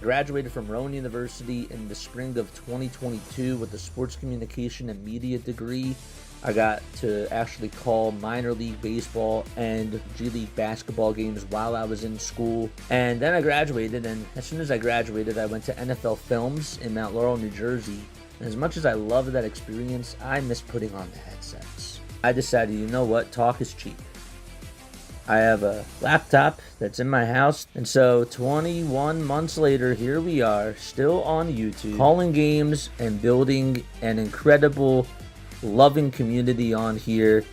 graduated from Rowan University in the spring of 2022 with a sports communication and media degree. I got to actually call minor league baseball and G League basketball games while I was in school. And then I graduated, and as soon as I graduated, I went to NFL Films in Mount Laurel, New Jersey. And as much as I loved that experience, I miss putting on the headsets. I decided, you know what, talk is cheap. I have a laptop that's in my house, and so 21 months later, here we are, still on YouTube, calling games and building an incredible, loving community on here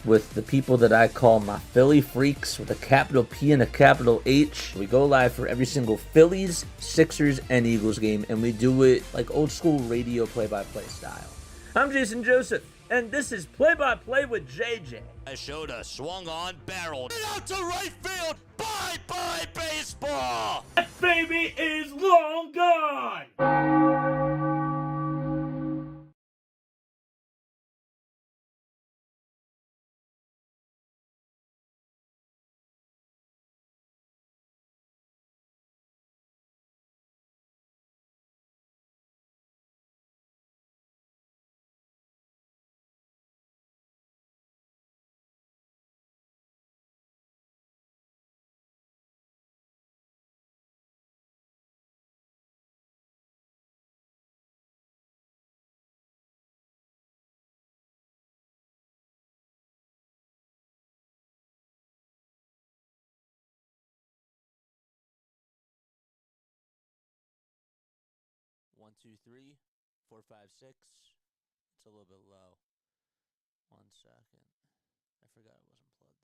with the people that I call my Philly freaks with a capital P and a capital H. We go live for every single Phillies, Sixers, and Eagles game, and we do it like old school radio play-by-play style. I'm Jason Joseph, and this is Play-by-Play with JJ. I showed a swung on barrel. Get out to right field. Bye-bye baseball. That baby is long gone. One, two, 3, 4, 5, 6. It's a little bit low. 1 second. I forgot it wasn't plugged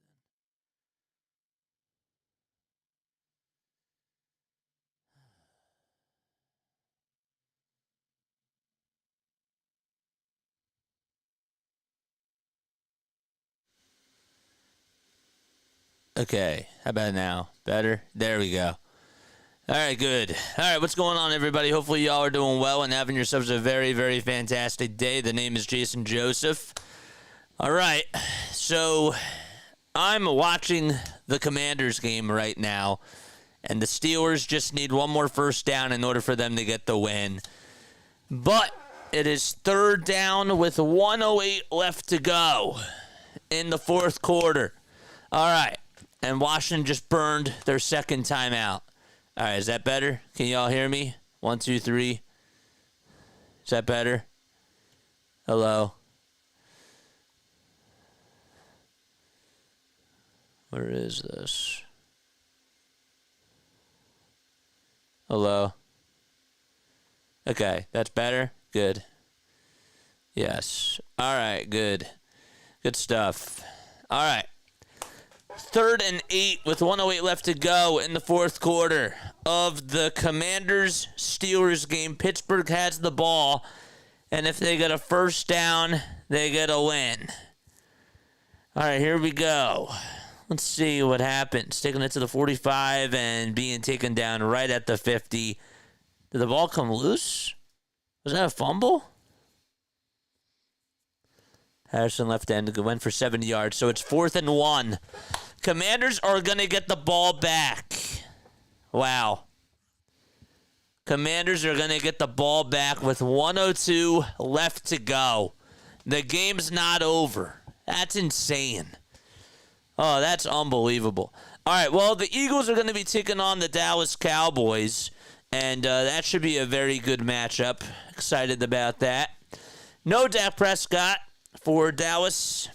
in. Okay, how about now? Better? There we go. All right, good. All right, what's going on, everybody? Hopefully y'all are doing well and having yourselves a very, very fantastic day. The name is Jason Joseph. All right, so I'm watching the Commanders game right now, and the Steelers just need one more first down in order for them to get the win. But it is third down with 1:08 left to go in the fourth quarter. All right, and Washington just burned their second timeout. All right, is that better? Can y'all hear me? 1, 2, 3. Is that better? Hello? Where is this? Hello? Okay, that's better? Good. Yes. All right, good. Good stuff. All right. 3rd and 8 with 1:08 left to go in the fourth quarter of the Commanders-Steelers game. Pittsburgh has the ball, and if they get a first down, they get a win. All right, here we go. Let's see what happens. Taking it to the 45 and being taken down right at the 50. Did the ball come loose? Was that a fumble? Harrison left end went for 70 yards, so it's 4th and 1. Commanders are going to get the ball back. Wow. Commanders are going to get the ball back with 1:02 left to go. The game's not over. That's insane. Oh, that's unbelievable. All right, well, the Eagles are going to be taking on the Dallas Cowboys, and that should be a very good matchup. Excited about that. No Dak Prescott for Dallas.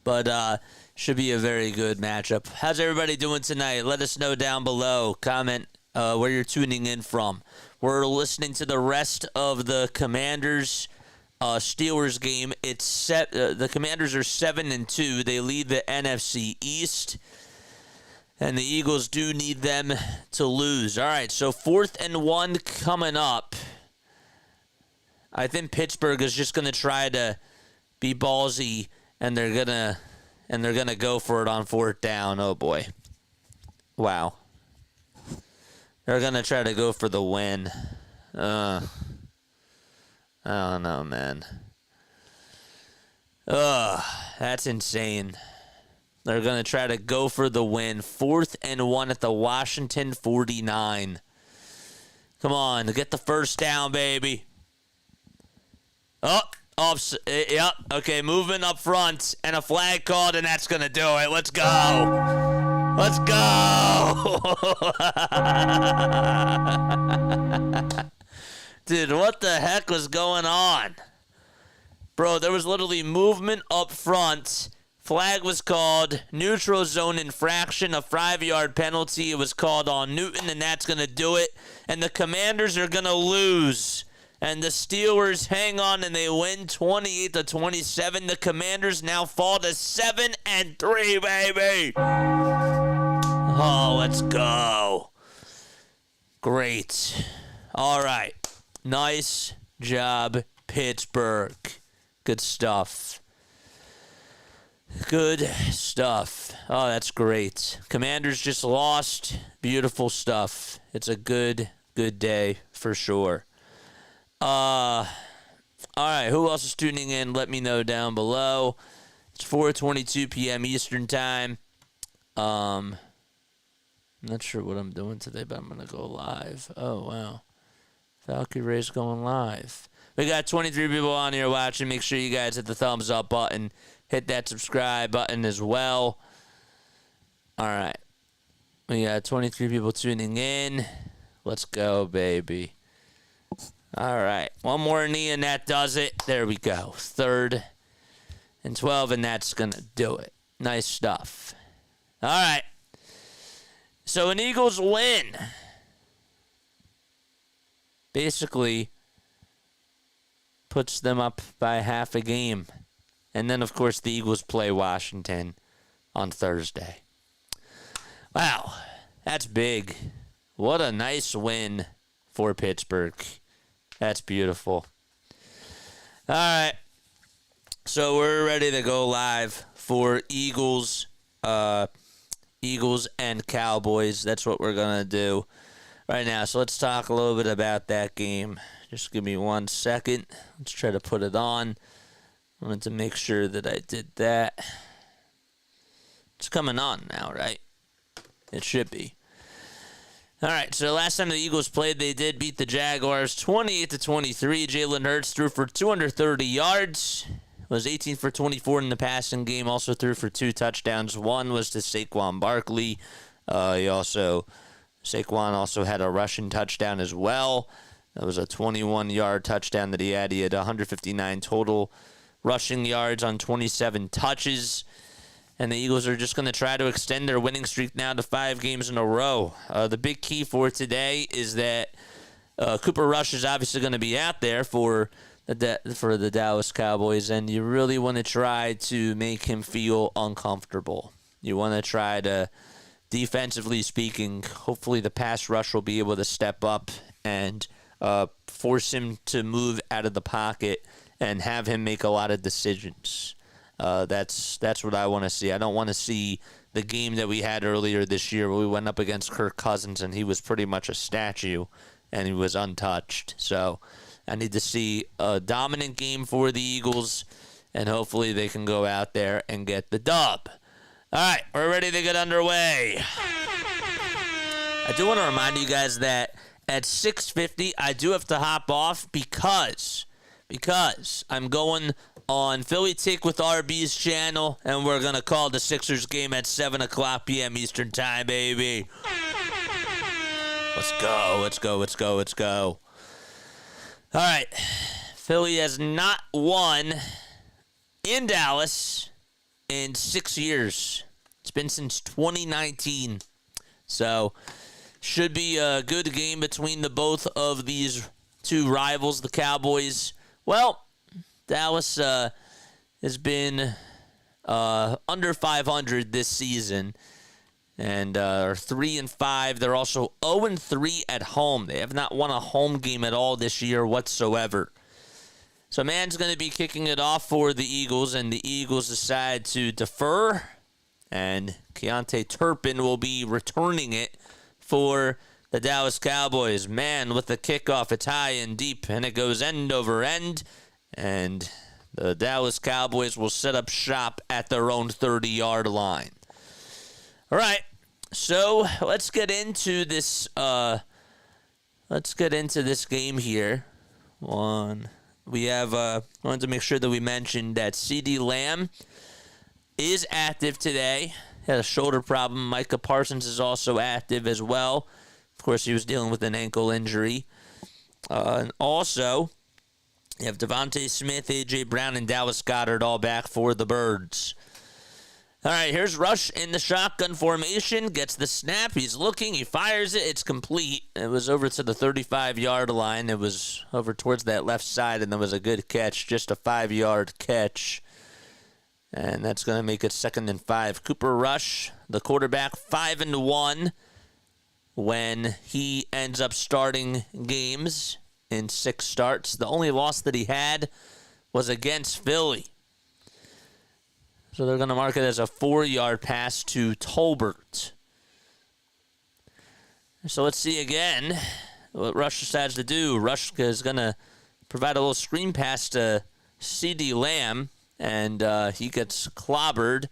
But should be a very good matchup. How's everybody doing tonight? Let us know down below. Comment where you're tuning in from. We're listening to the rest of the Commanders Steelers game. It's the Commanders are 7-2. They lead the NFC East, and the Eagles do need them to lose. All right, so 4th and 1 coming up. I think Pittsburgh is just going to try to be ballsy, and they're gonna go for it on 4th down. Oh boy, wow! They're gonna try to go for the win. I don't know, man. That's insane. They're going to try to go for the win. 4th and 1 at the Washington 49. Come on, get the first down, baby. Yep. Okay, movement up front and a flag called, and that's going to do it. Let's go. Let's go. Dude, what the heck was going on? Bro, there was literally movement up front. Flag was called. Neutral zone infraction, a 5-yard penalty. It was called on Newton, and that's going to do it. And the Commanders are going to lose. And the Steelers hang on, and they win 28-27. The Commanders now fall to 7-3, baby. Oh, let's go. Great. All right. Nice job, Pittsburgh. Good stuff. Good stuff. Oh, that's great. Commanders just lost. Beautiful stuff. It's a good day for sure. All right, who else is tuning in? Let me know down below. It's 4:22 p.m. Eastern Time. I'm not sure what I'm doing today, but I'm going to go live. Oh, wow. Valkyrie Ray's going live. We got 23 people on here watching. Make sure you guys hit the thumbs up button. Hit that subscribe button as well. All right. We got 23 people tuning in. Let's go, baby. All right. One more knee, and that does it. There we go. 3rd and 12, and that's going to do it. Nice stuff. All right. So an Eagles win basically puts them up by half a game. And then, of course, the Eagles play Washington on Thursday. Wow, that's big. What a nice win for Pittsburgh. That's beautiful. All right, so we're ready to go live for Eagles and Cowboys. That's what we're going to do right now. So let's talk a little bit about that game. Just give me 1 second. Let's try to put it on. I wanted to make sure that I did that. It's coming on now, right? It should be. All right, so last time the Eagles played, they did beat the Jaguars 28-23. Jalen Hurts threw for 230 yards. Was 18 for 24 in the passing game. Also threw for 2 touchdowns. One was to Saquon Barkley. Saquon also had a rushing touchdown as well. That was a 21-yard touchdown that he had. He had 159 total rushing yards on 27 touches. And the Eagles are just going to try to extend their winning streak now to 5 games in a row. The big key for today is that Cooper Rush is obviously going to be out there for the Dallas Cowboys, and you really want to try to make him feel uncomfortable. You want to try to, defensively speaking, hopefully the pass rush will be able to step up and force him to move out of the pocket and have him make a lot of decisions. That's what I want to see. I don't want to see the game that we had earlier this year where we went up against Kirk Cousins and he was pretty much a statue and he was untouched. So I need to see a dominant game for the Eagles, and hopefully they can go out there and get the dub. All right, we're ready to get underway. I do want to remind you guys that at 6:50, I do have to hop off because I'm going on Philly Take with RB's channel, and we're going to call the Sixers game at 7 o'clock p.m. Eastern Time, baby. Let's go, let's go, let's go, let's go. All right, Philly has not won in Dallas in 6 years. It's been since 2019. So, should be a good game between the both of these two rivals, the Cowboys. Well, Dallas has been under 500 this season and are 3-5. They're also 0-3 at home. They have not won a home game at all this year whatsoever. So man's going to be kicking it off for the Eagles, and the Eagles decide to defer, and Keontae Turpin will be returning it for the Dallas Cowboys. Man, with the kickoff, it's high and deep, and it goes end over end, and The Dallas Cowboys will set up shop at their own 30-yard line. All right, so let's get into this. Game here. We have wanted to make sure that we mentioned that CeeDee Lamb is active today. Had a shoulder problem. Micah Parsons is also active as well. Of course, he was dealing with an ankle injury. And also, you have Devontae Smith, A.J. Brown, and Dallas Goedert all back for the Birds. All right, here's Rush in the shotgun formation. Gets the snap. He's looking. He fires it. It's complete. It was over to the 35-yard line. It was over towards that left side, and there was a good catch, just a 5-yard catch. And that's going to make it 2nd and 5. Cooper Rush, the quarterback, 5-1 when he ends up starting games in 6 starts. The only loss that he had was against Philly. So they're going to mark it as a 4-yard pass to Tolbert. So let's see again what Rush decides to do. Rush is going to provide a little screen pass to CeeDee Lamb. And he gets clobbered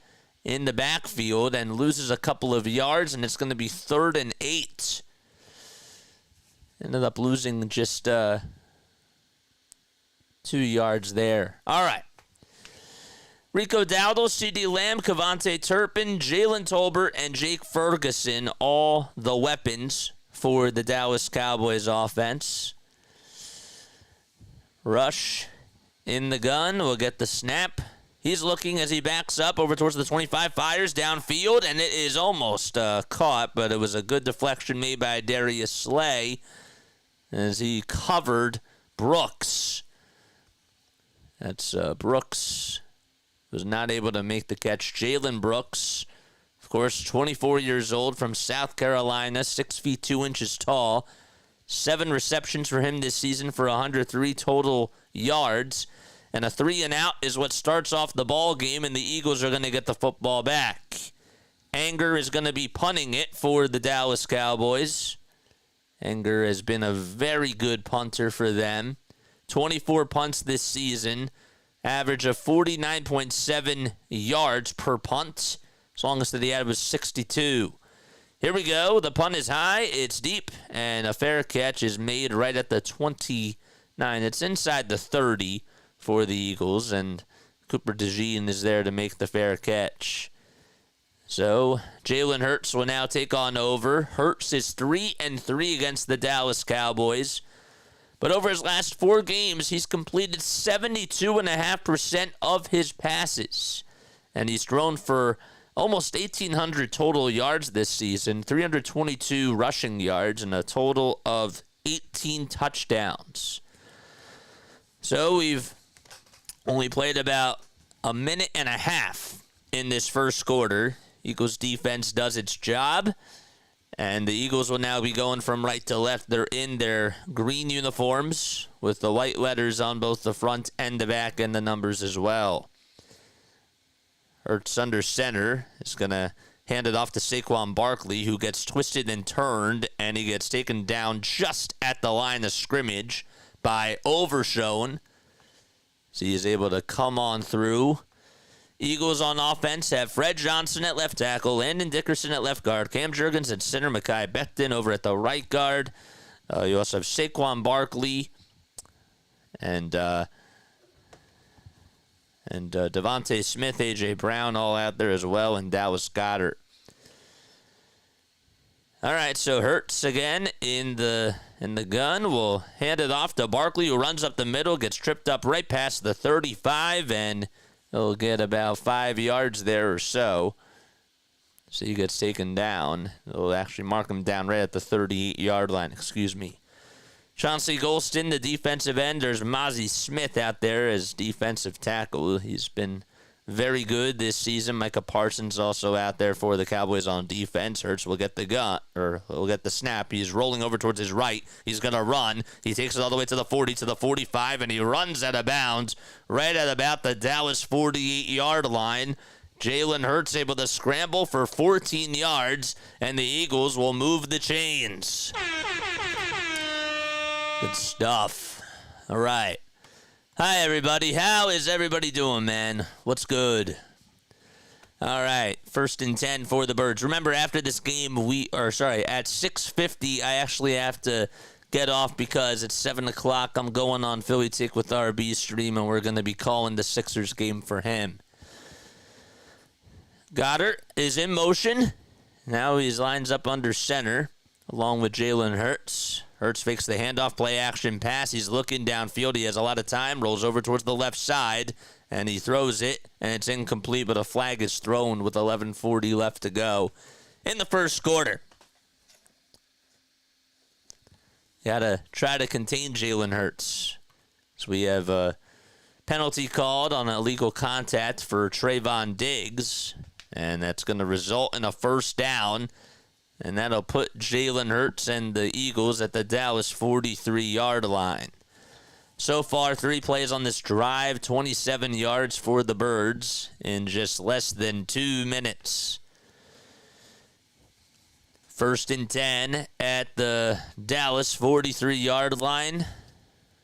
in the backfield and loses a couple of yards, and it's going to be 3rd and 8. Ended up losing just 2 yards there. All right. Rico Dowdle, CeeDee Lamb, Kevontae Turpin, Jalen Tolbert, and Jake Ferguson, all the weapons for the Dallas Cowboys offense. Rush in the gun, will get the snap. He's looking as he backs up over towards the 25, fires downfield, and it is almost caught, but it was a good deflection made by Darius Slay as he covered Brooks. That's Brooks was not able to make the catch. Jalen Brooks, of course, 24 years old from South Carolina, 6 feet 2 inches tall. 7 receptions for him this season for 103 total yards. And a 3-and-out is what starts off the ball game, and the Eagles are going to get the football back. Anger is going to be punting it for the Dallas Cowboys. Anger has been a very good punter for them. 24 punts this season, average of 49.7 yards per punt. As long as that he had was 62. Here we go. The punt is high. It's deep. And a fair catch is made right at the 29. It's inside the 30 for the Eagles. And Cooper DeJean is there to make the fair catch. So Jalen Hurts will now take on over. Hurts is 3-3 against the Dallas Cowboys. But over his last 4 games, he's completed 72.5% of his passes. And he's thrown for almost 1,800 total yards this season, 322 rushing yards, and a total of 18 touchdowns. So we've only played about a minute and a half in this first quarter. Eagles defense does its job, and the Eagles will now be going from right to left. They're in their green uniforms with the white letters on both the front and the back and the numbers as well. Hurts under center is going to hand it off to Saquon Barkley, who gets twisted and turned, and he gets taken down just at the line of scrimmage by Overshown. So he is able to come on through. Eagles on offense have Fred Johnson at left tackle, Landon Dickerson at left guard, Cam Jurgens at center, Mekhi Becton over at the right guard. You also have Saquon Barkley and Devontae Smith, A.J. Brown all out there as well, and Dallas Goedert. All right, so Hurts again in the gun. We'll hand it off to Barkley, who runs up the middle, gets tripped up right past the 35, and he'll get about 5 yards there or so. So he gets taken down. They'll actually mark him down right at the 38-yard line, Chauncey Golston, the defensive end. There's Mozzie Smith out there as defensive tackle. He's been very good this season. Micah Parsons also out there for the Cowboys on defense. Hurts will get the snap. He's rolling over towards his right. He's going to run. He takes it all the way to the 40, to the 45, and he runs out of bounds right at about the Dallas 48-yard line. Jalen Hurts able to scramble for 14 yards, and the Eagles will move the chains. Good stuff. All right. Hi, everybody. How is everybody doing, man? What's good? All right, 1st and 10 for the Birds. Remember, after this game, at 6:50, I actually have to get off because it's 7 o'clock. I'm going on Philly Take with RB stream, and we're going to be calling the Sixers game for him. Goddard is in motion. Now he lines up under center, along with Jalen Hurts. Hurts fakes the handoff, play action pass. He's looking downfield. He has a lot of time, rolls over towards the left side, and he throws it, and it's incomplete, but a flag is thrown with 11:40 left to go in the first quarter. You got to try to contain Jalen Hurts. So we have a penalty called on illegal contact for Trayvon Diggs, and that's going to result in a first down. And that'll put Jalen Hurts and the Eagles at the Dallas 43-yard line. So far, 3 plays on this drive, 27 yards for the Birds in just less than 2 minutes. 1st and 10 at the Dallas 43-yard line.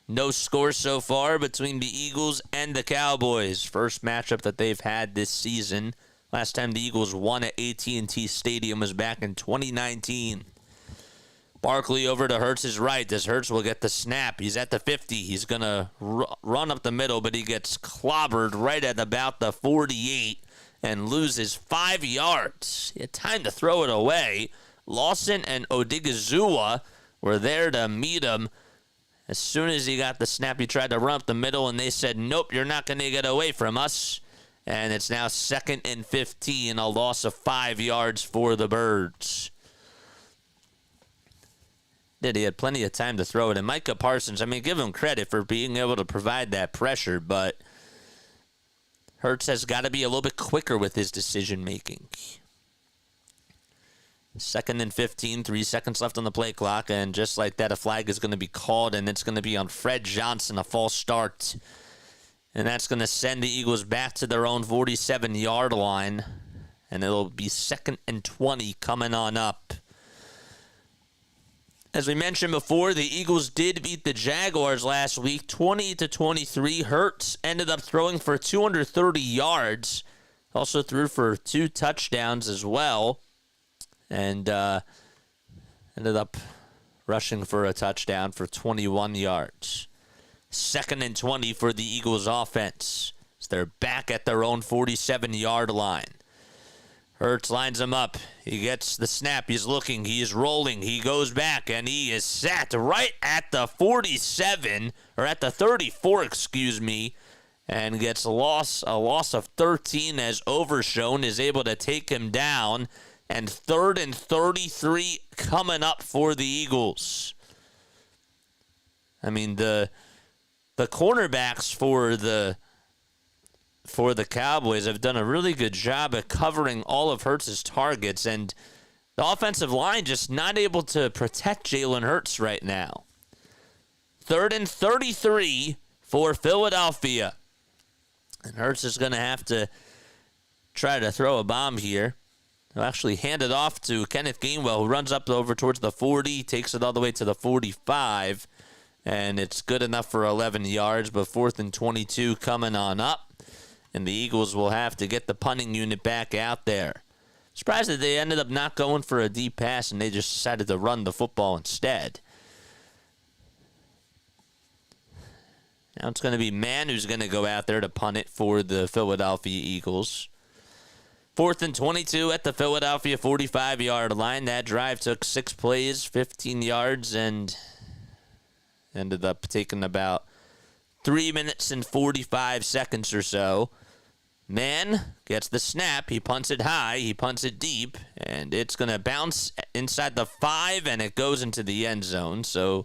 No score so far between the Eagles and the Cowboys. First matchup that they've had this season. Last time the Eagles won at AT&T Stadium was back in 2019. Barkley over to Hurts' right as Hurts will get the snap. He's at the 50. He's going to run up the middle, but he gets clobbered right at about the 48 and loses 5 yards. He had time to throw it away. Lawson and Odigizua were there to meet him. As soon as he got the snap, he tried to run up the middle, and they said, nope, you're not going to get away from us. And it's now 2nd and 15, a loss of 5 yards for the Birds. He had plenty of time to throw it. And Micah Parsons, give him credit for being able to provide that pressure, but Hurts has got to be a little bit quicker with his decision-making. 2nd and 15, 3 seconds left on the play clock, and just like that, a flag is going to be called, and it's going to be on Fred Johnson, a false start. And that's going to send the Eagles back to their own 47-yard line. And it'll be 2nd and 20 coming on up. As we mentioned before, the Eagles did beat the Jaguars last week, 20-23. Hurts ended up throwing for 230 yards. Also threw for 2 touchdowns as well. And ended up rushing for a touchdown for 21 yards. 2nd and 20 for the Eagles offense. So they're back at their own 47-yard line. Hurts lines him up. He gets the snap. He's looking. He's rolling. He goes back, and he is sat right at the 47, or at the 34, and gets a loss of 13 as Overshown is able to take him down. And 3rd and 33 coming up for the Eagles. The cornerbacks for the Cowboys have done a really good job at covering all of Hurts' targets, and the offensive line just not able to protect Jalen Hurts right now. 3rd and 33 for Philadelphia. And Hurts is going to have to try to throw a bomb here. He'll actually hand it off to Kenneth Gainwell, who runs up over towards the 40, takes it all the way to the 45. And it's good enough for 11 yards, but 4th and 22 coming on up. And the Eagles will have to get the punting unit back out there. Surprised that they ended up not going for a deep pass and they just decided to run the football instead. Now it's going to be Mann who's going to go out there to punt it for the Philadelphia Eagles. 4th and 22 at the Philadelphia 45-yard line. That drive took 6 plays, 15 yards, and ended up taking about 3 minutes and 45 seconds or so. Mann gets the snap. He punts it high. He punts it deep. And it's going to bounce inside the 5, and it goes into the end zone. So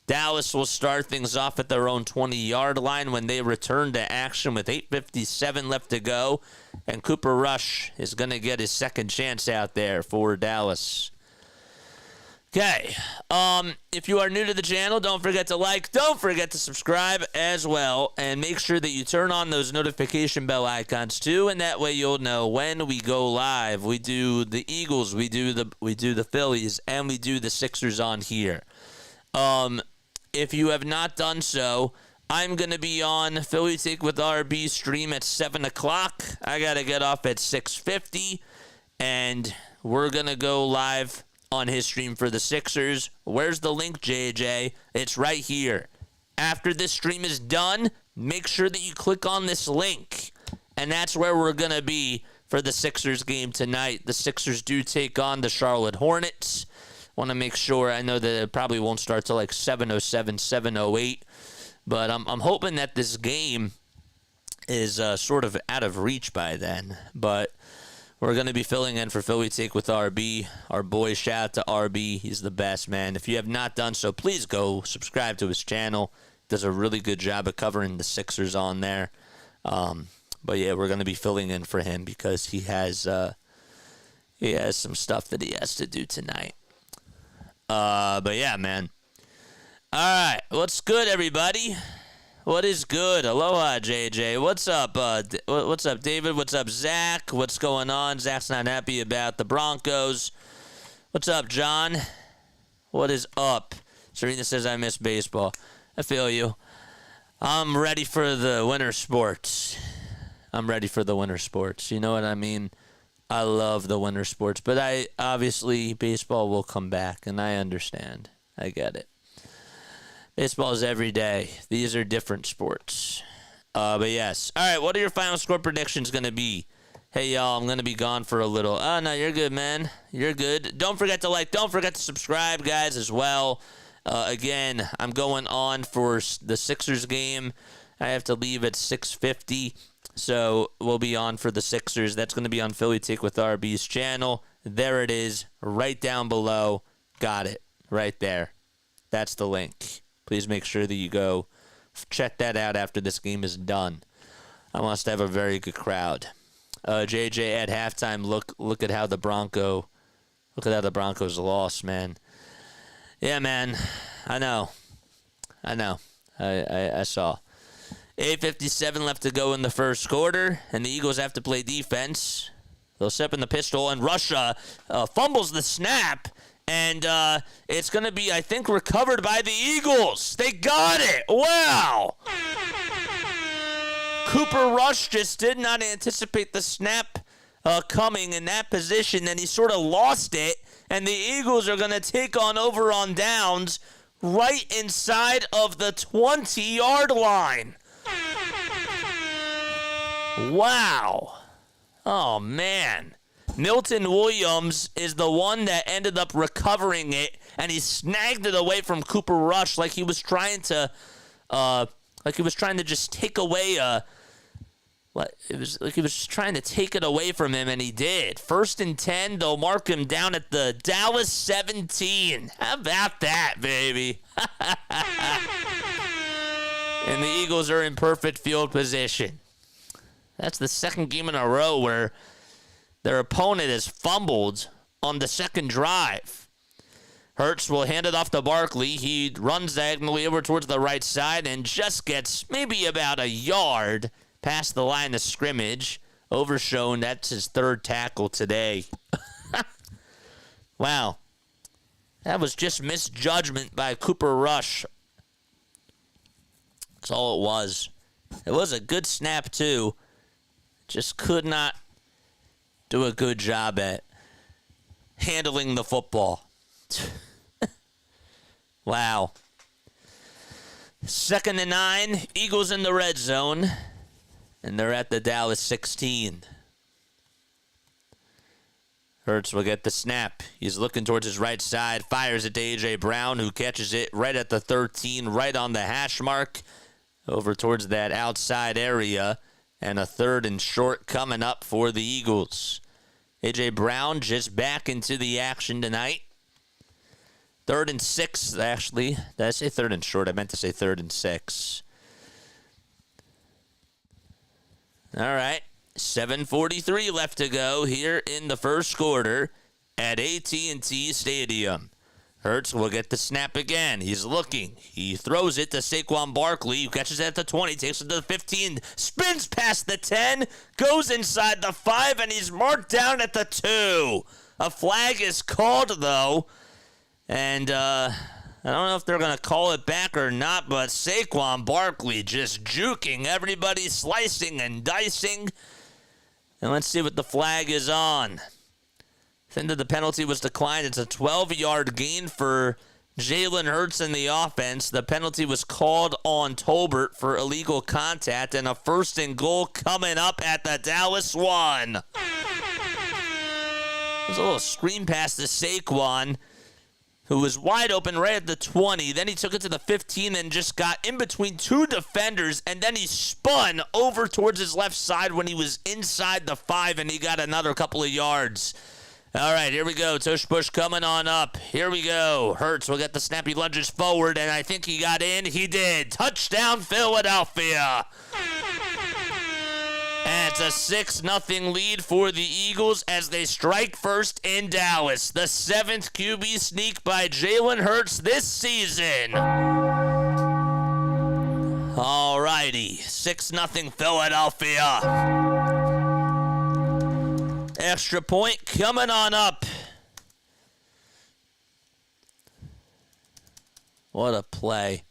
Dallas will start things off at their own 20-yard line when they return to action with 8:57 left to go. And Cooper Rush is going to get his second chance out there for Dallas. Okay, if you are new to the channel, don't forget to like, don't forget to subscribe as well, and make sure that you turn on those notification bell icons too, and that way you'll know when we go live. We do the Eagles, we do the Phillies, and we do the Sixers on here. If you have not done so, I'm going to be on Philly Take with RB stream at 7 o'clock. I got to get off at 6:50, and we're going to go live on his stream for the Sixers. Where's the link, JJ? It's right here. After this stream is done, make sure that you click on this link, and that's where we're going to be for the Sixers game tonight. The Sixers do take on the Charlotte Hornets. Want to make sure. I know that it probably won't start till like 7:07, 7:08. But I'm hoping that this game is sort of out of reach by then. But we're going to be filling in for Philly Take with RB. Our boy, shout out to RB. He's the best, man. If you have not done so, please go subscribe to his channel. Does a really good job of covering the Sixers on there. But, yeah, we're going to be filling in for him because he has some stuff that he has to do tonight. But, yeah, man. All right, what's good, everybody? What is good? Aloha, JJ. What's up? What's up, David? What's up, Zach? What's going on? Zach's not happy about the Broncos. What's up, John? What is up? Serena says I miss baseball. I feel you. I'm ready for the winter sports. You know what I mean? I love the winter sports, but obviously baseball will come back, and I understand. I get it. Baseball is every day. These are different sports. But yes. All right, what are your final score predictions going to be? Hey, y'all, I'm going to be gone for a little. Oh, no, you're good, man. You're good. Don't forget to like. Don't forget to subscribe, guys, as well. Again, I'm going on for the Sixers game. I have to leave at 6:50, so we'll be on for the Sixers. That's going to be on Philly Take with RB's channel. There it is, right down below. Got it, right there. That's the link. Please make sure that you go check that out after this game is done. I must have a very good crowd. JJ at halftime. Look at how the Broncos lost, man. Yeah, man. I know. I saw. 8:57 left to go in the first quarter, and the Eagles have to play defense. They'll step in the pistol, and Russia fumbles the snap. And it's going to be, I think, recovered by the Eagles. They got it. Wow. Cooper Rush just did not anticipate the snap coming in that position, and he sort of lost it. And the Eagles are going to take over on downs right inside of the 20-yard line. Wow. Oh, man. Milton Williams is the one that ended up recovering it, and he snagged it away from Cooper Rush like he was trying to just take away he was trying to take it away from him, and he did. 1st and 10, they'll mark him down at the Dallas 17. How about that, baby? And the Eagles are in perfect field position. That's the second game in a row where their opponent has fumbled on the second drive. Hurts will hand it off to Barkley. He runs diagonally over towards the right side and just gets maybe about a yard past the line of scrimmage. Overshown, that's his third tackle today. Wow. That was just misjudgment by Cooper Rush. That's all it was. It was a good snap, too. Just could not do a good job at handling the football. Wow. 2nd and 9, Eagles in the red zone, and they're at the Dallas 16. Hurts will get the snap. He's looking towards his right side, fires it to A.J. Brown, who catches it right at the 13, right on the hash mark, over towards that outside area. And a 3rd and short coming up for the Eagles. A.J. Brown just back into the action tonight. 3rd and 6, actually. Did I say 3rd and short? I meant to say 3rd and 6. All right. 7:43 left to go here in the first quarter at AT&T Stadium. Hurts will get the snap again. He's looking. He throws it to Saquon Barkley, who catches it at the 20, takes it to the 15, spins past the 10, goes inside the 5, and he's marked down at the 2. A flag is called, though, and I don't know if they're going to call it back or not, but Saquon Barkley just juking everybody, slicing and dicing. And let's see what the flag is on. I think that the penalty was declined. It's a 12-yard gain for Jalen Hurts in the offense. The penalty was called on Tolbert for illegal contact, and a 1st and goal coming up at the Dallas 1. There's a little screen pass to Saquon, who was wide open right at the 20. Then he took it to the 15 and just got in between 2 defenders, and then he spun over towards his left side when he was inside the 5, and he got another couple of yards. All right, here we go. Tush push coming on up. Here we go. Hurts will get the snap. He lunges forward, and I think he got in. He did. Touchdown, Philadelphia. And it's a 6-0 lead for the Eagles as they strike first in Dallas. The 7th QB sneak by Jalen Hurts this season. All righty. 6-0 Philadelphia. Extra point coming on up. What a play.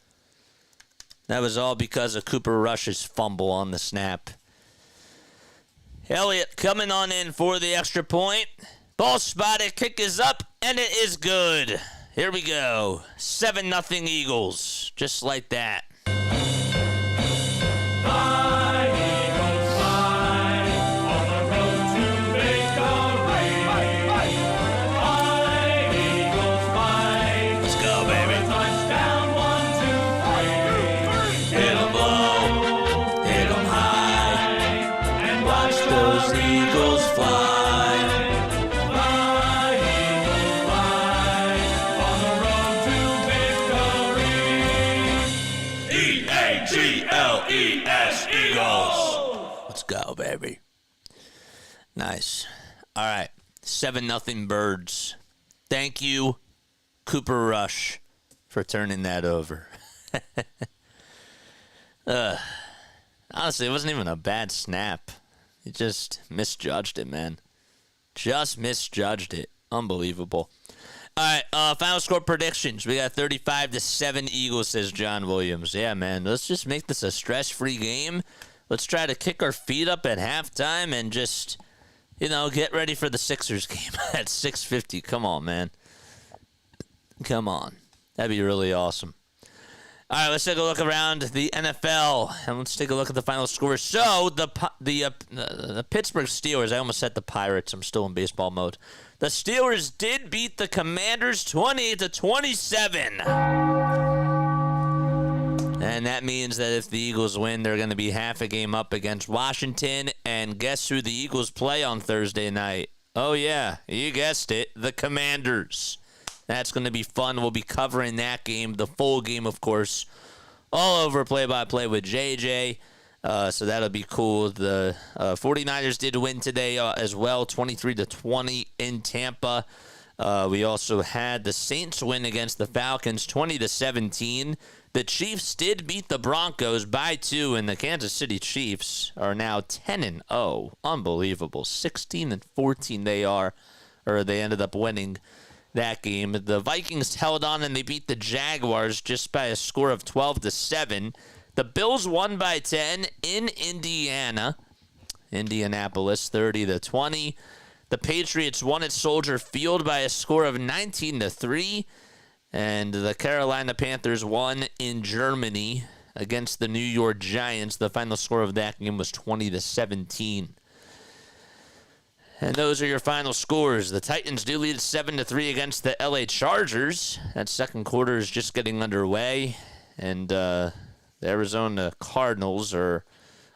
That was all because of Cooper Rush's fumble on the snap. Elliott coming on in for the extra point. Ball spotted, kick is up, and it is good. Here we go. 7-0 Eagles. Just like that. Let's go, baby. Nice. All right. 7-0 Birds. Thank you, Cooper Rush, for turning that over. Honestly, it wasn't even a bad snap. He just misjudged it, man. Just misjudged it. Unbelievable. All right, final score predictions. We got 35-7 Eagles, says John Williams. Yeah, man, let's just make this a stress-free game. Let's try to kick our feet up at halftime and just, get ready for the Sixers game at 6:50. Come on, man. Come on. That'd be really awesome. All right, let's take a look around the NFL, and let's take a look at the final scores. So, the Pittsburgh Steelers, I almost said the Pirates. I'm still in baseball mode. The Steelers did beat the Commanders 28-27. And that means that if the Eagles win, they're going to be half a game up against Washington. And guess who the Eagles play on Thursday night? Oh, yeah, you guessed it, the Commanders. That's going to be fun. We'll be covering that game, the full game, of course, all over play-by-play with JJ. So that'll be cool. The 49ers did win today as well, 23-20 in Tampa. We also had the Saints win against the Falcons, 20-17. The Chiefs did beat the Broncos by 2, and the Kansas City Chiefs are now 10-0. Unbelievable. 16-14 they ended up winning that game. The Vikings held on and they beat the Jaguars just by a score of 12-7. The Bills won by 10 in Indianapolis, 30-20. The Patriots won at Soldier Field by a score of 19-3. And the Carolina Panthers won in Germany against the New York Giants. The final score of that game was 20-17. And those are your final scores. The Titans do lead 7-3 against the LA Chargers. That second quarter is just getting underway. And the Arizona Cardinals are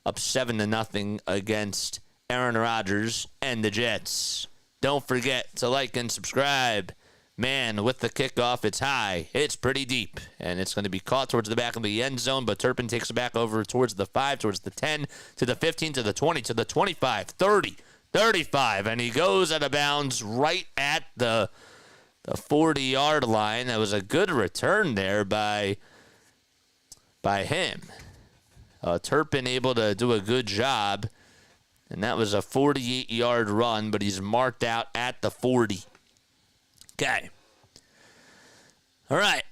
up 7-0 against Aaron Rodgers and the Jets. Don't forget to like and subscribe. Man, with the kickoff, it's high. It's pretty deep. And it's going to be caught towards the back of the end zone, but Turpin takes it back over towards the 5, towards the 10, to the 15, to the 20, to the 25, 30, 35, and he goes out of bounds right at the 40-yard line. That was a good return there by him. Turpin able to do a good job, and that was a 48-yard run, but he's marked out at the 40. Okay. All right.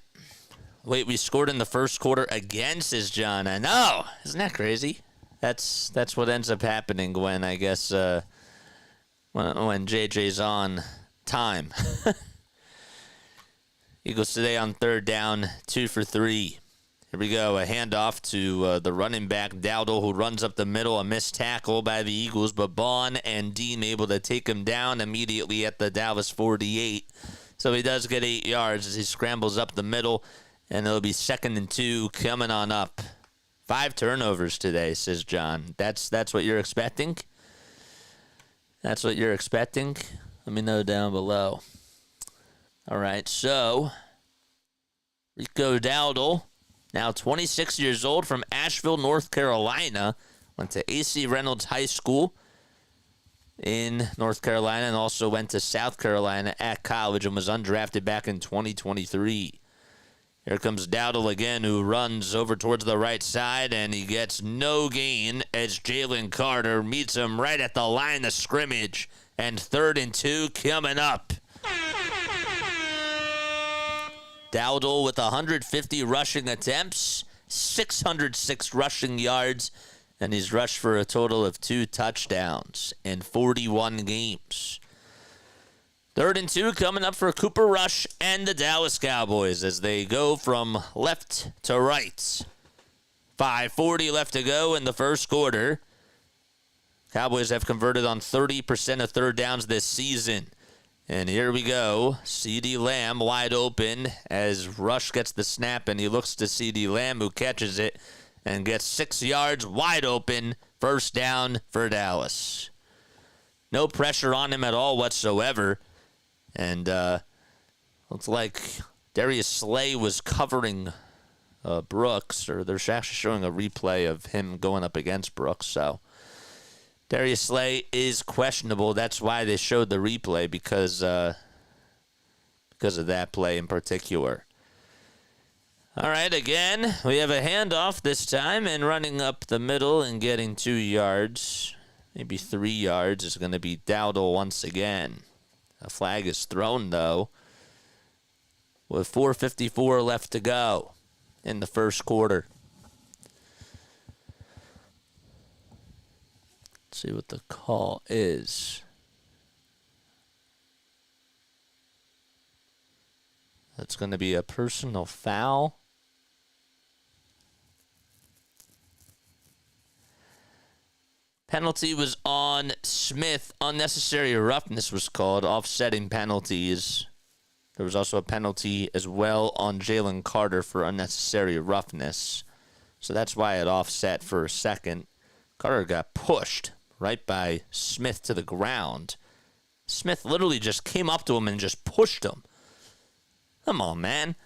Wait, we scored in the first quarter again, says John. I know. Isn't that crazy? That's what ends up happening when, I guess, when JJ's on time. Eagles today on third down, 2 for 3. Here we go, a handoff to the running back, Dowdle, who runs up the middle. A missed tackle by the Eagles, but Bond and Dean able to take him down immediately at the Dallas 48. So he does get 8 yards as he scrambles up the middle, and it'll be 2nd and 2 coming on up. 5 turnovers today, says John. That's what you're expecting? That's what you're expecting? Let me know down below. All right, so Rico Dowdle, now 26 years old, from Asheville, North Carolina, went to A.C. Reynolds High School in North Carolina and also went to South Carolina at college and was undrafted back in 2023. Here comes Dowdle again, who runs over towards the right side, and he gets no gain as Jalen Carter meets him right at the line of scrimmage. And 3rd and 2 coming up. Dowdle with 150 rushing attempts, 606 rushing yards, and he's rushed for a total of 2 touchdowns in 41 games. 3rd and 2 coming up for Cooper Rush and the Dallas Cowboys as they go from left to right. 5:40 left to go in the first quarter. Cowboys have converted on 30% of third downs this season. And here we go. CeeDee Lamb wide open as Rush gets the snap, and he looks to CeeDee Lamb, who catches it and gets 6 yards wide open. First down for Dallas. No pressure on him at all whatsoever. And looks like Darius Slay was covering Brooks, or they're actually showing a replay of him going up against Brooks. So Darius Slay is questionable. That's why they showed the replay, because of that play in particular. All right, again, we have a handoff this time, and running up the middle and getting 2 yards, maybe 3 yards, is going to be Dowdle once again. A flag is thrown, though, with 4:54 left to go in the first quarter. Let's see what the call is. That's going to be a personal foul. Penalty was on Smith. Unnecessary roughness was called. Offsetting penalties. There was also a penalty as well on Jalen Carter for unnecessary roughness. So that's why it offset for a second. Carter got pushed right by Smith to the ground. Smith literally just came up to him and just pushed him. Come on, man.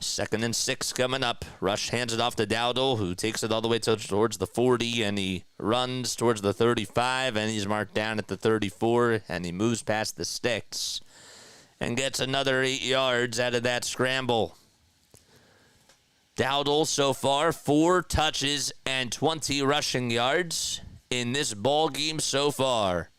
2nd and 6 coming up. Rush hands it off to Dowdle, who takes it all the way towards the 40, and he runs towards the 35, and he's marked down at the 34, and he moves past the sticks and gets another 8 yards out of that scramble. Dowdle so far 4 touches and 20 rushing yards in this ball game so far.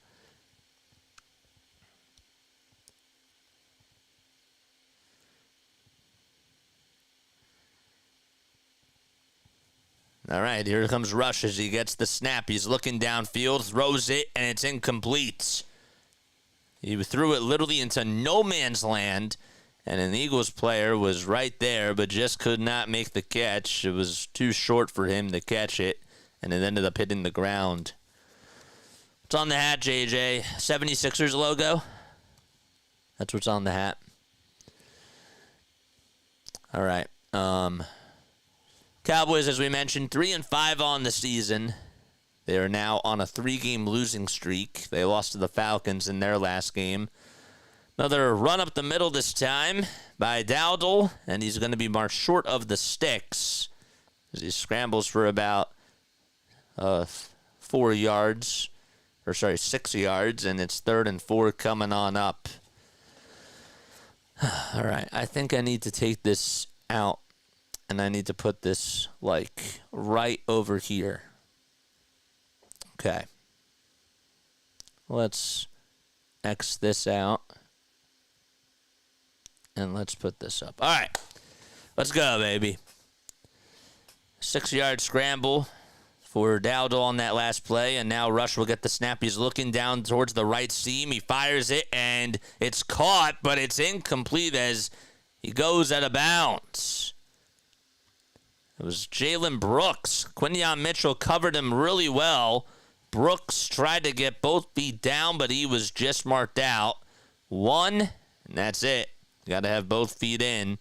All right, here comes Rush as he gets the snap. He's looking downfield, throws it, and it's incomplete. He threw it literally into no man's land, and an Eagles player was right there but just could not make the catch. It was too short for him to catch it, and it ended up hitting the ground. What's on the hat, JJ? 76ers logo? That's what's on the hat. All right. Cowboys, as we mentioned, 3-5 on the season. They are now on a 3-game losing streak. They lost to the Falcons in their last game. Another run up the middle this time by Dowdle, and he's going to be marked short of the sticks as he scrambles for about 6 yards, and it's 3rd and 4 coming on up. All right, I think I need to take this out. And I need to put this, like, right over here. Okay. Let's X this out. And let's put this up. All right. Let's go, baby. 6-yard scramble for Dowdle on that last play, and now Rush will get the snap. He's looking down towards the right seam. He fires it, and it's caught, but it's incomplete as he goes out of bounds. It was Jalen Brooks. Quinyon Mitchell covered him really well. Brooks tried to get both feet down, but he was just marked out. 1, and that's it. You got to have both feet in.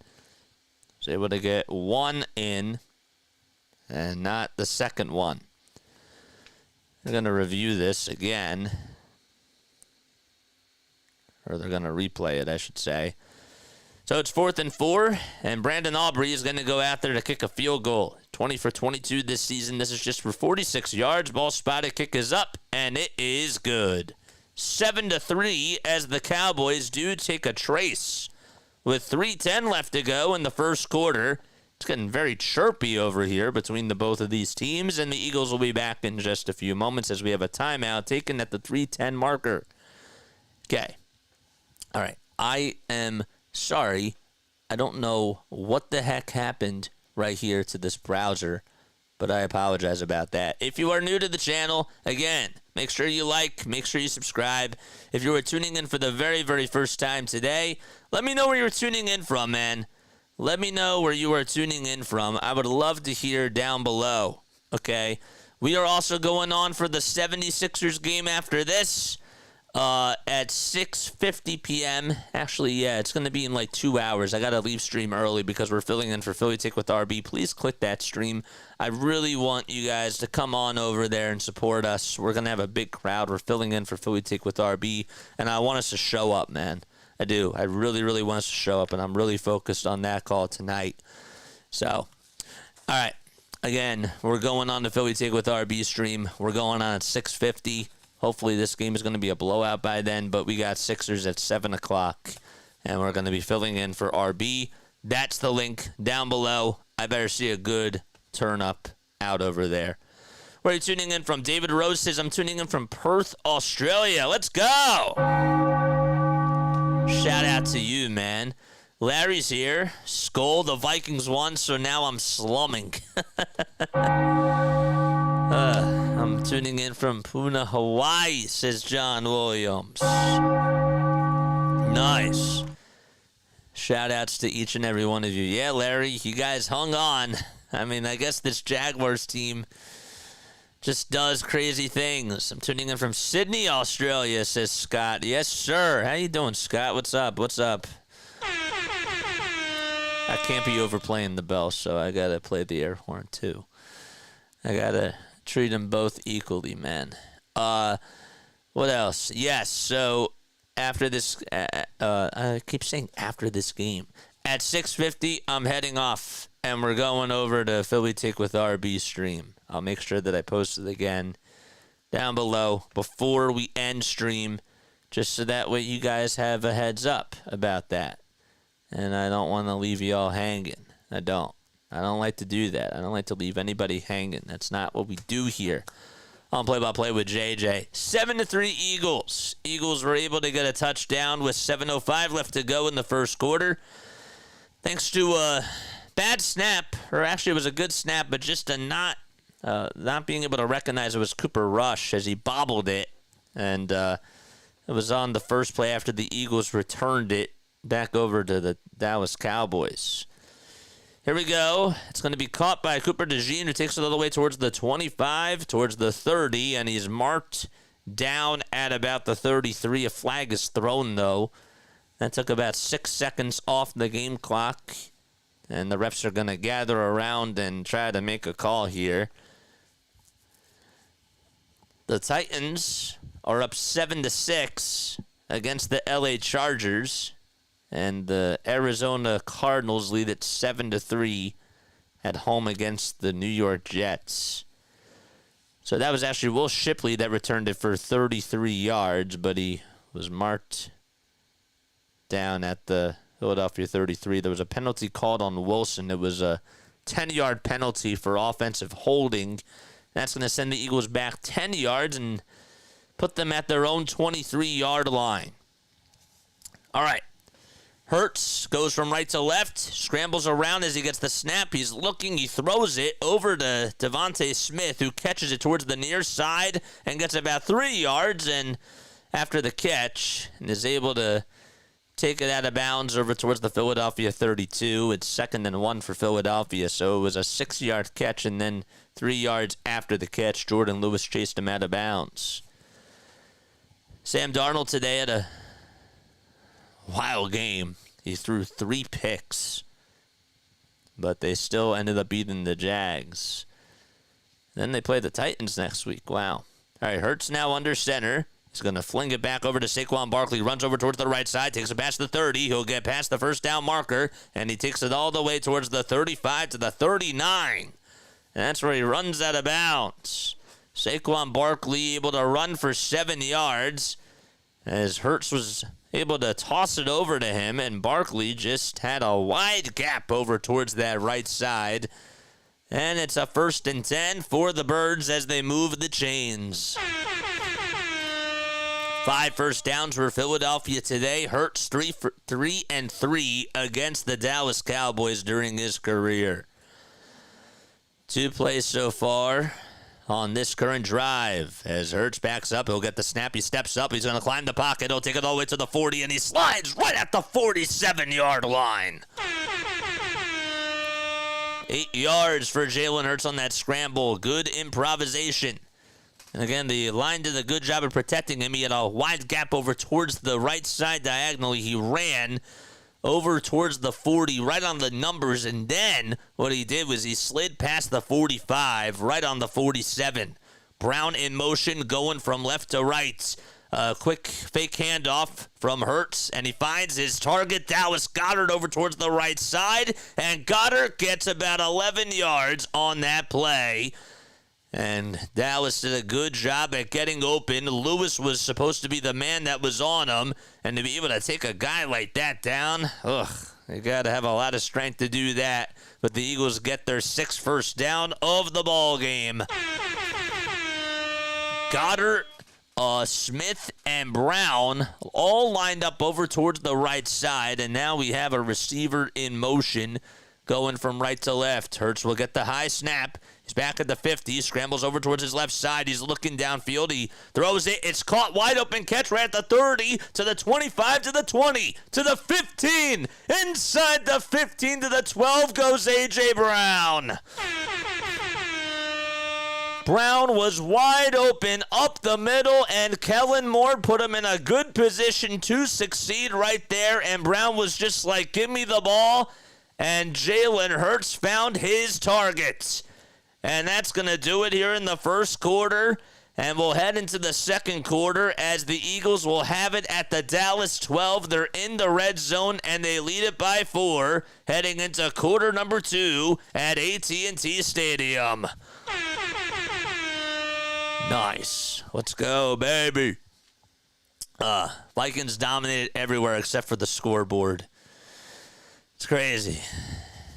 Was able to get 1 in, and not the second one. They're going to review this again. Or they're going to replay it, I should say. So it's 4th and 4, and Brandon Aubrey is going to go out there to kick a field goal. 20 for 22 this season. This is just for 46 yards. Ball spotted, kick is up, and it is good. 7-3 as the Cowboys do take a trace. With 3:10 left to go in the first quarter. It's getting very chirpy over here between the both of these teams, and the Eagles will be back in just a few moments as we have a timeout taken at the 3:10 marker. Okay. All right. I am sorry. I don't know what the heck happened right here to this browser, but I apologize about that. If you are new to the channel, again, make sure you like, make sure you subscribe. If you were tuning in for the very, very first time today, let me know where you're tuning in from, man. Let me know where you are tuning in from. I would love to hear down below, okay? We are also going on for the 76ers game after this at 6:50 p.m. Actually, yeah, it's going to be in like 2 hours. I got to leave stream early because we're filling in for Philly Take with RB. Please click that stream. I really want you guys to come on over there and support us. We're going to have a big crowd. We're filling in for Philly Take with RB, and I want us to show up, man. I do. I really, really want us to show up, and I'm really focused on that call tonight. So, all right. Again, we're going on the Philly Take with RB stream. We're going on at 6:50. Hopefully this game is going to be a blowout by then, but we got Sixers at 7 o'clock, and we're going to be filling in for RB. That's the link down below. I better see a good turn up out over there. Where are you tuning in from? David Rose says, I'm tuning in from Perth, Australia. Let's go! Shout out to you, man. Larry's here. Skull, the Vikings won, so now I'm slumming. I'm tuning in from Puna, Hawaii, says John Williams. Nice. Shout outs to each and every one of you. Yeah, Larry, you guys hung on. I mean, I guess this Jaguars team just does crazy things. I'm tuning in from Sydney, Australia, says Scott. Yes, sir. How you doing, Scott? What's up? What's up? I can't be overplaying the bell, so I got to play the air horn, too. I got to treat them both equally, man. What else? Yes, so after this, I keep saying after this game. At 6:50, I'm heading off, and we're going over to Philly Take with RB stream. I'll make sure that I post it again down below before we end stream, just so that way you guys have a heads up about that. And I don't want to leave you all hanging. I don't like to do that. I don't like to leave anybody hanging. That's not what we do here on Play-by-Play with JJ. 7-3 Eagles. Eagles were able to get a touchdown with 7:05 left to go in the first quarter. Thanks to a bad snap, or actually it was a good snap, but just a not being able to recognize it was Cooper Rush as he bobbled it. And it was on the first play after the Eagles returned it back over to the Dallas Cowboys. Here we go. It's going to be caught by Cooper DeJean, who takes it all the way towards the 25, towards the 30, and he's marked down at about the 33. A flag is thrown, though. That took about 6 seconds off the game clock, and the refs are going to gather around and try to make a call here. The Titans are up 7-6 against the LA Chargers. And the Arizona Cardinals lead at 7-3 at home against the New York Jets. So that was actually Will Shipley that returned it for 33 yards, but he was marked down at the Philadelphia 33. There was a penalty called on Wilson. It was a 10-yard penalty for offensive holding. That's going to send the Eagles back 10 yards and put them at their own 23-yard line. All right. Hurts goes from right to left, scrambles around as he gets the snap. He's looking, he throws it over to Devontae Smith, who catches it towards the near side and gets about 3 yards. And after the catch, and is able to take it out of bounds over towards the Philadelphia 32. It's 2nd and 1 for Philadelphia, so it was a 6-yard catch, and then 3 yards after the catch, Jordan Lewis chased him out of bounds. Sam Darnold today had a wild game. He threw 3 picks, but they still ended up beating the Jags. Then they play the Titans next week. Wow. All right, Hurts now under center. He's going to fling it back over to Saquon Barkley. Runs over towards the right side. Takes it past the 30. He'll get past the first down marker. And he takes it all the way towards the 35 to the 39. And that's where he runs out of bounds. Saquon Barkley able to run for 7 yards. As Hurts was able to toss it over to him. And Barkley just had a wide gap over towards that right side. And it's a 1st and 10 for the Birds as they move the chains. 5 first downs for Philadelphia today. Hurts 3 for 3 and 3 against the Dallas Cowboys during his career. 2 plays so far on this current drive. As Hurts backs up, he'll get the snap. He steps up. He's going to climb the pocket. He'll take it all the way to the 40, and he slides right at the 47-yard line. 8 yards for Jalen Hurts on that scramble. Good improvisation. And again, the line did a good job of protecting him. He had a wide gap over towards the right side diagonally. He ran over towards the 40, right on the numbers. And then what he did was he slid past the 45, right on the 47. Brown in motion, going from left to right. Quick fake handoff from Hurts, and he finds his target, Dallas Goedert, over towards the right side. And Goedert gets about 11 yards on that play. And Dallas did a good job at getting open. Lewis was supposed to be the man that was on him. And to be able to take a guy like that down, you got to have a lot of strength to do that. But the Eagles get their 6th first down of the ball game. Goedert, Smith, and Brown all lined up over towards the right side. And now we have a receiver in motion going from right to left. Hurts will get the high snap. He's back at the 50, scrambles over towards his left side. He's looking downfield. He throws it. It's caught. Wide open catch right at the 30, to the 25, to the 20, to the 15. Inside the 15 to the 12 goes A.J. Brown. Brown was wide open up the middle, and Kellen Moore put him in a good position to succeed right there. And Brown was just like, give me the ball. And Jalen Hurts found his target. And that's going to do it here in the first quarter. And we'll head into the second quarter as the Eagles will have it at the Dallas 12. They're in the red zone, and they lead it by 4, heading into quarter number 2 at AT&T Stadium. Nice. Let's go, baby. Vikings dominated everywhere except for the scoreboard. It's crazy.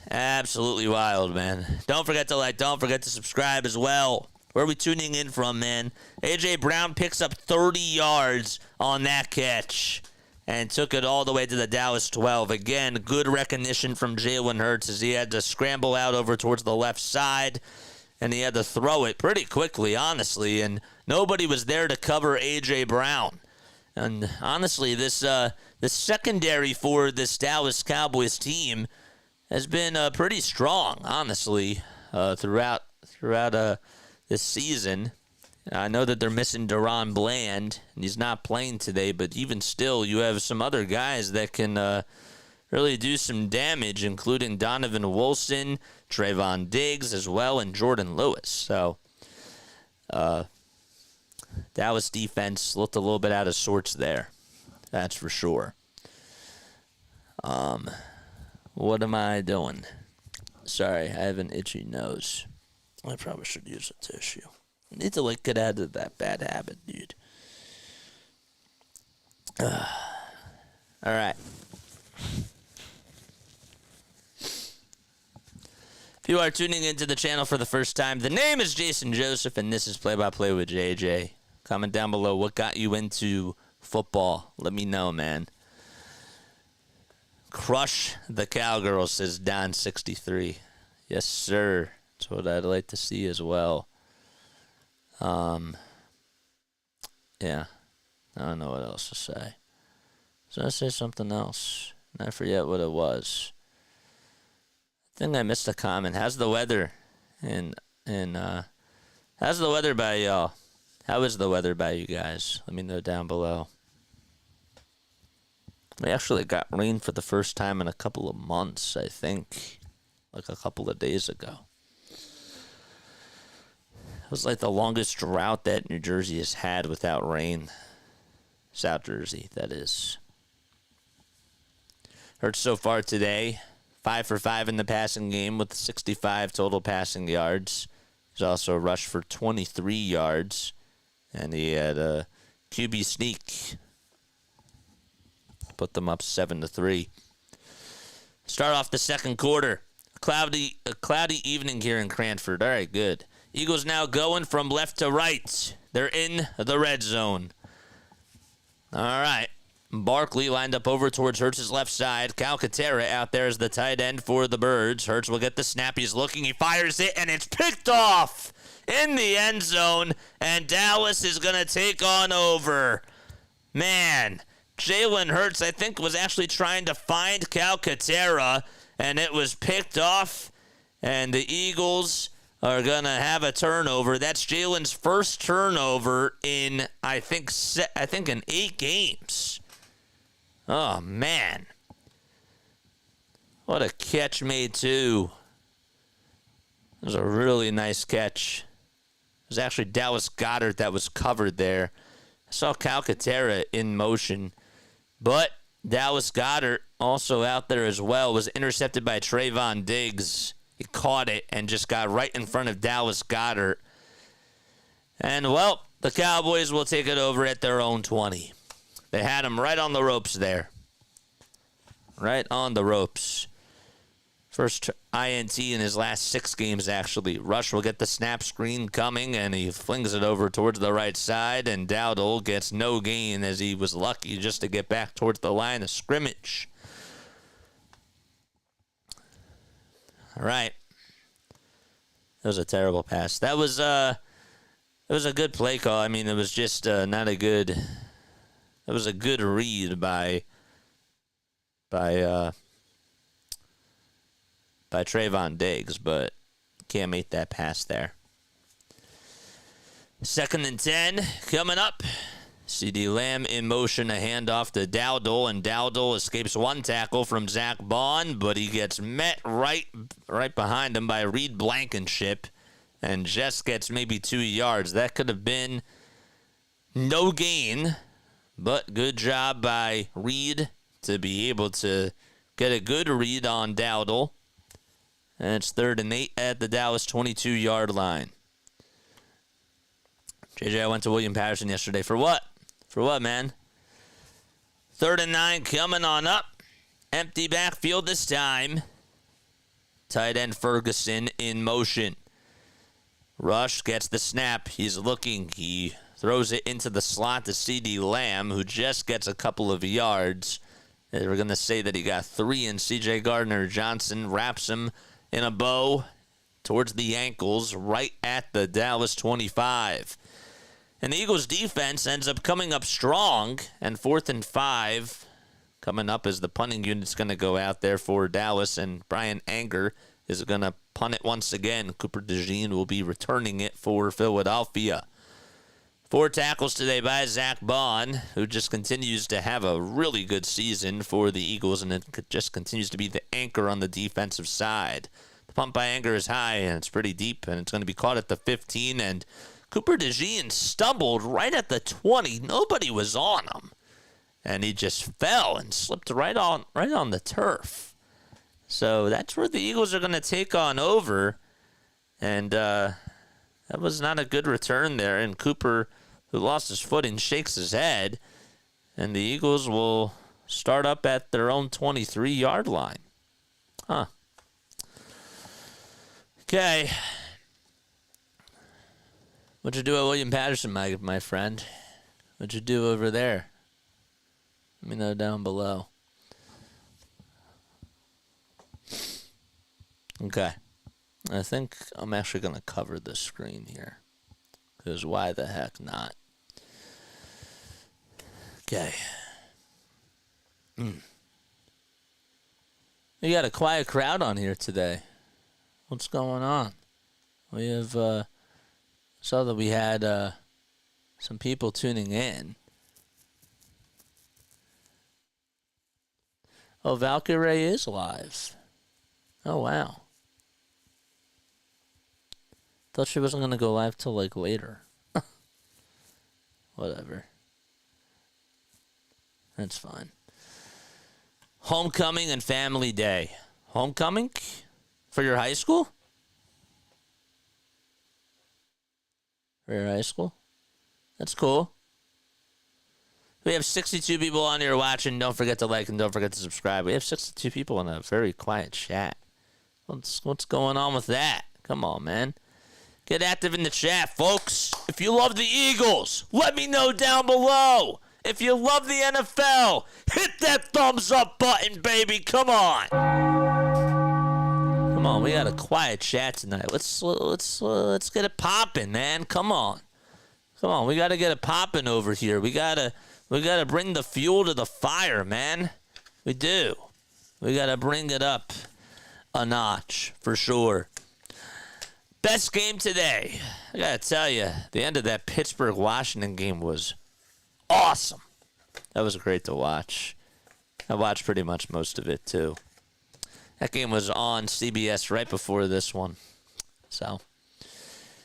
Absolutely wild, man. Don't forget to like, don't forget to subscribe as well. Where are we tuning in from, man? A.J. Brown picks up 30 yards on that catch and took it all the way to the Dallas 12. Again, good recognition from Jalen Hurts as he had to scramble out over towards the left side, and he had to throw it pretty quickly, honestly, and nobody was there to cover A.J. Brown. And honestly, this secondary for this Dallas Cowboys team has been pretty strong, honestly, throughout this season. I know that they're missing Deron Bland, and he's not playing today, but even still, you have some other guys that can really do some damage, including Donovan Wilson, Trayvon Diggs as well, and Jordan Lewis. So, Dallas defense looked a little bit out of sorts there. That's for sure. What am I doing? Sorry, I have an itchy nose. I probably should use a tissue. I need to get out of that bad habit, dude. All right. If you are tuning into the channel for the first time, the name is Jason Joseph, and this is Play by Play with JJ. Comment down below what got you into football. Let me know, man. Crush the Cowgirls, says Don63. Yes, sir. That's what I'd like to see as well. Yeah. I don't know what else to say. So I say something else, and I forget what it was. I think I missed a comment. How's the weather? How's the weather by y'all? How is the weather by you guys? Let me know down below. We actually got rain for the first time in a couple of months, I think. Like a couple of days ago. It was like the longest drought that New Jersey has had without rain. South Jersey, that is. Hurts so far today, 5 for 5 in the passing game with 65 total passing yards. He's also rushed for 23 yards. And he had a QB sneak. Put them up 7-3. Start off the second quarter. A cloudy evening here in Cranford. All right, good. Eagles now going from left to right. They're in the red zone. All right. Barkley lined up over towards Hurts' left side. Calcaterra out there as the tight end for the Birds. Hurts will get the snap. He's looking. He fires it, and it's picked off in the end zone. And Dallas is going to take on over. Man, Jalen Hurts, I think, was actually trying to find Calcaterra, and it was picked off. And the Eagles are going to have a turnover. That's Jalen's first turnover in, I think in 8 games. Oh, man. What a catch made, too. It was a really nice catch. It was actually Dallas Goedert that was covered there. I saw Calcaterra in motion. But Dallas Goedert, also out there as well, was intercepted by Trayvon Diggs. He caught it and just got right in front of Dallas Goedert. And, well, the Cowboys will take it over at their own 20. They had him right on the ropes there. Right on the ropes. First INT in his last 6 games, actually. Rush will get the snap screen coming, and he flings it over towards the right side, and Dowdle gets no gain as he was lucky just to get back towards the line of scrimmage. All right. That was a terrible pass. That was it was a good play call. I mean, it was just not a good. It was a good read by Trayvon Diggs, but can't make that pass there. 2nd and 10 coming up. CD Lamb in motion, a handoff to Dowdle, and Dowdle escapes one tackle from Zach Bond, but he gets met right behind him by Reed Blankenship, and just gets maybe 2 yards. That could have been no gain, but good job by Reed to be able to get a good read on Dowdle. And it's 3rd and 8 at the Dallas 22-yard line. JJ, I went to William Patterson yesterday. For what? For what, man? 3rd and 9 coming on up. Empty backfield this time. Tight end Ferguson in motion. Rush gets the snap. He's looking. He throws it into the slot to CD Lamb, who just gets a couple of yards. They were going to say that he got 3, and CJ Gardner-Johnson wraps him in a bow towards the ankles right at the Dallas 25. And the Eagles defense ends up coming up strong, and 4th and 5 coming up as the punting unit's going to go out there for Dallas, and Brian Anger is going to punt it once again. Cooper DeJean will be returning it for Philadelphia. 4 tackles today by Zach Bond, who just continues to have a really good season for the Eagles, and it just continues to be the anchor on the defensive side. The punt by Anger is high, and it's pretty deep, and it's going to be caught at the 15, and Cooper DeJean stumbled right at the 20. Nobody was on him, and he just fell and slipped right on the turf. So that's where the Eagles are going to take on over, and that was not a good return there, and Cooper, who lost his footing, shakes his head, and the Eagles will start up at their own 23-yard line. Huh. Okay. What'd you do at William Patterson, my friend? What'd you do over there? Let me know down below. Okay. I think I'm actually going to cover the screen here. Because why the heck not? Okay. We got a quiet crowd on here today. What's going on? We have, saw that we had some people tuning in. Oh, Valkyrie is live. Oh, wow. Thought she wasn't going to go live till, like, later. Whatever. That's fine. Homecoming and family day. Homecoming? For your high school? For your high school? That's cool. We have 62 people on here watching. Don't forget to like and don't forget to subscribe. We have 62 people in a very quiet chat. What's going on with that? Come on, man. Get active in the chat, folks. If you love the Eagles, let me know down below. If you love the NFL, hit that thumbs up button, baby. Come on. Come on, we got a quiet chat tonight. Let's get it popping, man. Come on. Come on, we got to get it popping over here. We got to bring the fuel to the fire, man. We do. We got to bring it up a notch for sure. Best game today. I got to tell you, the end of that Pittsburgh-Washington game was awesome. That was great to watch. I watched pretty much most of it, too. That game was on CBS right before this one. So,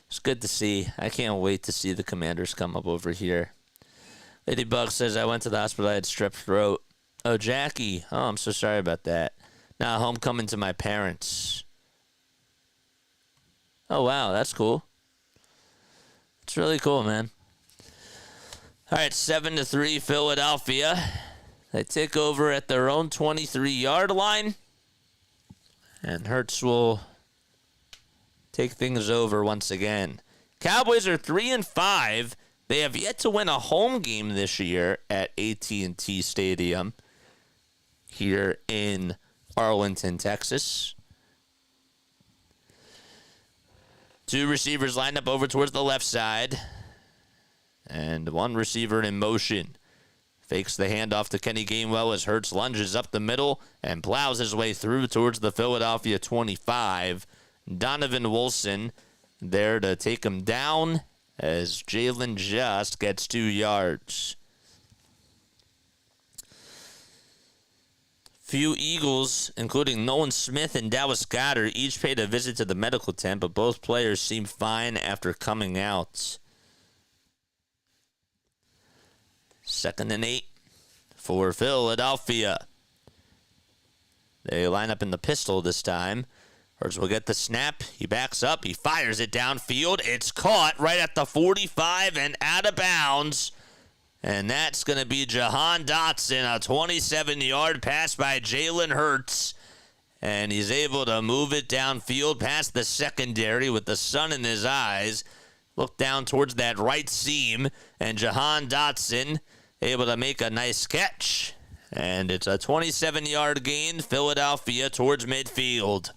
it's good to see. I can't wait to see the Commanders come up over here. Ladybug says, I went to the hospital. I had strep throat. Oh, Jackie. Oh, I'm so sorry about that. Now, homecoming to my parents. Oh, wow. That's cool. It's really cool, man. All right, 7-3 Philadelphia. They take over at their own 23-yard line. And Hurts will take things over once again. Cowboys are 3-5. They have yet to win a home game this year at AT&T Stadium here in Arlington, Texas. Two receivers lined up over towards the left side. And one receiver in motion. Fakes the handoff to Kenny Gainwell as Hurts lunges up the middle and plows his way through towards the Philadelphia 25. Donovan Wilson there to take him down as Jalen just gets 2 yards. Few Eagles, including Nolan Smith and Dallas Goedert, each paid a visit to the medical tent, but both players seem fine after coming out. 2nd and 8 for Philadelphia. They line up in the pistol this time. Hurts will get the snap. He backs up. He fires it downfield. It's caught right at the 45 and out of bounds. And that's going to be Jahan Dotson, a 27-yard pass by Jalen Hurts. And he's able to move it downfield past the secondary with the sun in his eyes. Look down towards that right seam. And Jahan Dotson able to make a nice catch. And it's a 27-yard gain, Philadelphia towards midfield.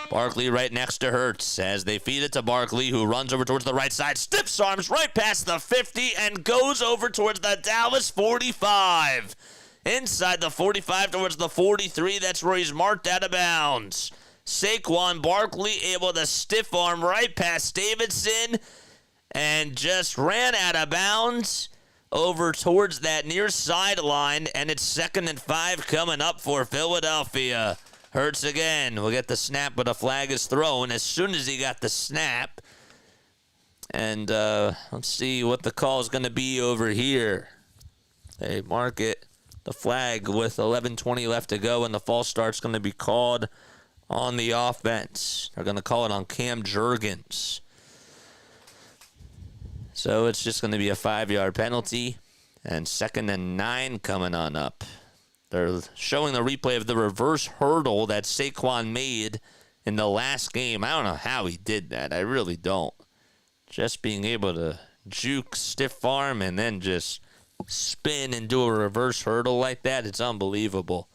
Barkley right next to Hurts as they feed it to Barkley, who runs over towards the right side, stiffs arms right past the 50, and goes over towards the Dallas 45. Inside the 45 towards the 43, that's where he's marked out of bounds. Saquon Barkley able to stiff arm right past Davidson and just ran out of bounds over towards that near sideline, and it's 2nd and 5 coming up for Philadelphia. Hurts again. We'll get the snap, but a flag is thrown as soon as he got the snap. And let's see what the call is going to be over here. They mark it, the flag, with 11:20 left to go, and the false start's going to be called on the offense. They're going to call it on Cam Jurgens. So it's just going to be a 5-yard penalty, and 2nd and 9 coming on up. They're showing the replay of the reverse hurdle that Saquon made in the last game. I don't know how he did that. I really don't. Just being able to juke, stiff arm, and then just spin and do a reverse hurdle like that, it's unbelievable.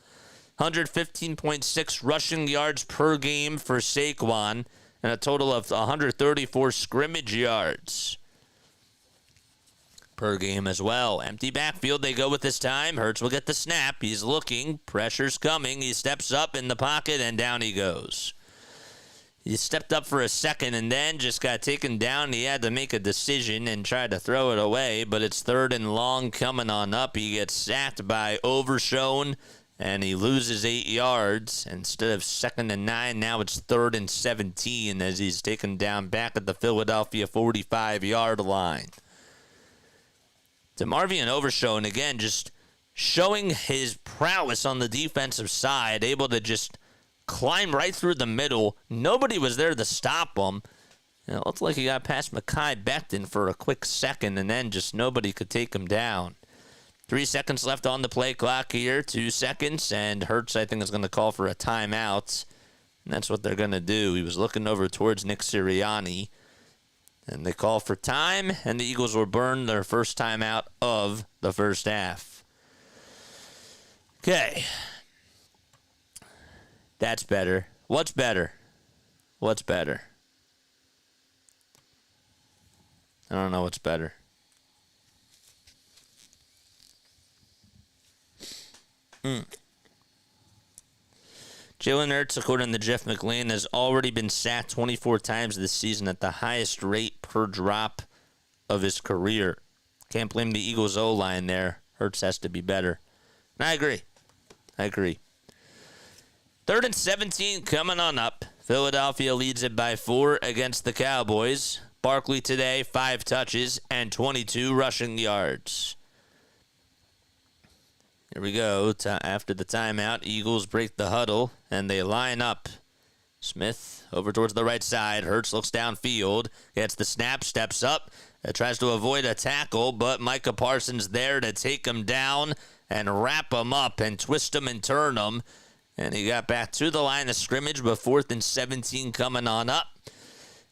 115.6 rushing yards per game for Saquon, and a total of 134 scrimmage yards per game as well. Empty backfield they go with this time. Hurts will get the snap. He's looking. Pressure's coming. He steps up in the pocket, and down he goes. He stepped up for a second and then just got taken down. He had to make a decision and tried to throw it away, but it's 3rd and long coming on up. He gets sacked by Overshown, and he loses 8 yards. Instead of 2nd and 9, now it's 3rd and 17 as he's taken down back at the Philadelphia 45-yard line. DeMarvion Overshown, again, just showing his prowess on the defensive side, able to just climb right through the middle. Nobody was there to stop him. It looked like he got past Mekhi Becton for a quick second, and then just nobody could take him down. 3 seconds left on the play clock here, 2 seconds, and Hurts, I think, is going to call for a timeout, and that's what they're going to do. He was looking over towards Nick Sirianni, and they call for time, and the Eagles will burn their first timeout of the first half. Okay. That's better. What's better? What's better? I don't know what's better. Jalen Hurts, according to Jeff McLean, has already been sacked 24 times this season at the highest rate per drop of his career. Can't blame the Eagles' O-line there. Hurts has to be better. And I agree. 3rd and 17 coming on up. Philadelphia leads it by 4 against the Cowboys. Barkley today, 5 touches and 22 rushing yards. Here we go. After the timeout, Eagles break the huddle, and they line up. Smith over towards the right side. Hurts looks downfield. Gets the snap, steps up. Tries to avoid a tackle, but Micah Parsons there to take him down and wrap him up and twist him and turn him. And he got back to the line of scrimmage, but 4th and 17 coming on up.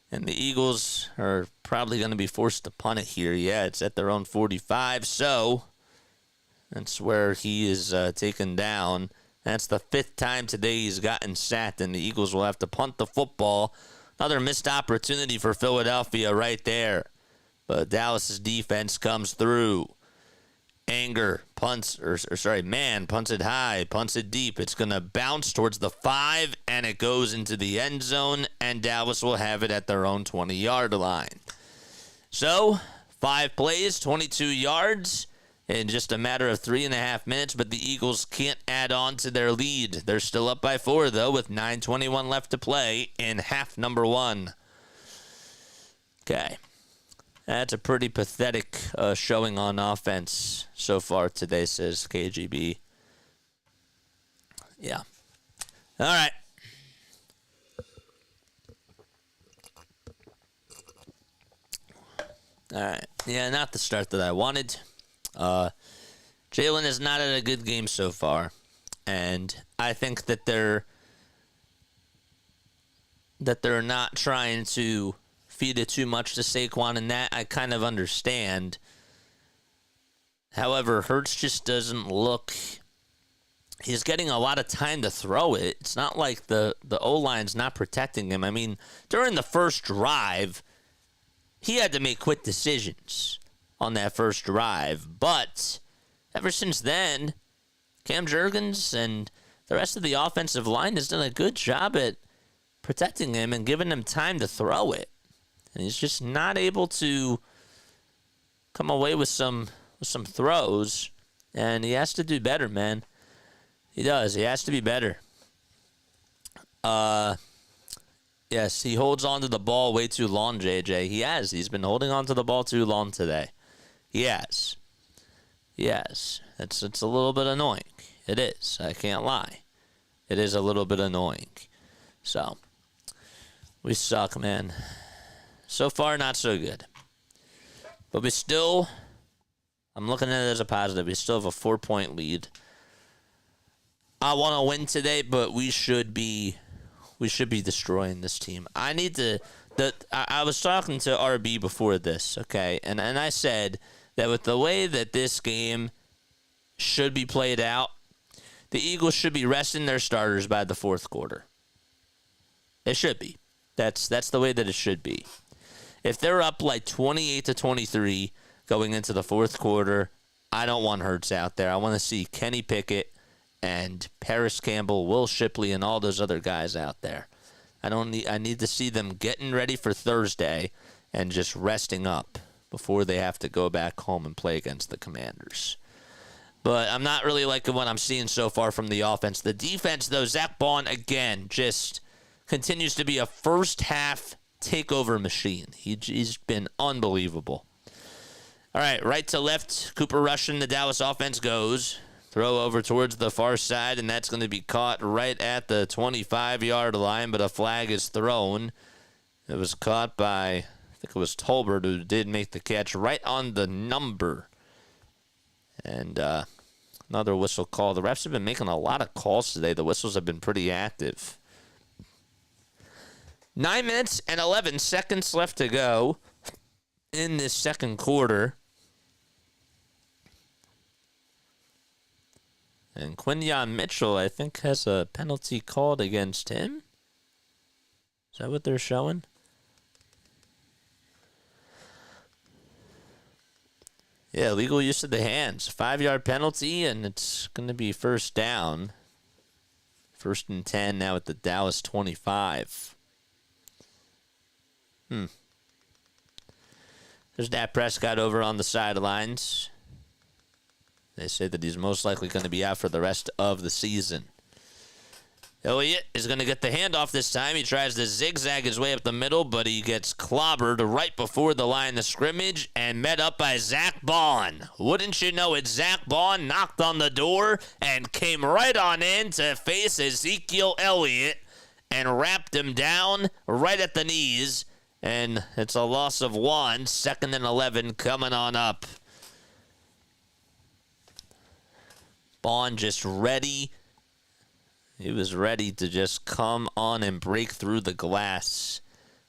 And the Eagles are probably going to be forced to punt it here. Yeah, it's at their own 45, so that's where he is taken down. That's the 5th time today he's gotten sacked, and the Eagles will have to punt the football. Another missed opportunity for Philadelphia right there. But Dallas's defense comes through. Man punts it high, punts it deep. It's going to bounce towards the 5, and it goes into the end zone, and Dallas will have it at their own 20-yard line. So, 5 plays, 22 yards in just a matter of 3.5 minutes, but the Eagles can't add on to their lead. They're still up by 4, though, with 9:21 left to play in half number 1. Okay. That's a pretty pathetic showing on offense so far today, says KGB. Yeah. All right. All right. Yeah, not the start that I wanted. Jalen is not at a good game so far, and I think that they're not trying to feed it too much to Saquon, and that I kind of understand. However, Hurts just doesn't look... He's getting a lot of time to throw it. It's not like the O-line's not protecting him. I mean, during the first drive, he had to make quick decisions on that first drive. But ever since then, Cam Jurgens and the rest of the offensive line has done a good job at protecting him and giving him time to throw it. And he's just not able to come away with some throws. And he has to do better, man. He does. He has to be better. Yes, he holds on to the ball way too long, JJ. He has. He's been holding on to the ball too long today. He has. Yes. It's a little bit annoying. It is. I can't lie. It is a little bit annoying. So, we suck, man. So far, not so good. But I'm looking at it as a positive. We still have a 4-point lead. I want to win today, but we should be destroying this team. I was talking to RB before this, okay? And I said that with the way that this game should be played out, the Eagles should be resting their starters by the fourth quarter. It should be. That's the way that it should be. If they're up like 28-23 going into the fourth quarter, I don't want Hurts out there. I want to see Kenny Pickett and Paris Campbell, Will Shipley, and all those other guys out there. I need to see them getting ready for Thursday and just resting up before they have to go back home and play against the Commanders. But I'm not really liking what I'm seeing so far from the offense. The defense, though, Zach Baun, again, just continues to be a first-half takeover machine. He's been unbelievable. All right to left, Cooper Rush in the Dallas offense goes. Throw over towards the far side, and that's going to be caught right at the 25-yard line, but a flag is thrown. It was caught by, I think it was Tolbert, who did make the catch right on the number. And another whistle call. The refs have been making a lot of calls today. The whistles have been pretty active. 9 minutes and 11 seconds left to go in this second quarter. And Quinyon Mitchell, I think, has a penalty called against him. Is that what they're showing? Yeah, legal use of the hands. 5-yard penalty, and it's going to be first down. 1st and 10 now at the Dallas 25. There's Dak Prescott over on the sidelines. They say that he's most likely going to be out for the rest of the season. Elliott is going to get the handoff this time. He tries to zigzag his way up the middle, but he gets clobbered right before the line of scrimmage and met up by Zach Baun. Wouldn't you know it, Zach Baun knocked on the door and came right on in to face Ezekiel Elliott and wrapped him down right at the knees. And it's a loss of 1, 2nd and 11 coming on up. Baun just ready. He was ready to just come on and break through the glass.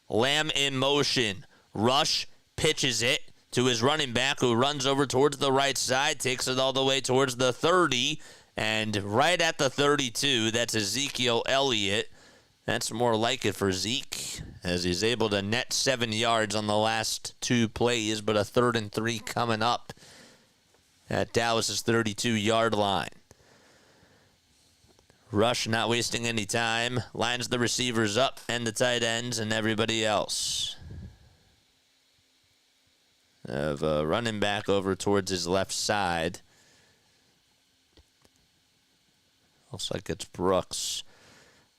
Lamb in motion. Rush pitches it to his running back, who runs over towards the right side, takes it all the way towards the 30, and right at the 32, that's Ezekiel Elliott. That's more like it for Zeke, as he's able to net 7 yards on the last 2 plays, but a 3rd and 3 coming up at Dallas' 32-yard line. Rush not wasting any time. Lines the receivers up and the tight ends and everybody else. Of running back over towards his left side. Looks like it's Brooks.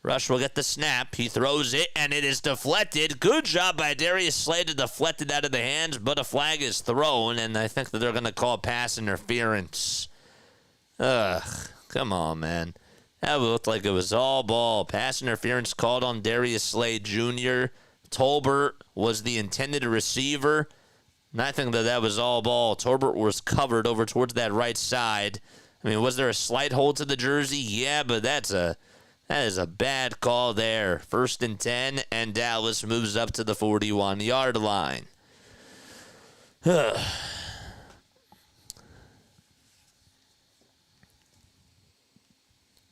Rush will get the snap. He throws it, and it is deflected. Good job by Darius Slay to deflect it out of the hands, but a flag is thrown, and I think that they're going to call pass interference. Ugh, come on, man. That looked like it was all ball. Pass interference called on Darius Slay Jr. Tolbert was the intended receiver, and I think that that was all ball. Tolbert was covered over towards that right side. I mean, was there a slight hold to the jersey? Yeah, but that is a bad call there. 1st and 10, and Dallas moves up to the 41-yard line.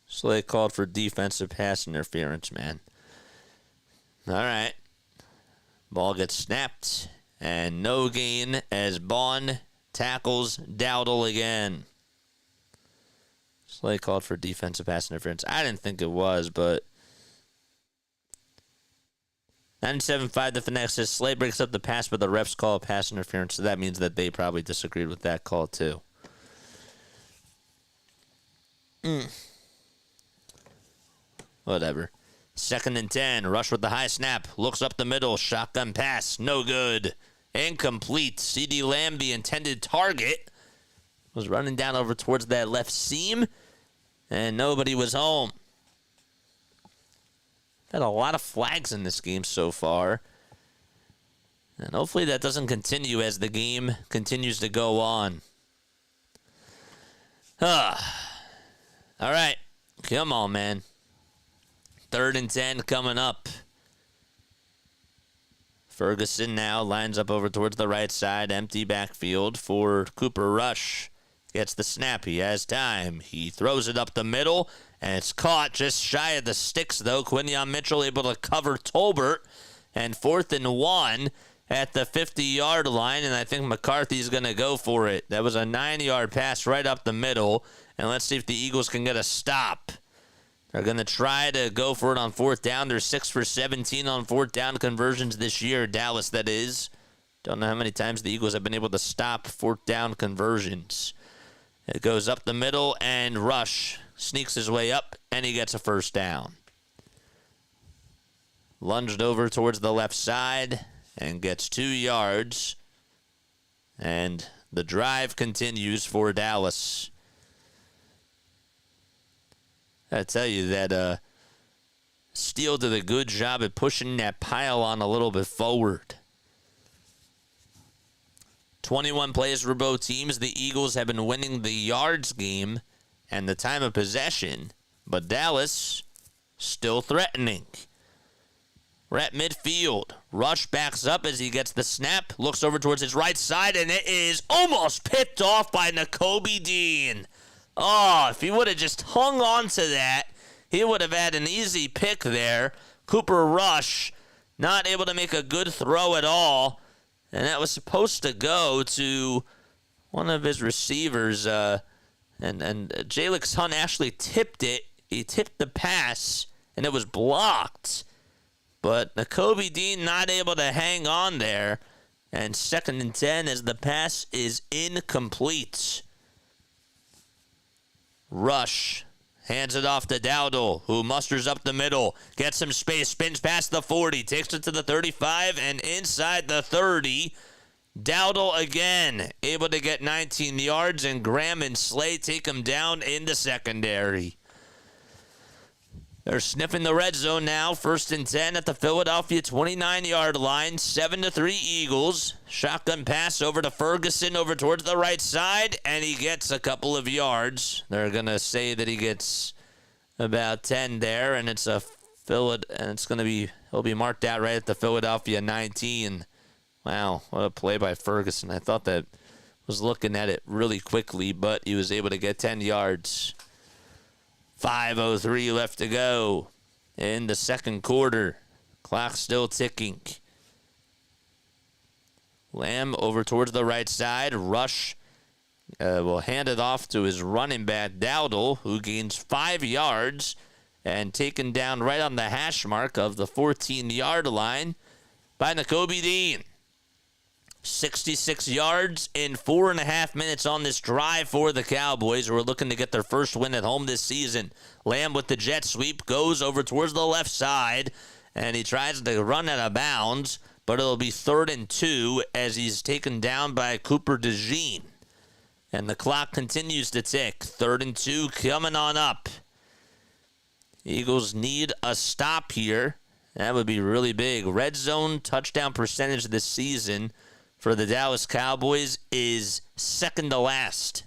Slay called for defensive pass interference, man. All right. Ball gets snapped, and no gain as Baun tackles Dowdle again. Slay called for defensive pass interference. I didn't think it was, but 97.5 the Fanatic says Slay breaks up the pass, but the refs call a pass interference, so that means that they probably disagreed with that call too. Whatever. 2nd and 10. Rush with the high snap. Looks up the middle. Shotgun pass. No good. Incomplete. CeeDee Lamb, the intended target, was running down over towards that left seam, and nobody was home. Had a lot of flags in this game so far, and hopefully that doesn't continue as the game continues to go on. All right. Come on, man. 3rd and 10 coming up. Ferguson now lines up over towards the right side. Empty backfield for Cooper Rush. gets the snap. He has time. He throws it up the middle, and it's caught just shy of the sticks, though. Quinion Mitchell able to cover Tolbert, and 4th and 1 at the 50-yard line, and I think McCarthy's going to go for it. That was a 9-yard pass right up the middle, and let's see if the Eagles can get a stop. They're going to try to go for it on 4th down. They're 6 for 17 on 4th down conversions this year, Dallas, that is. Don't know how many times the Eagles have been able to stop 4th down conversions. It goes up the middle, and Rush sneaks his way up, and he gets a 1st down. Lunged over towards the left side and gets 2 yards. And the drive continues for Dallas. I tell you that Steele did a good job at pushing that pylon a little bit forward. 21 plays for both teams. The Eagles have been winning the yards game and the time of possession, but Dallas still threatening. We're at midfield. Rush backs up as he gets the snap, looks over towards his right side, and it is almost picked off by Nakobe Dean. Oh, if he would have just hung on to that, he would have had an easy pick there. Cooper Rush not able to make a good throw at all, and that was supposed to go to one of his receivers, and Jalix Hunt actually tipped it. He tipped the pass, and it was blocked. But Nakobe Dean not able to hang on there. And 2nd and 10 as the pass is incomplete. Rush hands it off to Dowdle, who musters up the middle, gets some space, spins past the 40, takes it to the 35, and inside the 30. Dowdle again able to get 19 yards, and Graham and Slay take him down in the secondary. They're sniffing the red zone now. 1st and 10 at the Philadelphia 29-yard line. 7-3 Eagles. Shotgun pass over to Ferguson over towards the right side, and he gets a couple of yards. They're going to say that he gets about 10 there, and it's he'll be marked out right at the Philadelphia 19. Wow, what a play by Ferguson. I thought that was looking at it really quickly, but he was able to get 10 yards. 5:03 left to go in the second quarter. Clock still ticking. Lamb over towards the right side. Rush will hand it off to his running back, Dowdle, who gains 5 yards and taken down right on the hash mark of the 14-yard line by Nakobe Dean. 66 yards in 4.5 minutes on this drive for the Cowboys, who are looking to get their first win at home this season. Lamb with the jet sweep goes over towards the left side, and he tries to run out of bounds, but it'll be 3rd and 2 as he's taken down by Cooper DeJean. And the clock continues to tick. 3rd and 2 coming on up. Eagles need a stop here. That would be really big. Red zone touchdown percentage this season for the Dallas Cowboys is 2nd to last.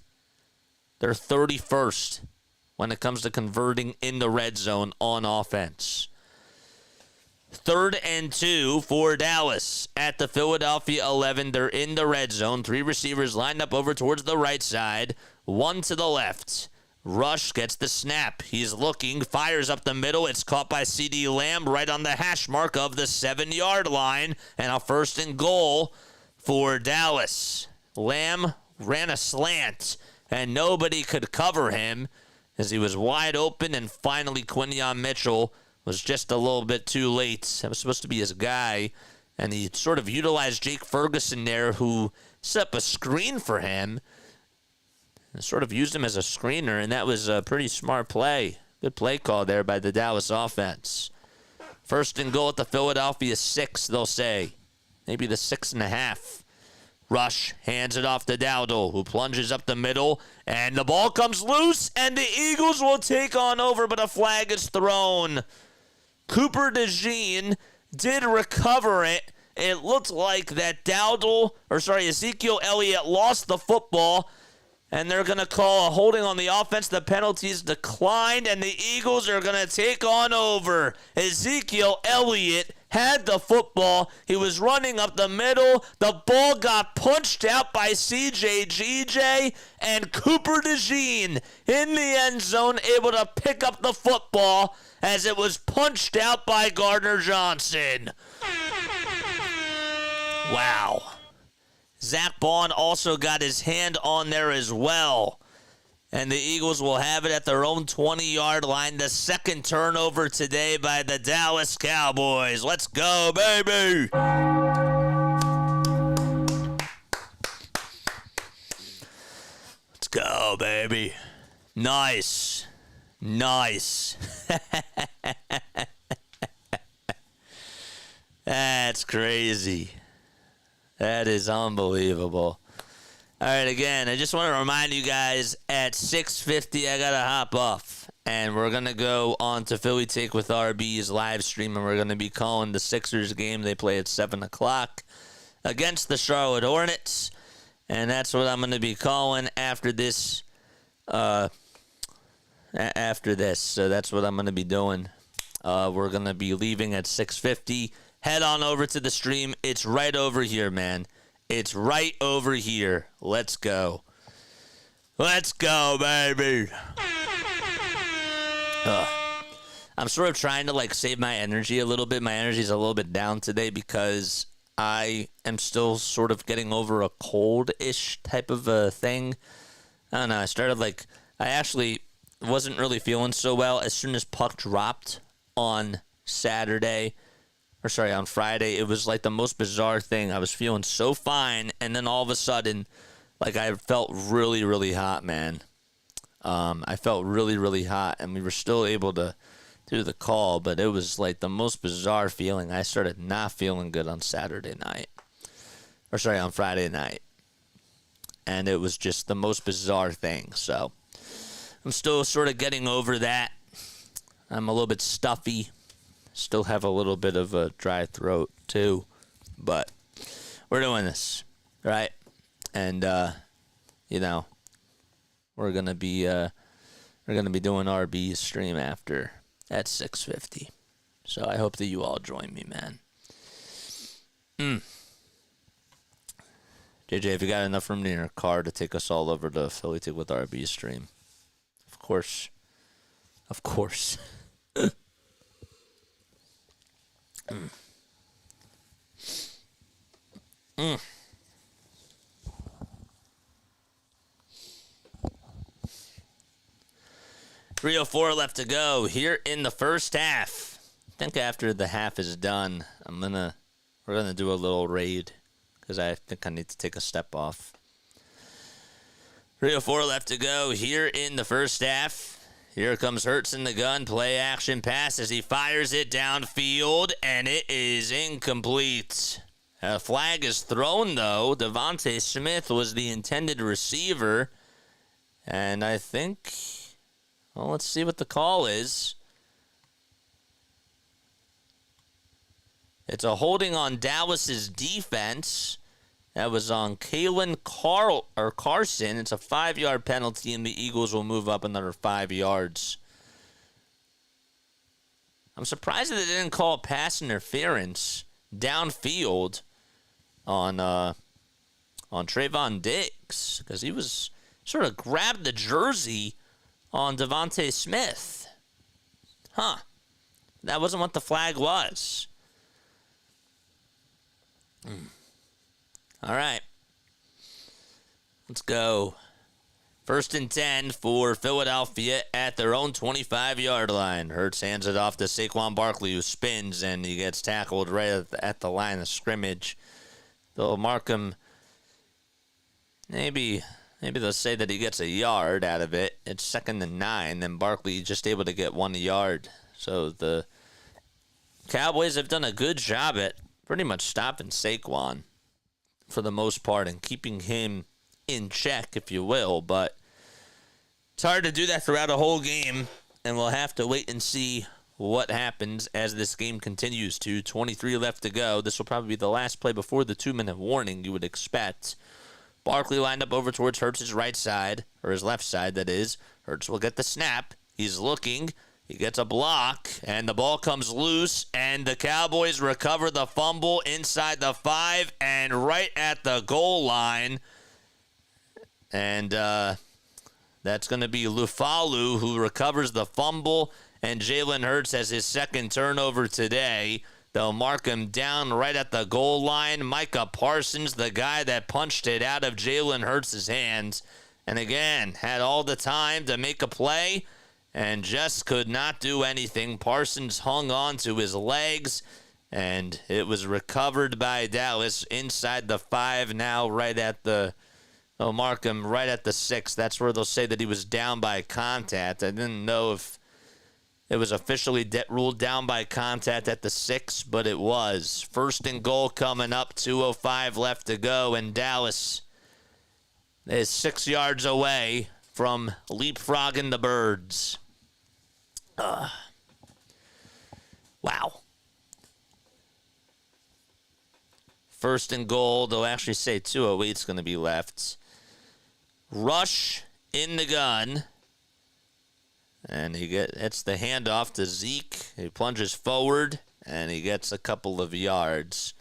They're 31st when it comes to converting in the red zone on offense. 3rd and 2 for Dallas at the Philadelphia 11. They're in the red zone. 3 receivers lined up over towards the right side. 1 to the left. Rush gets the snap. He's looking, fires up the middle. It's caught by CeeDee Lamb right on the hash mark of the 7-yard line. And a 1st and goal for Dallas. Lamb ran a slant, and nobody could cover him as he was wide open, and finally Quinion Mitchell was just a little bit too late. That was supposed to be his guy, and he sort of utilized Jake Ferguson there, who set up a screen for him, and sort of used him as a screener, and that was a pretty smart play. Good play call there by the Dallas offense. 1st and goal at the Philadelphia 6, they'll say. Maybe the 6.5. Rush hands it off to Dowdle, who plunges up the middle, and the ball comes loose, and the Eagles will take on over, but a flag is thrown. Cooper DeJean did recover it. It looked like that Ezekiel Elliott lost the football, And they're going to call a holding on the offense. The penalties declined, and the Eagles are going to take on over. Ezekiel Elliott had the football. He was running up the middle. The ball got punched out by CJ GJ, and Cooper DeJean in the end zone able to pick up the football as it was punched out by Gardner Johnson. Wow. Zach Bond also got his hand on there as well. And the Eagles will have it at their own 20-yard line. The second turnover today by the Dallas Cowboys. Let's go, baby! Let's go, baby. Nice. Nice. That's crazy. That is unbelievable. All right, again, I just want to remind you guys, at 6:50, I got to hop off. And we're going to go on to Philly Take with RB's live stream, and we're going to be calling the Sixers game. They play at 7 o'clock against the Charlotte Hornets. And that's what I'm going to be calling after this. So that's what I'm going to be doing. We're going to be leaving at 6:50. Head on over to the stream. It's right over here, man. It's right over here. Let's go. Let's go, baby. I'm sort of trying to, save my energy a little bit. My energy's a little bit down today because I am still sort of getting over a cold-ish type of a thing. I don't know. I actually wasn't really feeling so well as soon as puck dropped on Friday. It was like the most bizarre thing. I was feeling so fine, and then all of a sudden, I felt really, really hot, man. I felt really, really hot, and we were still able to do the call, but it was the most bizarre feeling. I started not feeling good on on Friday night. And it was just the most bizarre thing. So I'm still sort of getting over that. I'm a little bit stuffy. Still have a little bit of a dry throat too, but we're doing this, right? And we're gonna be doing RB's stream after at 6:50. So I hope that you all join me, man. JJ, if you got enough room in your car to take us all over to Philly Take with RB's stream, of course. Mm. 3:04 left to go here in the first half. I think after the half is done, we're gonna do a little raid because I think I need to take a step off. 3:04 left to go here in the first half. Here comes Hurts in the gun. Play action pass as he fires it downfield, and it is incomplete. A flag is thrown, though. Devontae Smith was the intended receiver. And I think, let's see what the call is. It's a holding on Dallas's defense. That was on Kalen Carson. It's a 5-yard penalty, and the Eagles will move up another 5 yards. I'm surprised that they didn't call pass interference downfield on Trayvon Diggs, because he was sort of grabbed the jersey on Devontae Smith. That wasn't what the flag was. All right. Let's go. 1st and 10 for Philadelphia at their own 25-yard line. Hurts hands it off to Saquon Barkley, who spins, and he gets tackled right at the line of scrimmage. They'll mark him. Maybe they'll say that he gets a yard out of it. It's 2nd and 9, then Barkley just able to get 1 yard. So the Cowboys have done a good job at pretty much stopping Saquon for the most part and keeping him in check, if you will, but it's hard to do that throughout a whole game, and we'll have to wait and see what happens as this game continues to. 23 left to go. This will probably be the last play before the 2-minute warning, you would expect, Barkley lined up over towards Hurts' right side, or his left side, that is. Hurts will get the snap. He's looking. He gets a block, and the ball comes loose, and the Cowboys recover the fumble inside the 5 and right at the goal line. And that's going to be Lufalu who recovers the fumble, and Jalen Hurts has his second turnover today. They'll mark him down right at the goal line. Micah Parsons, the guy that punched it out of Jalen Hurts' hands, and again, had all the time to make a play and just could not do anything. Parsons hung on to his legs, and it was recovered by Dallas inside the 5 now right at the... They'll mark him right at the 6. That's where they'll say that he was down by contact. I didn't know if it was officially ruled down by contact at the 6, but it was. First and goal coming up, 2:05 left to go, and Dallas is 6 yards away from leapfrogging the Birds. Wow. First and goal, they'll actually say 2:08 is going to be left. Rush in the gun. And it's the handoff to Zeke. He plunges forward, and he gets a couple of yards.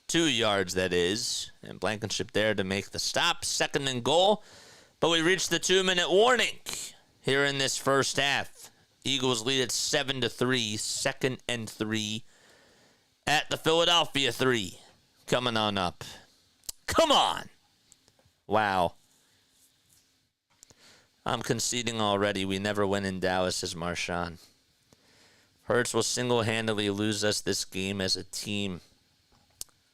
2 yards, that is. And Blankenship there to make the stop. Second and goal. But we reached the 2-minute warning here in this first half. Eagles lead at 7-3. 2nd and 3 at the Philadelphia 3. Coming on up. Come on. Wow. I'm conceding already. We never win in Dallas, says Marshawn. Hurts will single-handedly lose us this game as a team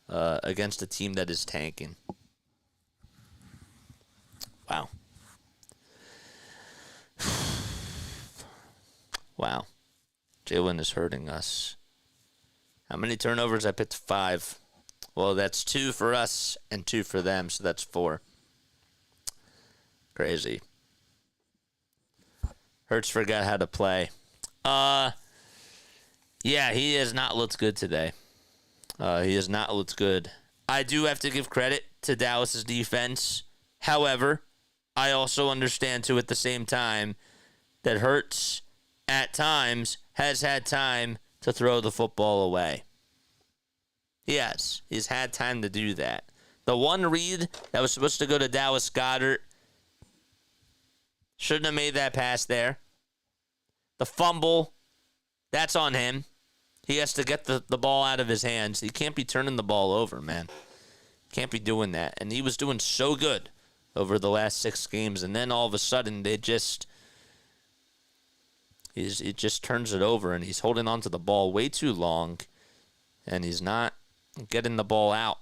against a team that is tanking. Wow. Wow. Jalen is hurting us. How many turnovers? I picked 5. Well, that's 2 for us and 2 for them, so that's 4. Crazy. Hurts forgot how to play. Yeah, he has not looked good today. He has not looked good. I do have to give credit to Dallas's defense. However, I also understand, too, at the same time, that Hurts, at times, has had time to throw the football away. Yes, he's had time to do that. The one read that was supposed to go to Dallas Goedert, shouldn't have made that pass there. The fumble, that's on him. He has to get the ball out of his hands. He can't be turning the ball over, man. Can't be doing that. And he was doing so good over the last 6 games. And then all of a sudden, he just turns it over. And he's holding on to the ball way too long. And he's not getting the ball out.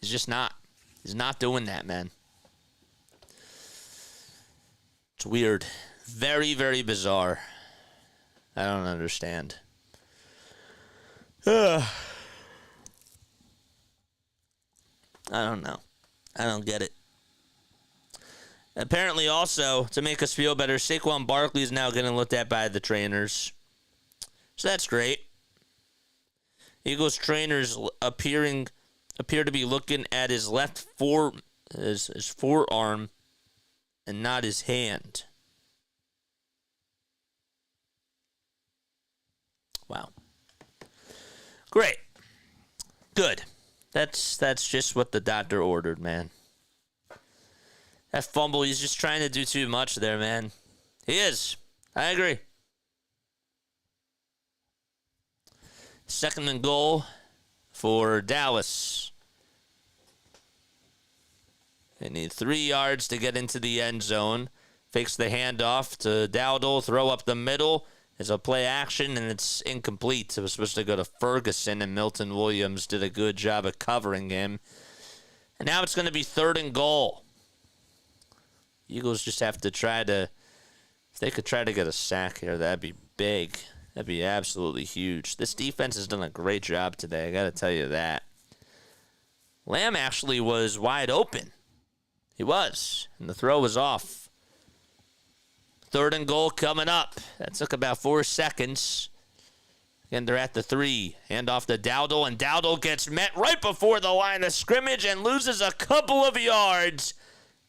He's just not. He's not doing that, man. It's weird. Very, very bizarre. I don't understand. I don't know. I don't get it. Apparently, also, to make us feel better, Saquon Barkley is now getting looked at by the trainers. So that's great. Eagles trainers appear to be looking at his left his forearm and not his hand. Wow. Great. Good. That's just what the doctor ordered, man. That fumble, he's just trying to do too much there, man. He is. I agree. Second and goal for Dallas. They need 3 yards to get into the end zone. Fakes the handoff to Dowdle. Throw up the middle. It's a play action, and it's incomplete. It was supposed to go to Ferguson, and Milton Williams did a good job of covering him. And now it's going to be 3rd and goal. Eagles just have to try to... If they could try to get a sack here, that'd be big. That'd be absolutely huge. This defense has done a great job today. I got to tell you that. Lamb actually was wide open. He was. And the throw was off. 3rd and goal coming up. That took about 4 seconds. And they're at the 3. Hand off to Dowdle, and Dowdle gets met right before the line of scrimmage and loses a couple of yards.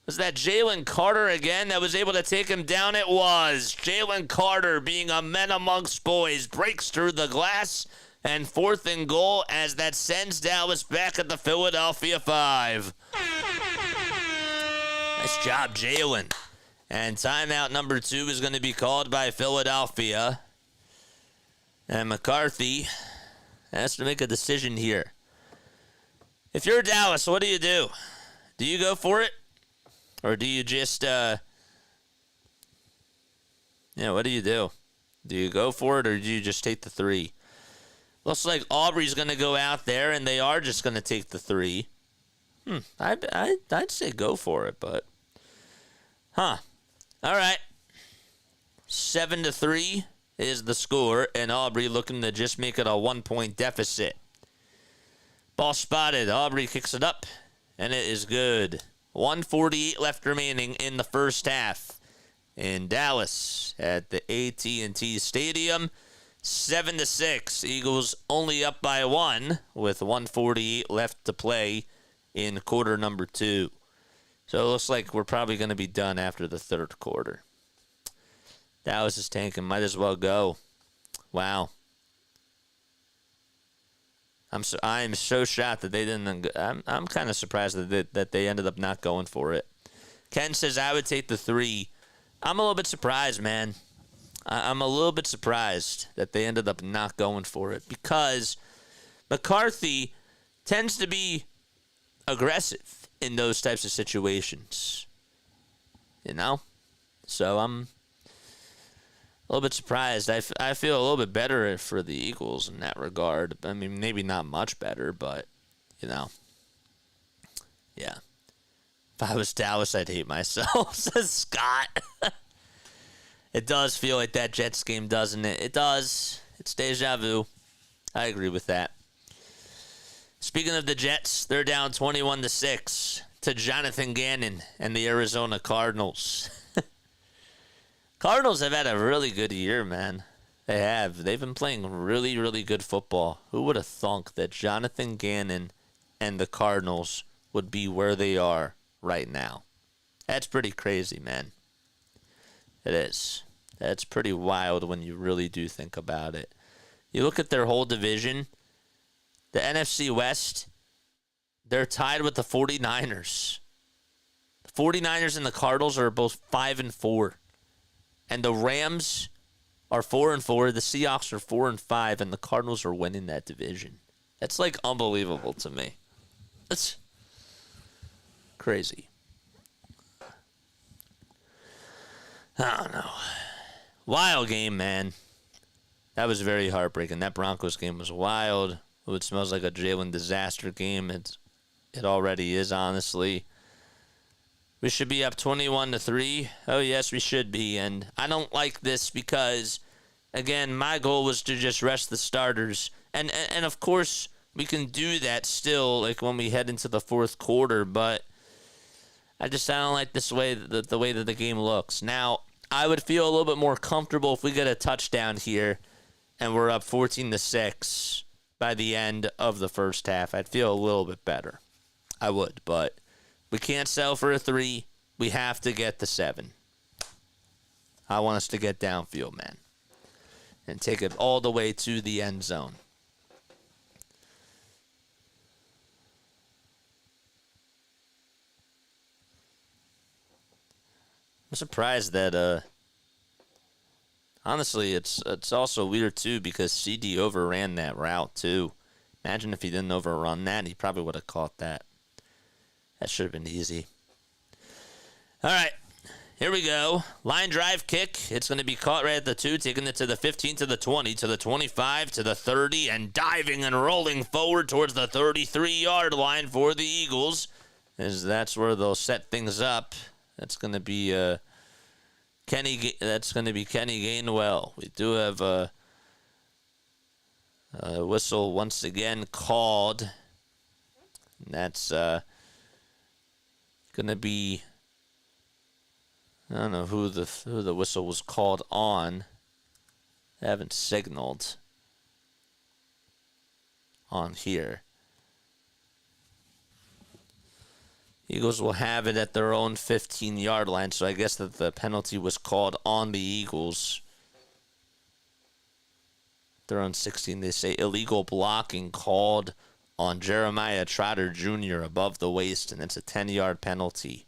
Was that Jalen Carter again that was able to take him down? It was. Jalen Carter, being a man amongst boys, breaks through the glass, and 4th and goal as that sends Dallas back at the Philadelphia 5. Nice job, Jalen. And timeout number 2 is going to be called by Philadelphia. And McCarthy has to make a decision here. If you're Dallas, what do you do? Do you go for it? Or do you just, what do you do? Do you go for it, or do you just take the 3? Looks like Aubrey's going to go out there, and they are just going to take the 3. I'd say go for it, but, all right. 7-3 is the score, and Aubrey looking to just make it a 1-point deficit. Ball spotted. Aubrey kicks it up, and it is good. 1:48 left remaining in the first half in Dallas at the AT&T Stadium. 7-6. Eagles only up by 1 with 1:48 left to play in quarter number 2. So it looks like we're probably going to be done after the third quarter. Dallas is tanking. Might as well go. Wow. I'm so shocked that they didn't. I'm kind of surprised that they ended up not going for it. Ken says I would take the 3. I'm a little bit surprised, man. I'm a little bit surprised that they ended up not going for it because McCarthy tends to be aggressive in those types of situations. So I'm a little bit surprised. I feel a little bit better for the Eagles in that regard. I mean, maybe not much better, but, yeah. If I was Dallas, I'd hate myself, says Scott. It does feel like that Jets game, doesn't it? It does. It's deja vu. I agree with that. Speaking of the Jets, they're down 21-6 to Jonathan Gannon and the Arizona Cardinals. Cardinals have had a really good year, man. They have. They've been playing really, really good football. Who would have thunk that Jonathan Gannon and the Cardinals would be where they are right now? That's pretty crazy, man. It is. That's pretty wild when you really do think about it. You look at their whole division, the NFC West, they're tied with the 49ers. The 49ers and the Cardinals are both 5-4. And the Rams are 4-4. The Seahawks are 4-5, and the Cardinals are winning that division. That's like unbelievable to me. That's crazy. I don't know. Wild game, man. That was very heartbreaking. That Broncos game was wild. It smells like a Jalen disaster game. It already is, honestly. We should be up 21-3. Oh, yes, we should be. And I don't like this because, again, my goal was to just rest the starters. And of course, we can do that still, like when we head into the fourth quarter. But I don't like this way, the way that the game looks. Now, I would feel a little bit more comfortable if we get a touchdown here and we're up 14-6 by the end of the first half. I'd feel a little bit better. I would, but we can't sell for a 3. We have to get the 7. I want us to get downfield, man, and take it all the way to the end zone. I'm surprised that, honestly, it's also weird, too, because CD overran that route, too. Imagine if he didn't overrun that, he probably would have caught that. That should have been easy. All right, here we go. Line drive kick. It's going to be caught right at the 2, taking it to the 15, to the 20, to the 25, to the 30, and diving and rolling forward towards the 33-yard line for the Eagles, as that's where they'll set things up. That's going to be Kenny. That's going to be Kenny Gainwell. We do have a whistle once again called. And that's going to be. I don't know who the whistle was called on. They haven't signaled. on here. Eagles will have it at their own 15-yard line, so I guess that the penalty was called on the Eagles. Their own 16, they say illegal blocking called on Jeremiah Trotter Jr. above the waist, and it's a 10-yard penalty.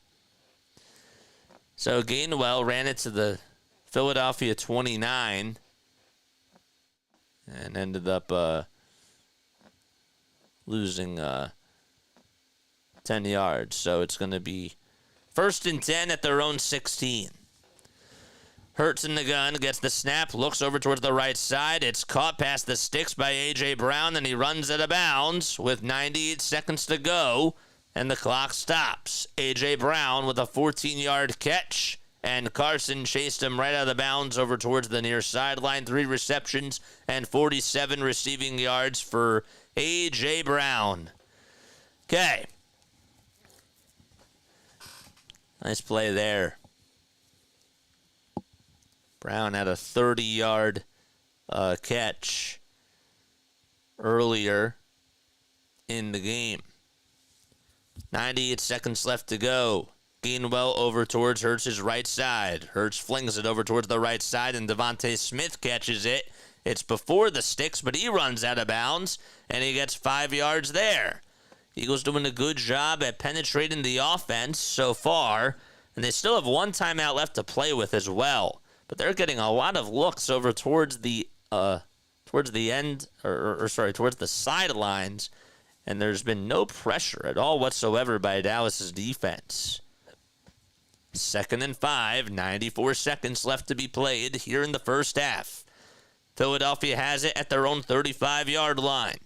So Gainwell ran it to the Philadelphia 29 and ended up losing 10 yards. So it's going to be 1st and 10 at their own 16. Hurts in the gun, gets the snap, looks over towards the right side. It's caught past the sticks by A.J. Brown, and he runs out of bounds with 98 seconds to go, and the clock stops. A.J. Brown with a 14-yard catch, and Carson chased him right out of bounds over towards the near sideline. 3 receptions and 47 receiving yards for A.J. Brown. Okay. Nice play there. Brown had a 30-yard catch earlier in the game. 98 seconds left to go. Gainwell over towards Hurts' right side. Hurts flings it over towards the right side, and Devontae Smith catches it. It's before the sticks, but he runs out of bounds, and he gets 5 yards there. Eagles doing a good job at penetrating the offense so far, and they still have 1 timeout left to play with as well. But they're getting a lot of looks over towards the end, towards the sidelines, and there's been no pressure at all whatsoever by Dallas's defense. 2nd and 5, 94 seconds left to be played here in the first half. Philadelphia has it at their own 35-yard line.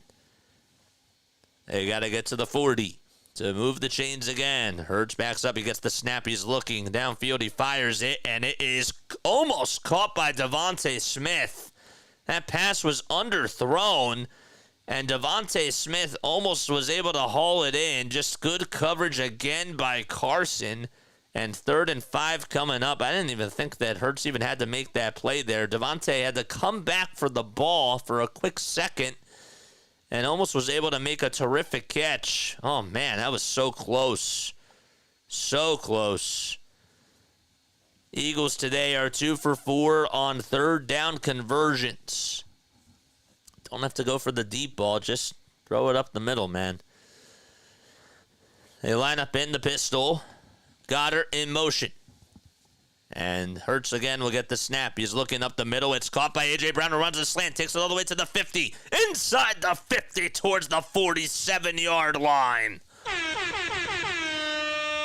They got to get to the 40 to move the chains again. Hurts backs up. He gets the snap. He's looking downfield. He fires it, and it is almost caught by Devontae Smith. That pass was underthrown, and Devontae Smith almost was able to haul it in. Just good coverage again by Carson. And 3rd and 5 coming up. I didn't even think that Hurts even had to make that play there. Devontae had to come back for the ball for a quick second and almost was able to make a terrific catch. Oh, man, that was so close. So close. Eagles today are 2 for 4 on 3rd down conversions. Don't have to go for the deep ball. Just throw it up the middle, man. They line up in the pistol. Goddard in motion. And Hurts again will get the snap. He's looking up the middle. It's caught by A.J. Brown, who runs a slant, takes it all the way to the 50. Inside the 50 towards the 47-yard line.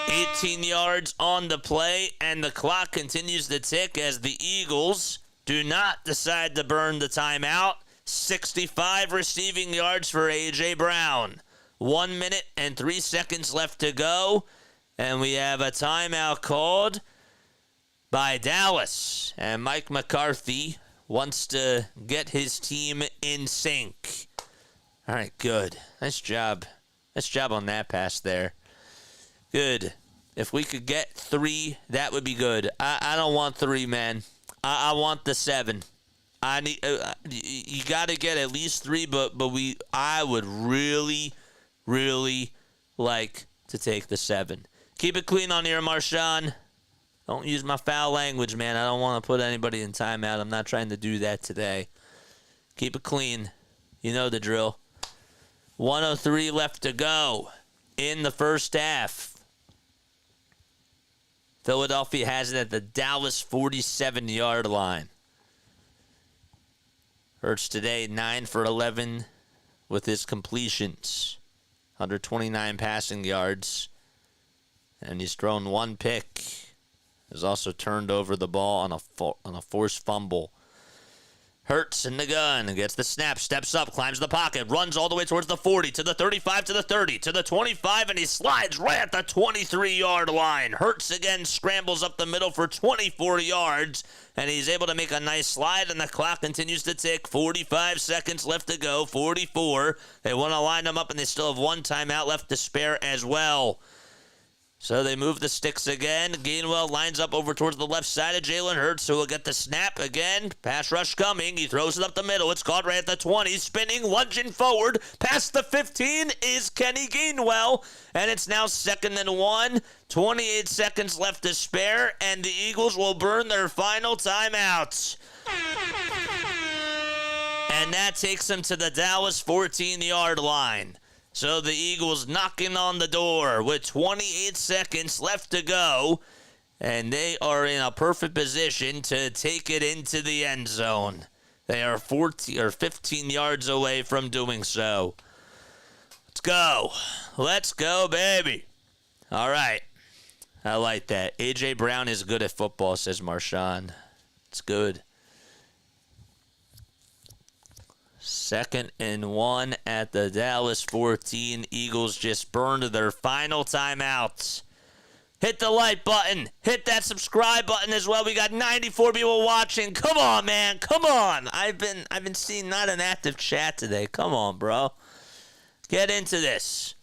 18 yards on the play, and the clock continues to tick as the Eagles do not decide to burn the timeout. 65 receiving yards for A.J. Brown. 1 minute and 3 seconds left to go. And we have a timeout called by Dallas. And Mike McCarthy wants to get his team in sync. All right, good. Nice job. Nice job on that pass there. Good. If we could get 3, that would be good. I don't want 3, man. I want the 7. I need. You got to get at least 3, but I would really, really like to take the 7. Keep it clean on here, Marshawn. Don't use my foul language, man. I don't want to put anybody in timeout. I'm not trying to do that today. Keep it clean. You know the drill. 1:03 left to go in the first half. Philadelphia has it at the Dallas 47-yard line. Hurts today 9 for 11 with his completions. 129 passing yards. And he's thrown 1 pick. Has also turned over the ball on a forced fumble. Hurts in the gun, gets the snap, steps up, climbs the pocket, runs all the way towards the 40, to the 35, to the 30, to the 25, and he slides right at the 23-yard line. Hurts again scrambles up the middle for 24 yards, and he's able to make a nice slide, and the clock continues to tick. 45 seconds left to go, 44. They want to line them up, and they still have 1 timeout left to spare as well. So they move the sticks again. Gainwell lines up over towards the left side of Jalen Hurts, who will get the snap again. Pass rush coming. He throws it up the middle. It's caught right at the 20. Spinning, lunging forward. Past the 15 is Kenny Gainwell. And it's now 2nd and 1. 28 seconds left to spare. And the Eagles will burn their final timeouts. And that takes them to the Dallas 14-yard line. So the Eagles knocking on the door with 28 seconds left to go. And they are in a perfect position to take it into the end zone. They are 15 yards away from doing so. Let's go. Let's go, baby. All right. I like that. A.J. Brown is good at football, says Marshawn. It's good. 2nd and 1 at the Dallas 14. Eagles just burned their final timeouts. Hit the like button. Hit that subscribe button as well. We got 94 people watching. Come on, man. Come on. I've been seeing not an active chat today. Come on, bro. Get into this.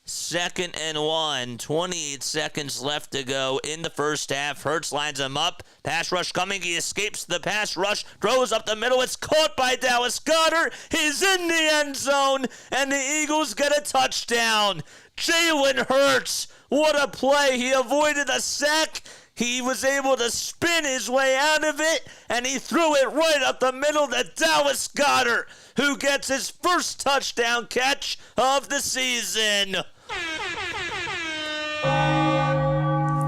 2nd and 1. 28 seconds left to go in the first half. Hurts lines him up. Pass rush coming. He escapes the pass rush. Throws up the middle. It's caught by Dallas Goedert. He's in the end zone. And the Eagles get a touchdown. Jalen Hurts. What a play. He avoided a sack. He was able to spin his way out of it. And he threw it right up the middle to Dallas Goedert, who gets his first touchdown catch of the season.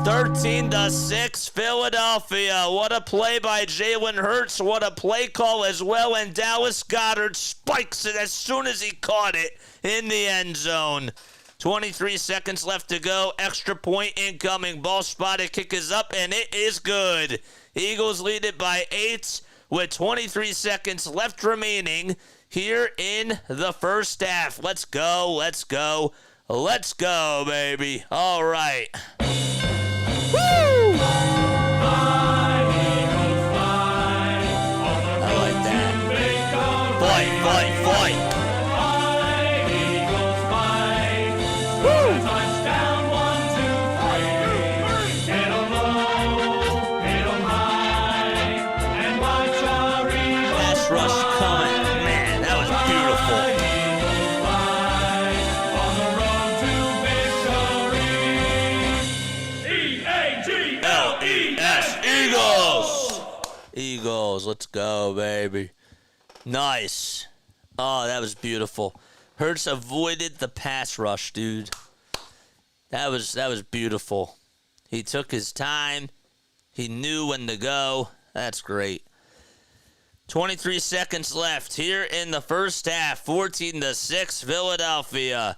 13-6 Philadelphia. What a play by Jalen Hurts. What a play call as well. And Dallas Goedert spikes it as soon as he caught it in the end zone. 23 seconds left to go. Extra point incoming. Ball spotted. Kick is up, and it is good. Eagles lead it by 8 with 23 seconds left remaining here in the first half. Let's go. Let's go. Let's go, baby. All right. Woo! I like that. Fight, fight, fight. Eagles, let's go, baby. Nice. Oh, that was beautiful. Hurts avoided the pass rush, dude. That was beautiful. He took his time. He knew when to go. That's great. 23 seconds left here in the first half. 14-6 Philadelphia.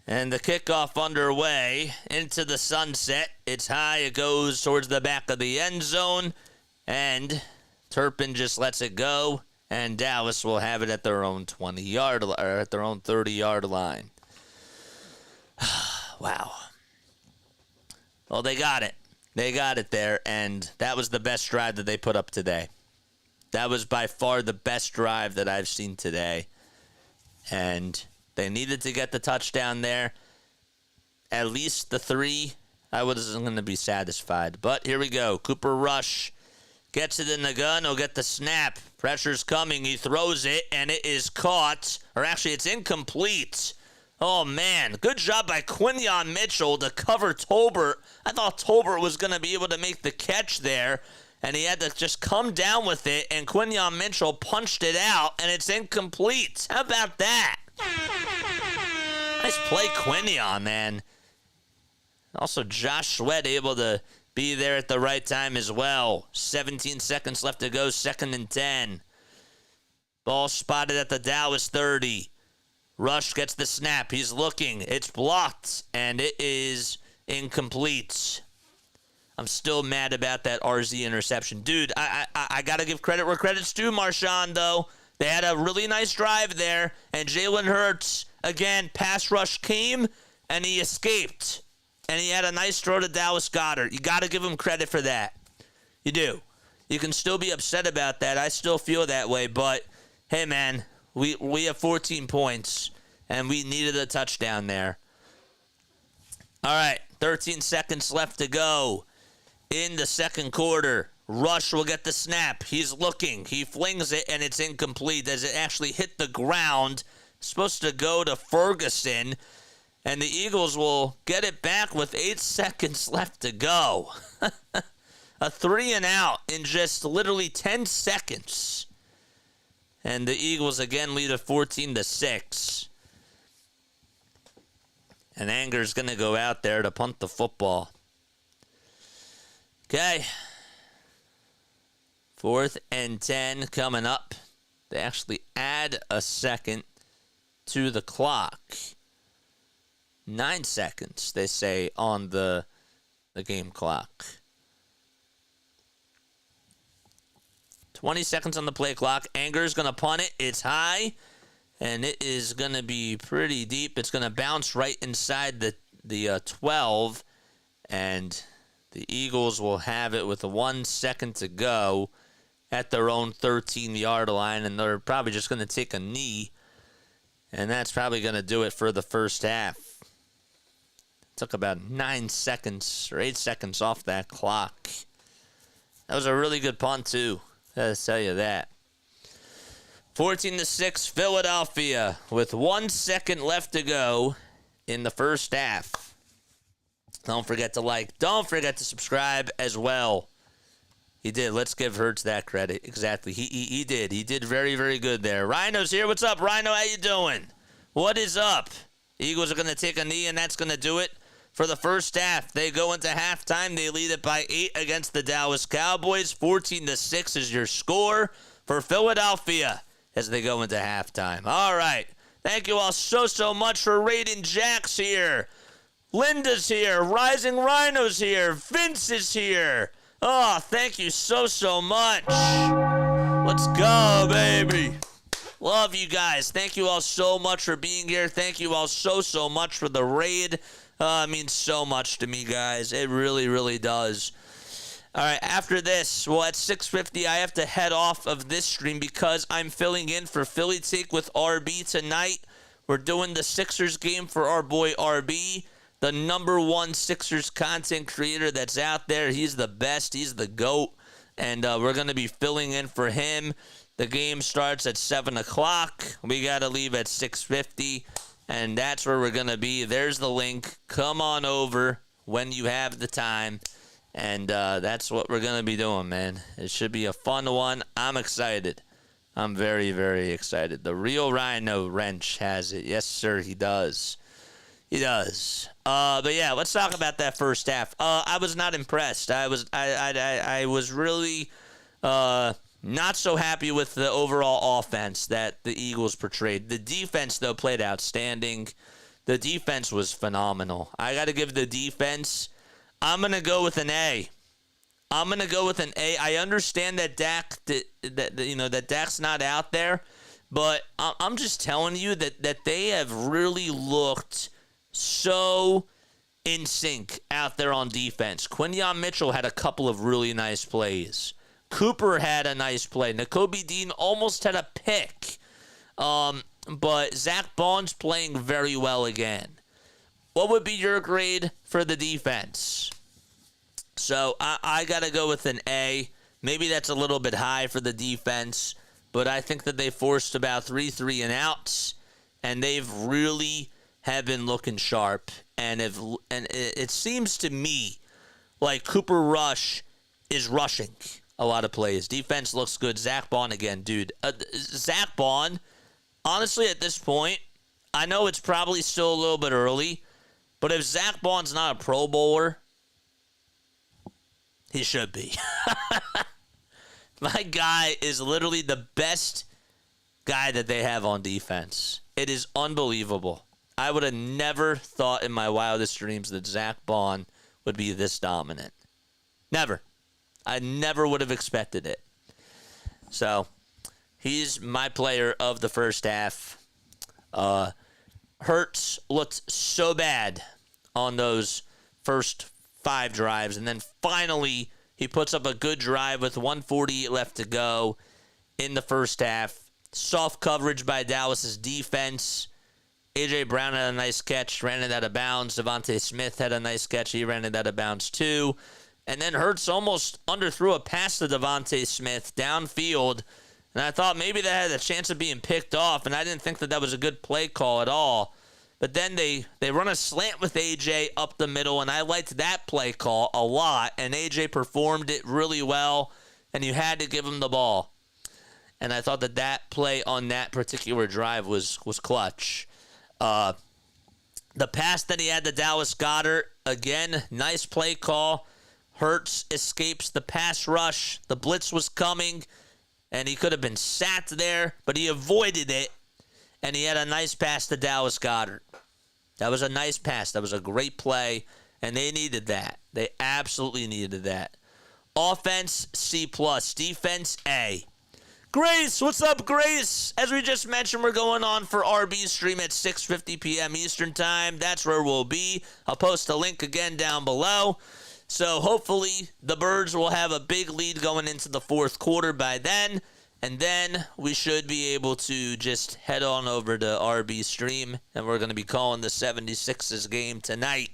And the kickoff underway into the sunset. It's high. It goes towards the back of the end zone. And Turpin just lets it go, and Dallas will have it at their own 20-yard or at their own 30-yard line. Wow. Well, they got it. They got it there, and that was the best drive that they put up today. That was by far the best drive that I've seen today. And they needed to get the touchdown there. At least the 3. I wasn't going to be satisfied. But here we go. Cooper Rush gets it in the gun. He'll get the snap. Pressure's coming. He throws it, and it is caught. Or actually, it's incomplete. Oh, man. Good job by Quinyon Mitchell to cover Tolbert. I thought Tolbert was going to be able to make the catch there, and he had to just come down with it, and Quinyon Mitchell punched it out, and it's incomplete. How about that? Nice play, Quinyon, man. Also, Josh Sweat able to be there at the right time as well. 17 seconds left to go, 2nd and 10. Ball spotted at the Dallas 30. Rush gets the snap. He's looking. It's blocked, and it is incomplete. I'm still mad about that RZ interception. Dude, I got to give credit where credit's due, Marshawn, though. They had a really nice drive there, and Jalen Hurts, again, pass rush came, and he escaped. And he had a nice throw to Dallas Goedert. You got to give him credit for that. You do. You can still be upset about that. I still feel that way. But, hey, man, we have 14 points, and we needed a touchdown there. All right, 13 seconds left to go in the second quarter. Rush will get the snap. He's looking. He flings it, and it's incomplete as it actually hit the ground. Supposed to go to Ferguson, and the Eagles will get it back with 8 seconds left to go. A 3-and-out in just literally 10 seconds. And the Eagles again lead at 14-6. And Anger's going to go out there to punt the football. Okay. 4th and 10 coming up. They actually add a second to the clock. 9 seconds, they say, on the game clock. 20 seconds on the play clock. Anger's going to punt it. It's high, and it is going to be pretty deep. It's going to bounce right inside the 12, and the Eagles will have it with 1 second to go at their own 13-yard line, and they're probably just going to take a knee, and that's probably going to do it for the first half. Took about 9 seconds or 8 seconds off that clock. That was a really good punt, too. Gotta tell you that. 14-6, Philadelphia, with 1 second left to go in the first half. Don't forget to like. Don't forget to subscribe as well. He did. Let's give Hurts that credit. Exactly. He did. He did very, very good there. Rhino's here. What's up, Rhino? How you doing? What is up? Eagles are going to take a knee, and that's going to do it for the first half. They go into halftime. They lead it by 8 against the Dallas Cowboys. 14-6 is your score for Philadelphia as they go into halftime. All right. Thank you all so much for rating. Jack's here. Linda's here. Rising Rhino's here. Vince is here. Oh, thank you so much. Let's go, baby. Love you guys. Thank you all so much for being here. Thank you all so much for the raid. It means so much to me, guys. It really, really does. All right, after this, well, at 6:50, I have to head off of this stream because I'm filling in for Philly Take with RB tonight. We're doing the Sixers game for our boy RB, the #1 Sixers content creator that's out there. He's the best. He's the GOAT, and we're going to be filling in for him. The game starts at 7 o'clock. We got to leave at 6:50, and that's where we're going to be. There's the link. Come on over when you have the time, and that's what we're going to be doing, man. It should be a fun one. I'm excited. I'm very, very excited. The real Rhino Wrench has it. Yes, sir, he does. He does. But yeah, let's talk about that first half. I was not impressed. I was really not so happy with the overall offense that the Eagles portrayed. The defense, though, played outstanding. The defense was phenomenal. I got to give the defense, I'm going to go with an A. I'm going to go with an A. I understand that that Dak's not out there, but I'm just telling you that they have really looked so in sync out there on defense. Quinyon Mitchell had a couple of really nice plays. Cooper had a nice play. Nakobe Dean almost had a pick. But Zach Bond's playing very well again. What would be your grade for the defense? So I got to go with an A. Maybe that's a little bit high for the defense, but I think that they forced about 3 3-and-outs, and they've really have been looking sharp. And it seems to me like Cooper Rush is rushing a lot of plays. Defense looks good. Zach Bond again, dude. Zach Bond, honestly, at this point, I know it's probably still a little bit early, but if Zach Bond's not a Pro Bowler, he should be. My guy is literally the best guy that they have on defense. It is unbelievable. I would have never thought in my wildest dreams that Zach Bond would be this dominant. Never. I never would have expected it. So, he's my player of the first half. Hurts looked so bad on those first 5 drives, and then finally he puts up a good drive with 1:48 left to go in the first half. Soft coverage by Dallas's defense. A.J. Brown had a nice catch, ran it out of bounds. Devontae Smith had a nice catch. He ran it out of bounds too. And then Hurts almost underthrew a pass to Devontae Smith downfield. And I thought maybe that had a chance of being picked off, and I didn't think that was a good play call at all. But then they run a slant with A.J. up the middle, and I liked that play call a lot. And A.J. performed it really well, and you had to give him the ball. And I thought that play on that particular drive was clutch. The pass that he had to Dallas Goedert, again, nice play call. Hurts escapes the pass rush. The blitz was coming, and he could have been sat there, but he avoided it, and he had a nice pass to Dallas Goedert. That was a nice pass. That was a great play, and they needed that. They absolutely needed that. Offense, C+. Defense, A. Grace, what's up, Grace? As we just mentioned, we're going on for RB stream at 6:50 p.m. Eastern Time. That's where we'll be. I'll post a link again down below. So hopefully the Birds will have a big lead going into the fourth quarter by then. And then we should be able to just head on over to RB stream. And we're going to be calling the 76ers game tonight.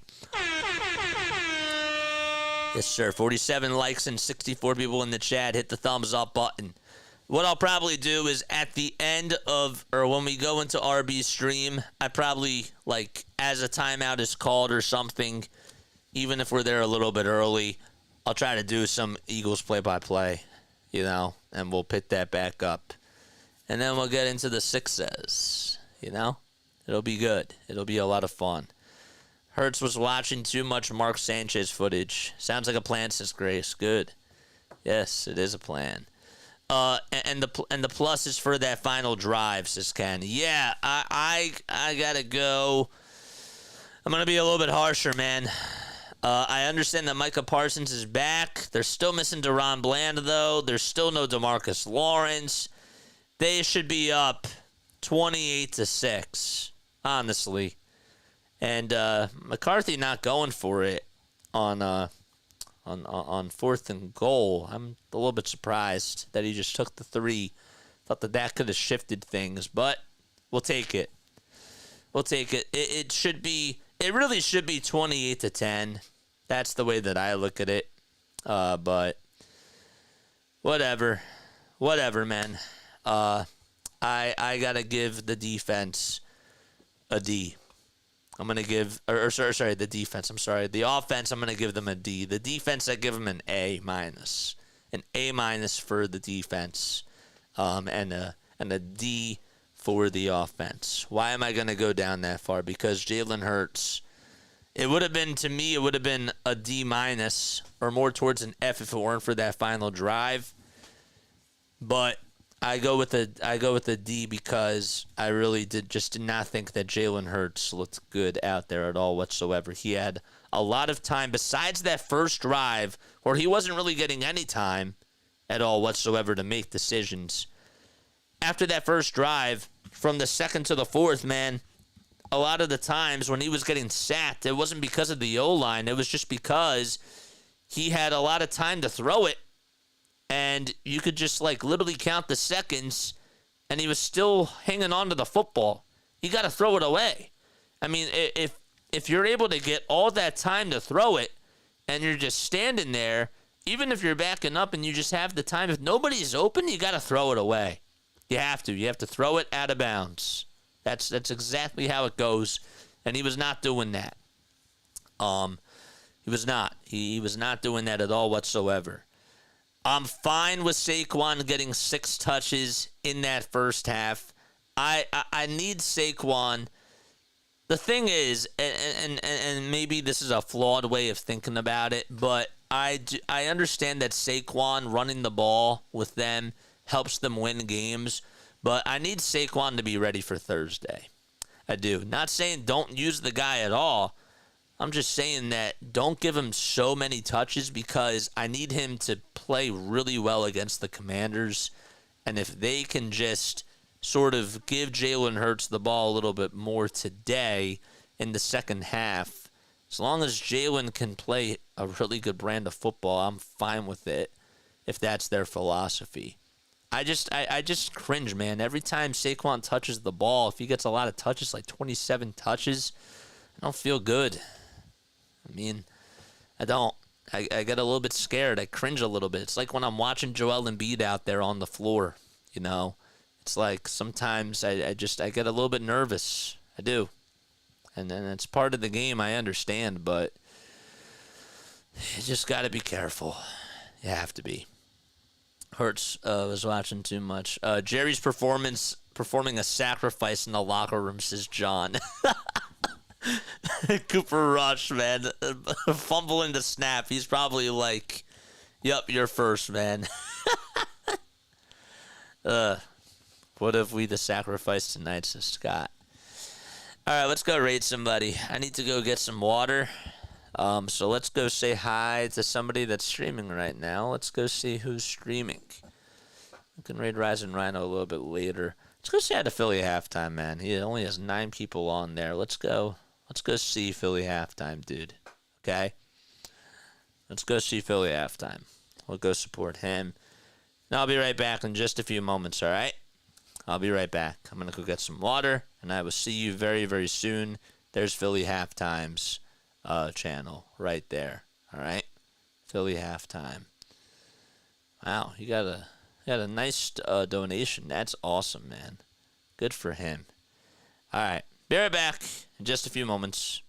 Yes, sir. 47 likes and 64 people in the chat. Hit the thumbs up button. What I'll probably do is at the end of, or when we go into RB stream, I probably, like, as a timeout is called or something, even if we're there a little bit early, I'll try to do some Eagles play-by-play, you know, and we'll pick that back up. And then we'll get into the Sixers, you know? It'll be good. It'll be a lot of fun. Hurts was watching too much Mark Sanchez footage. Sounds like a plan, says Grace. Good. Yes, it is a plan. And the plus is for that final drive, says Ken. Yeah, I gotta go. I'm gonna be a little bit harsher, man. I understand that Micah Parsons is back. They're still missing Deron Bland, though. There's still no DeMarcus Lawrence. They should be up 28-6, honestly. And McCarthy not going for it on fourth and goal. I'm a little bit surprised that he just took the 3. Thought that could have shifted things, but we'll take it. We'll take it. It really should be 28-10. That's the way that I look at it. But whatever, man. I gotta give the defense a D. I'm going to give, sorry, the defense. I'm sorry. The offense, I'm going to give them a D. The defense, I give them an A-. An A- for the defense, and a D for the offense. Why am I going to go down that far? Because Jalen Hurts, it would have been a D- or more towards an F if it weren't for that final drive. But I go with a D because I really did not think that Jalen Hurts looked good out there at all whatsoever. He had a lot of time besides that first drive where he wasn't really getting any time at all whatsoever to make decisions. After that first drive, from the second to the fourth, man, a lot of the times when he was getting sacked, it wasn't because of the O-line. It was just because he had a lot of time to throw it. And you could just, like, literally count the seconds, and he was still hanging on to the football. You got to throw it away. I mean, if you're able to get all that time to throw it, and you're just standing there, even if you're backing up and you just have the time, if nobody's open, you got to throw it away. You have to. You have to throw it out of bounds. That's exactly how it goes, and he was not doing that. He was not. He was not doing that at all whatsoever. I'm fine with Saquon getting 6 touches in that first half. I need Saquon. The thing is, and maybe this is a flawed way of thinking about it, but I understand that Saquon running the ball with them helps them win games, but I need Saquon to be ready for Thursday. I do. Not saying don't use the guy at all. I'm just saying that don't give him so many touches because I need him to play really well against the Commanders. And if they can just sort of give Jalen Hurts the ball a little bit more today in the second half, as long as Jalen can play a really good brand of football, I'm fine with it if that's their philosophy. I just cringe, man. Every time Saquon touches the ball, if he gets a lot of touches, like 27 touches, I don't feel good. I mean, I don't. I get a little bit scared. I cringe a little bit. It's like when I'm watching Joel Embiid out there on the floor, you know. It's like sometimes I get a little bit nervous. I do. And then it's part of the game, I understand, but you just got to be careful. You have to be. Hurts was watching too much. Jerry's performing a sacrifice in the locker room, says John. Cooper Rush, man, fumbling the snap. He's probably like, "Yep, you're first, man." What if we the sacrifice tonight, says Scott. All right, let's go rate somebody. I need to go get some water. So let's go say hi to somebody that's streaming right now. Let's go see who's streaming. We can raid Rise and Rhino a little bit later. Let's go say hi to Philly halftime, man. He only has 9 people on there. Let's go see Philly halftime, dude. Okay? Let's go see Philly halftime. We'll go support him. And I'll be right back in just a few moments, all right? I'll be right back. I'm going to go get some water, and I will see you very, very soon. There's Philly halftime's channel right there. All right? Philly halftime. Wow, you got a nice donation. That's awesome, man. Good for him. All right. Be right back in just a few moments.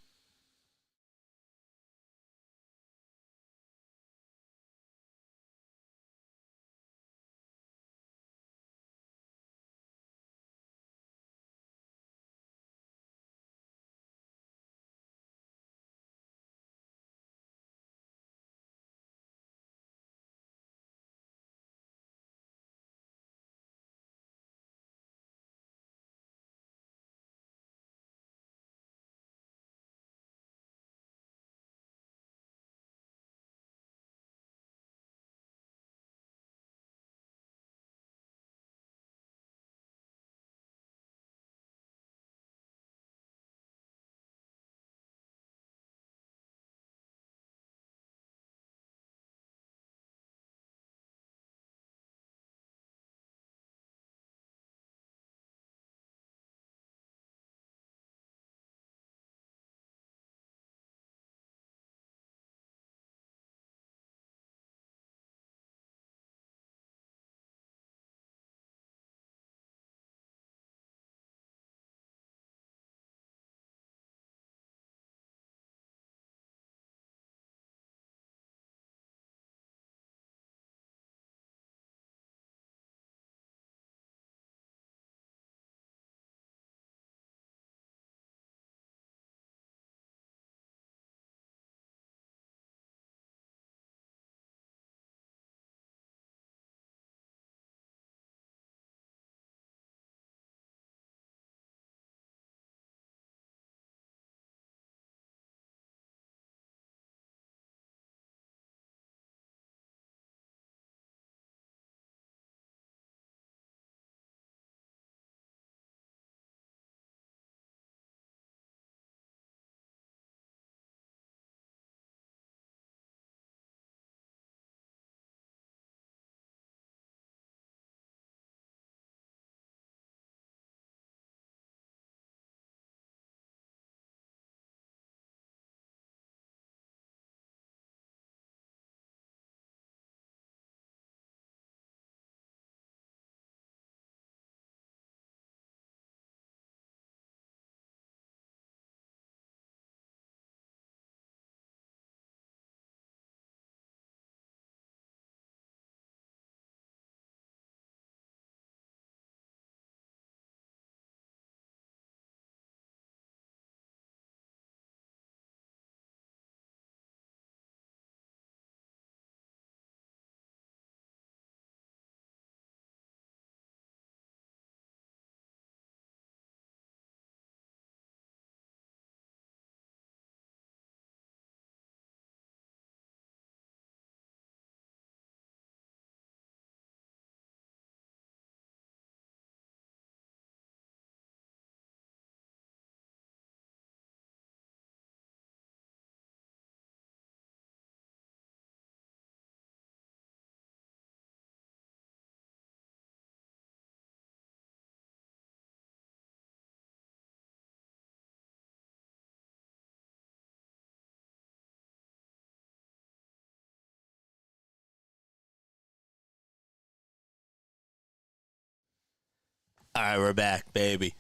All right, we're back, baby.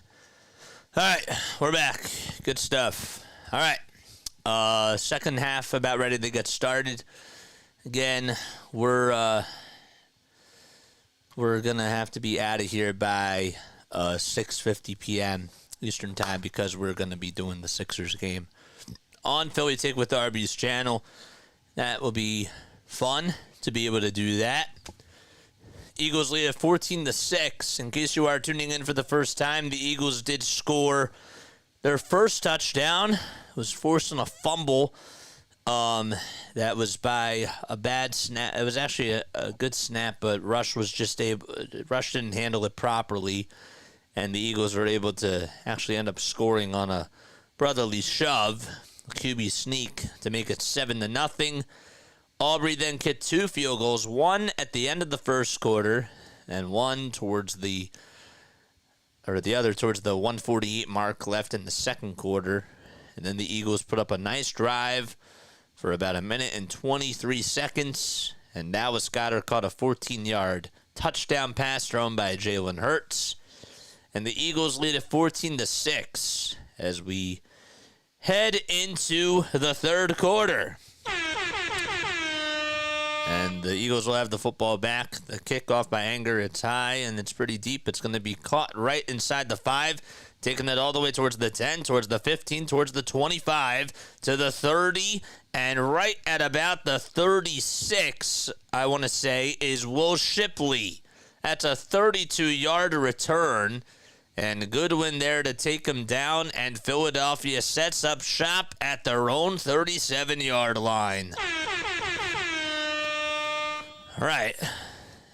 All right, we're back. Good stuff. All right, second half about ready to get started. Again, we're gonna have to be out of here by 6:50 p.m. Eastern time because we're gonna be doing the Sixers game on Philly Take with Arby's channel. That will be fun to be able to do that. Eagles lead at 14-6. In case you are tuning in for the first time, the Eagles did score their first touchdown. It was forcing a fumble. That was by a bad snap. It was actually a good snap, but Rush didn't handle it properly, and the Eagles were able to actually end up scoring on a brotherly shove, a QB sneak, to make it 7-0. Aubrey then kicked 2 field goals, one at the end of the first quarter and one towards the other towards the 148 mark left in the second quarter. And then the Eagles put up a nice drive for about 1:23, and Dallas Goedert caught a 14-yard touchdown pass thrown by Jalen Hurts. And the Eagles lead at 14-6 as we head into the third quarter. And the Eagles will have the football back. The kickoff by Anger, it's high, and it's pretty deep. It's going to be caught right inside the 5, taking it all the way towards the 10, towards the 15, towards the 25, to the 30, and right at about the 36, I want to say, is Will Shipley. That's a 32-yard return, and Goodwin there to take him down, and Philadelphia sets up shop at their own 37-yard line. All right,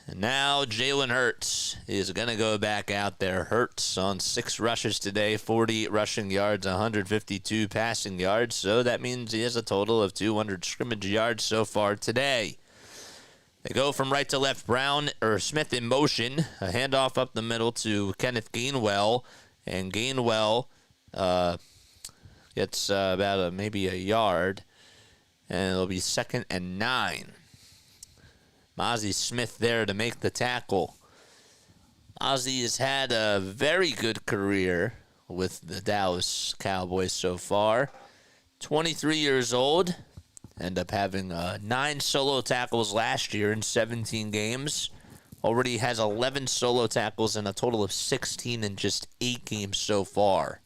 and now Jalen Hurts is going to go back out there. Hurts on 6 rushes today, 48 rushing yards, 152 passing yards. So that means he has a total of 200 scrimmage yards so far today. They go from right to left. Smith in motion, a handoff up the middle to Kenneth Gainwell, and Gainwell gets about maybe a yard, and it'll be 2nd and 9. Mozzie Smith there to make the tackle. Mozzie has had a very good career with the Dallas Cowboys so far. 23 years old. Ended up having 9 solo tackles last year in 17 games. Already has 11 solo tackles and a total of 16 in just 8 games so far.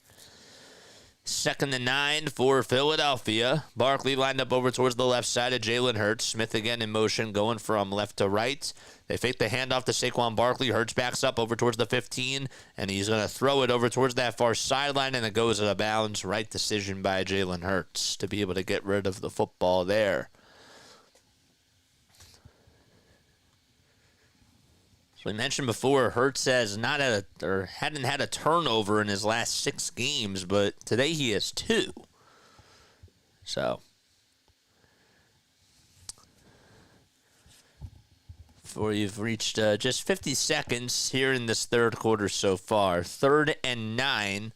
2nd and 9 for Philadelphia. Barkley lined up over towards the left side of Jalen Hurts. Smith again in motion, going from left to right. They fake the handoff to Saquon Barkley. Hurts backs up over towards the 15, and he's going to throw it over towards that far sideline, and it goes out of bounds. Right decision by Jalen Hurts to be able to get rid of the football there. So we mentioned before, Hurts has hadn't had a turnover in his last 6 games, but today he has 2. So you've reached just 50 seconds here in this third quarter so far. 3rd and 9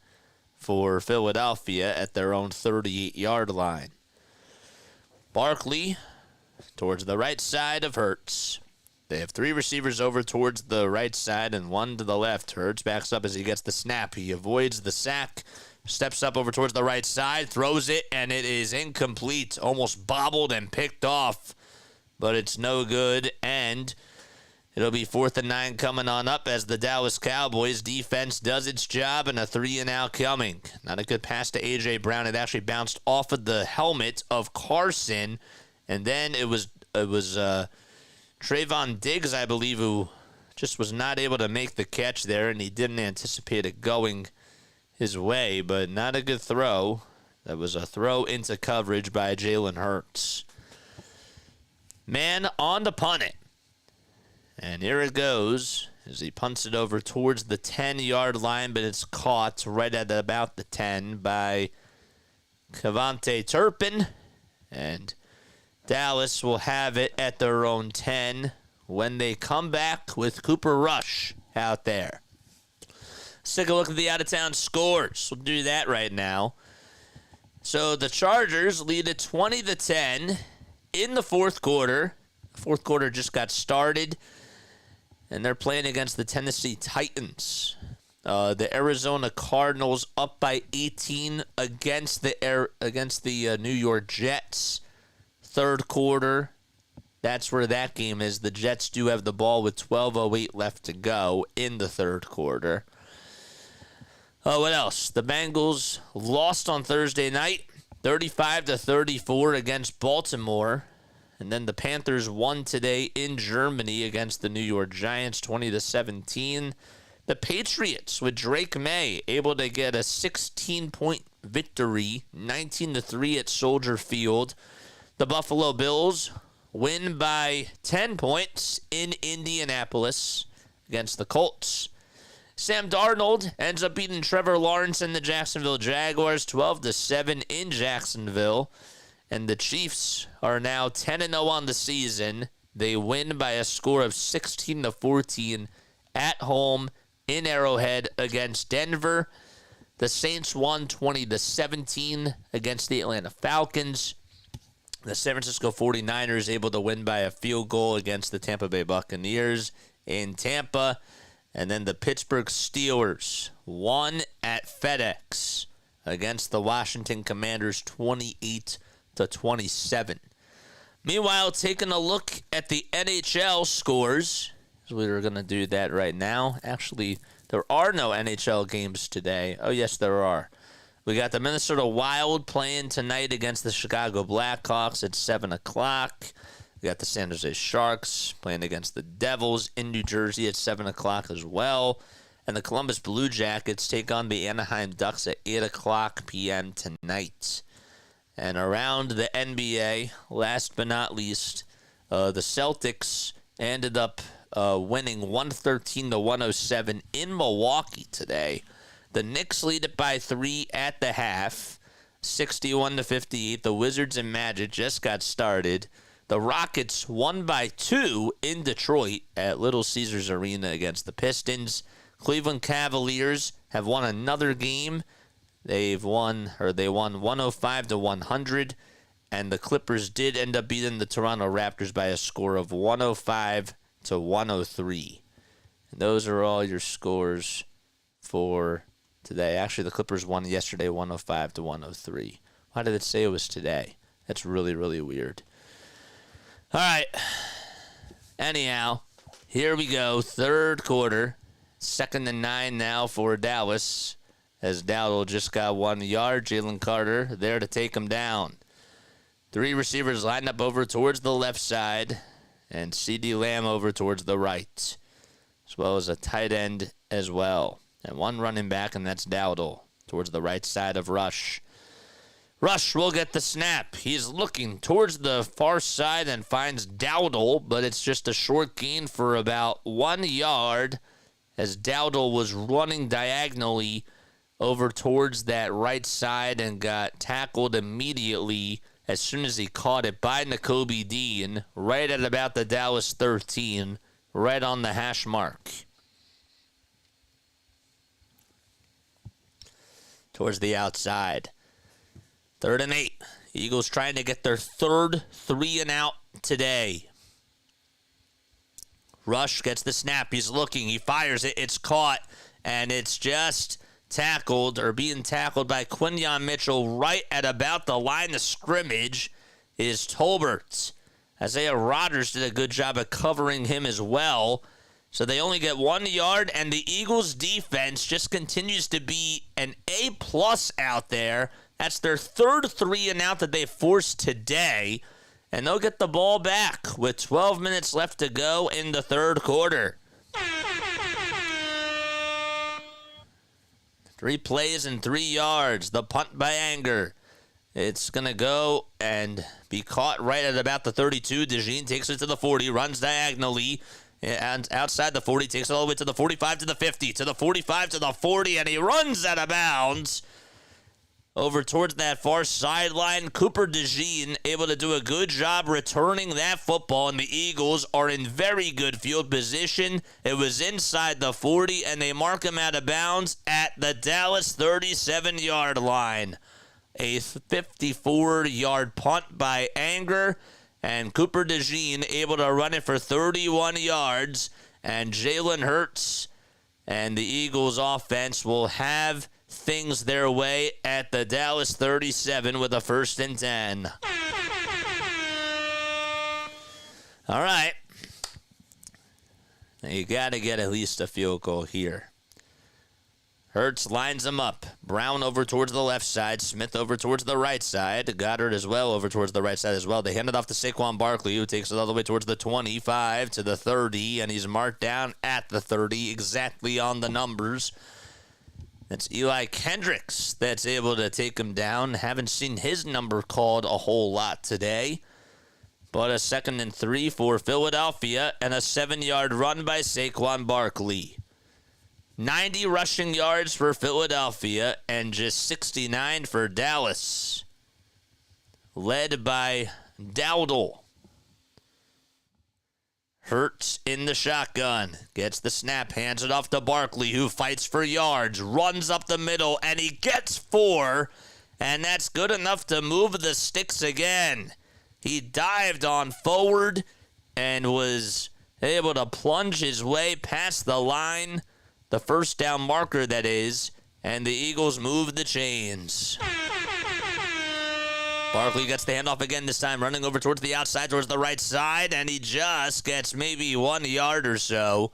for Philadelphia at their own 38-yard line. Barkley towards the right side of Hurts. They have 3 receivers over towards the right side and 1 to the left. Hurts backs up as he gets the snap. He avoids the sack, steps up over towards the right side, throws it, and it is incomplete. Almost bobbled and picked off, but it's no good, and it'll be 4th and 9 coming on up as the Dallas Cowboys defense does its job, and a 3-and-out coming. Not a good pass to A.J. Brown. It actually bounced off of the helmet of Carson, and then it was Trayvon Diggs, I believe, who just was not able to make the catch there, and he didn't anticipate it going his way, but not a good throw. That was a throw into coverage by Jalen Hurts. Man on to punt it. And here it goes as he punts it over towards the 10-yard line, but it's caught right at about the 10 by Cavante Turpin, and Dallas will have it at their own 10 when they come back with Cooper Rush out there. Let's take a look at the out-of-town scores. We'll do that right now. So the Chargers lead at 20-10 in the fourth quarter. The fourth quarter just got started, and they're playing against the Tennessee Titans. The Arizona Cardinals up by 18 against the New York Jets. Third quarter, that's where that game is. The Jets do have the ball with 12:08 left to go in the third quarter. What else? The Bengals lost on Thursday night, 35-34 against Baltimore. And then the Panthers won today in Germany against the New York Giants, 20-17. The Patriots, with Drake May, able to get a 16-point victory, 19-3 at Soldier Field. The Buffalo Bills win by 10 points in Indianapolis against the Colts. Sam Darnold ends up beating Trevor Lawrence and the Jacksonville Jaguars 12-7 in Jacksonville. And the Chiefs are now 10-0 on the season. They win by a score of 16-14 at home in Arrowhead against Denver. The Saints won 20-17 against the Atlanta Falcons. The San Francisco 49ers able to win by a field goal against the Tampa Bay Buccaneers in Tampa. And then the Pittsburgh Steelers won at FedEx against the Washington Commanders 28-27. Meanwhile, taking a look at the NHL scores, we were going to do that right now. Actually, there are no NHL games today. Oh, yes, there are. We got the Minnesota Wild playing tonight against the Chicago Blackhawks at 7 o'clock. We got the San Jose Sharks playing against the Devils in New Jersey at 7 o'clock as well. And the Columbus Blue Jackets take on the Anaheim Ducks at 8 o'clock p.m. tonight. And around the NBA, last but not least, the Celtics ended up winning 113-107 in Milwaukee today. The Knicks lead it by 3 at the half, 61-58. The Wizards and Magic just got started. The Rockets won by 2 in Detroit at Little Caesars Arena against the Pistons. Cleveland Cavaliers have won another game. They won 105-100, and the Clippers did end up beating the Toronto Raptors by a score of 105-103. And those are all your scores for today. Actually, the Clippers won yesterday 105-103. Why did it say it was today? That's really, really weird. All right. Anyhow, here we go. Third quarter. 2nd and 9 now for Dallas, as Dowdle just got 1 yard. Jalen Carter there to take him down. 3 receivers lined up over towards the left side, and CeeDee Lamb over towards the right, as well as a tight end as well. And 1 running back, and that's Dowdle towards the right side of Rush. Rush will get the snap. He's looking towards the far side and finds Dowdle, but it's just a short gain for about 1 yard, as Dowdle was running diagonally over towards that right side and got tackled immediately as soon as he caught it by Nakobe Dean, right at about the Dallas 13, right on the hash mark. Towards the outside. 3rd and 8. Eagles trying to get their third 3-and-out today. Rush gets the snap. He's looking. He fires it. It's caught. And it's just being tackled by Quinyon Mitchell right at about the line of scrimmage is Tolbert. Isaiah Rodgers did a good job of covering him as well. So they only get 1 yard, and the Eagles' defense just continues to be an A+ out there. That's their third 3-and-out that they forced today, and they'll get the ball back with 12 minutes left to go in the third quarter. 3 plays and 3 yards. The punt by Anger. It's going to go and be caught right at about the 32. DeJean takes it to the 40, runs diagonally, and outside the 40, takes it all the way to the 45, to the 50, to the 45, to the 40, and he runs out of bounds over towards that far sideline. Cooper DeJean able to do a good job returning that football, and the Eagles are in very good field position. It was inside the 40, and they mark him out of bounds at the Dallas 37-yard line. A 54-yard punt by Anger, and Cooper DeJean able to run it for 31 yards, and Jalen Hurts And the Eagles offense will have things their way at the Dallas 37 with a 1st and 10. All right. Now you got to get at least a field goal here. Hurts lines them up. Brown over towards the left side. Smith over towards the right side. Goddard as well over towards the right side as well. They hand it off to Saquon Barkley, who takes it all the way towards the 25 to the 30, and he's marked down at the 30, exactly on the numbers. That's Eli Kendricks that's able to take him down. Haven't seen his number called a whole lot today. But a 2nd and 3 for Philadelphia and a 7-yard run by Saquon Barkley. 90 rushing yards for Philadelphia and just 69 for Dallas. Led by Dowdle. Hurts in the shotgun. Gets the snap, hands it off to Barkley, who fights for yards, runs up the middle, and he gets 4. And that's good enough to move the sticks again. He dived on forward and was able to plunge his way past the line. The 1st down marker, that is, and the Eagles move the chains. Barkley gets the handoff again this time, running over towards the outside, towards the right side, and he just gets maybe 1 yard or so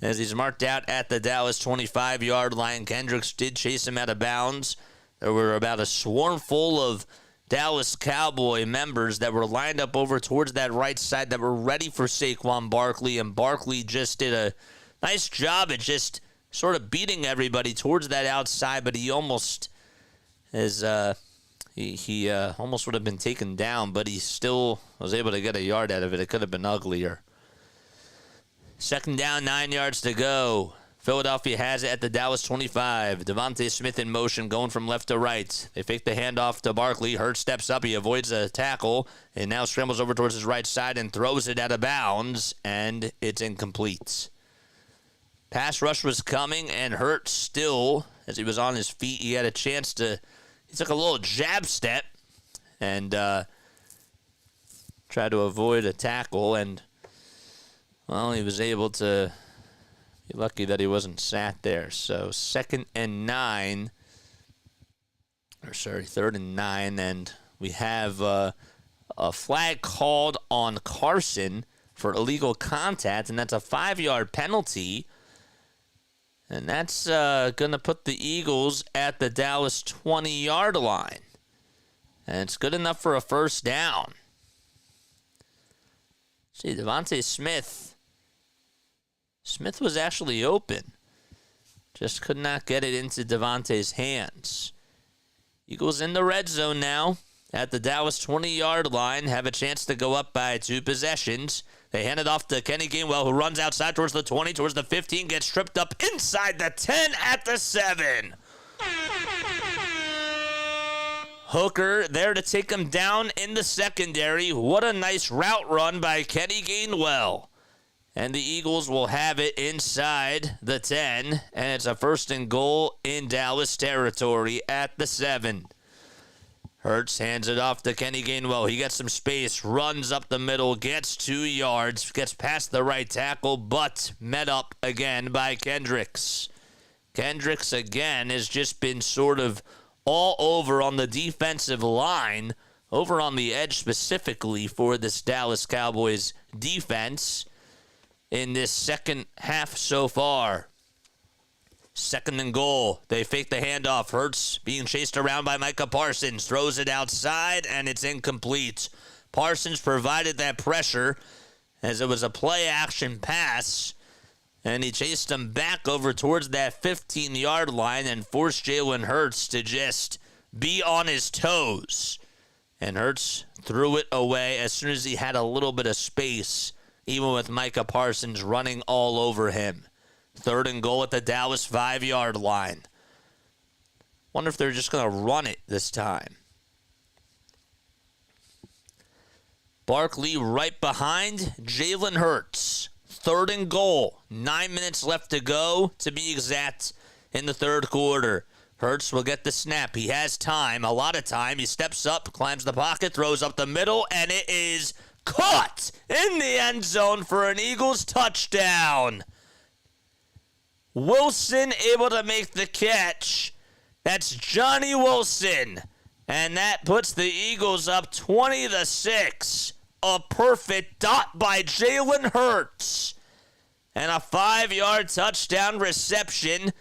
as he's marked out at the Dallas 25-yard line. Kendricks did chase him out of bounds. There were about a swarm full of Dallas Cowboy members that were lined up over towards that right side that were ready for Saquon Barkley, and Barkley just did a nice job at just sort of beating everybody towards that outside, but he almost he almost would have been taken down, but he still was able to get a yard out of it. It could have been uglier. 2nd down, 9 yards to go. Philadelphia has it at the Dallas 25. Devontae Smith in motion, going from left to right. They fake the handoff to Barkley. Hurts steps up. He avoids a tackle and now scrambles over towards his right side and throws it out of bounds, and it's incomplete. Pass rush was coming, and Hurts still, as he was on his feet, he had a chance to, he took a little jab step and tried to avoid a tackle, and, well, he was able to be lucky that he wasn't sat there. So 3rd and 9, and we have a flag called on Carson for illegal contact, and that's a 5-yard penalty. And that's going to put the Eagles at the Dallas 20-yard line. And it's good enough for a 1st down. See, Devontae Smith. Smith was actually open. Just could not get it into Devontae's hands. Eagles in the red zone now at the Dallas 20-yard line. Have a chance to go up by 2 possessions. They hand it off to Kenny Gainwell, who runs outside towards the 20, towards the 15, gets tripped up inside the 10 at the 7. Hooker there to take him down in the secondary. What a nice route run by Kenny Gainwell. And the Eagles will have it inside the 10, and it's a 1st and goal in Dallas territory at the 7. Hurts hands it off to Kenny Gainwell. He gets some space, runs up the middle, gets 2 yards, gets past the right tackle, but met up again by Kendricks. Kendricks, again, has just been sort of all over on the defensive line, over on the edge specifically for this Dallas Cowboys defense in this 2nd half so far. 2nd and goal. They fake the handoff. Hurts being chased around by Micah Parsons. Throws it outside, and it's incomplete. Parsons provided that pressure as it was a play-action pass, and he chased him back over towards that 15-yard line and forced Jalen Hurts to just be on his toes. And Hurts threw it away as soon as he had a little bit of space, even with Micah Parsons running all over him. 3rd and goal at the Dallas 5-yard line. Wonder if they're just going to run it this time. Barkley right behind Jalen Hurts. 3rd and goal. 9 minutes left to go, to be exact, in the 3rd quarter. Hurts will get the snap. He has time, a lot of time. He steps up, climbs the pocket, throws up the middle, and it is caught in the end zone for an Eagles touchdown. Wilson able to make the catch. That's Johnny Wilson. And that puts the Eagles up 20-6. A perfect dot by Jalen Hurts. And a 5-yard touchdown reception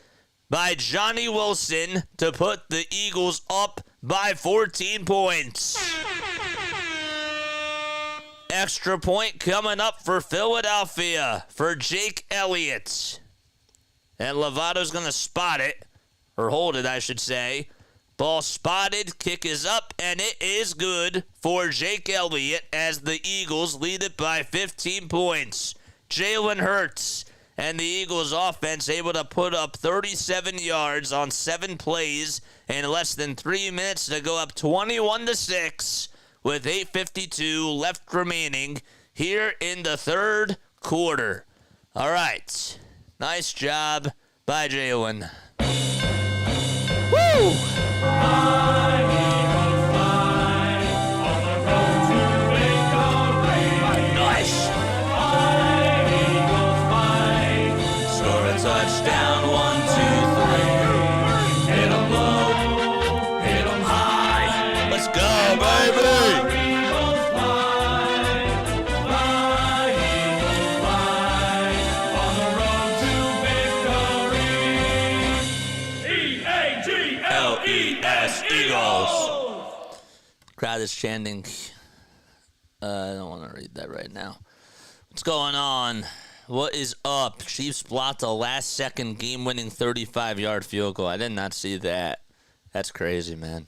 by Johnny Wilson to put the Eagles up by 14 points. Extra point coming up for Philadelphia for Jake Elliott. And Lovato's going to spot it, or hold it, I should say. Ball spotted, kick is up, and it is good for Jake Elliott as the Eagles lead it by 15 points. Jalen Hurts and the Eagles offense able to put up 37 yards on 7 plays in less than 3 minutes to go up 21-6 with 8:52 left remaining here in the third quarter. All right. Nice job by Jalen. Woo! Nice. Score a touchdown, 1, 2, 3. Hit 'em low, hit 'em high. Let's go, baby. Eagles. Crowd is chanting. I don't want to read that right now. What's going on? What is up? Chiefs blocked a last-second game-winning 35-yard field goal. I did not see that. That's crazy, man.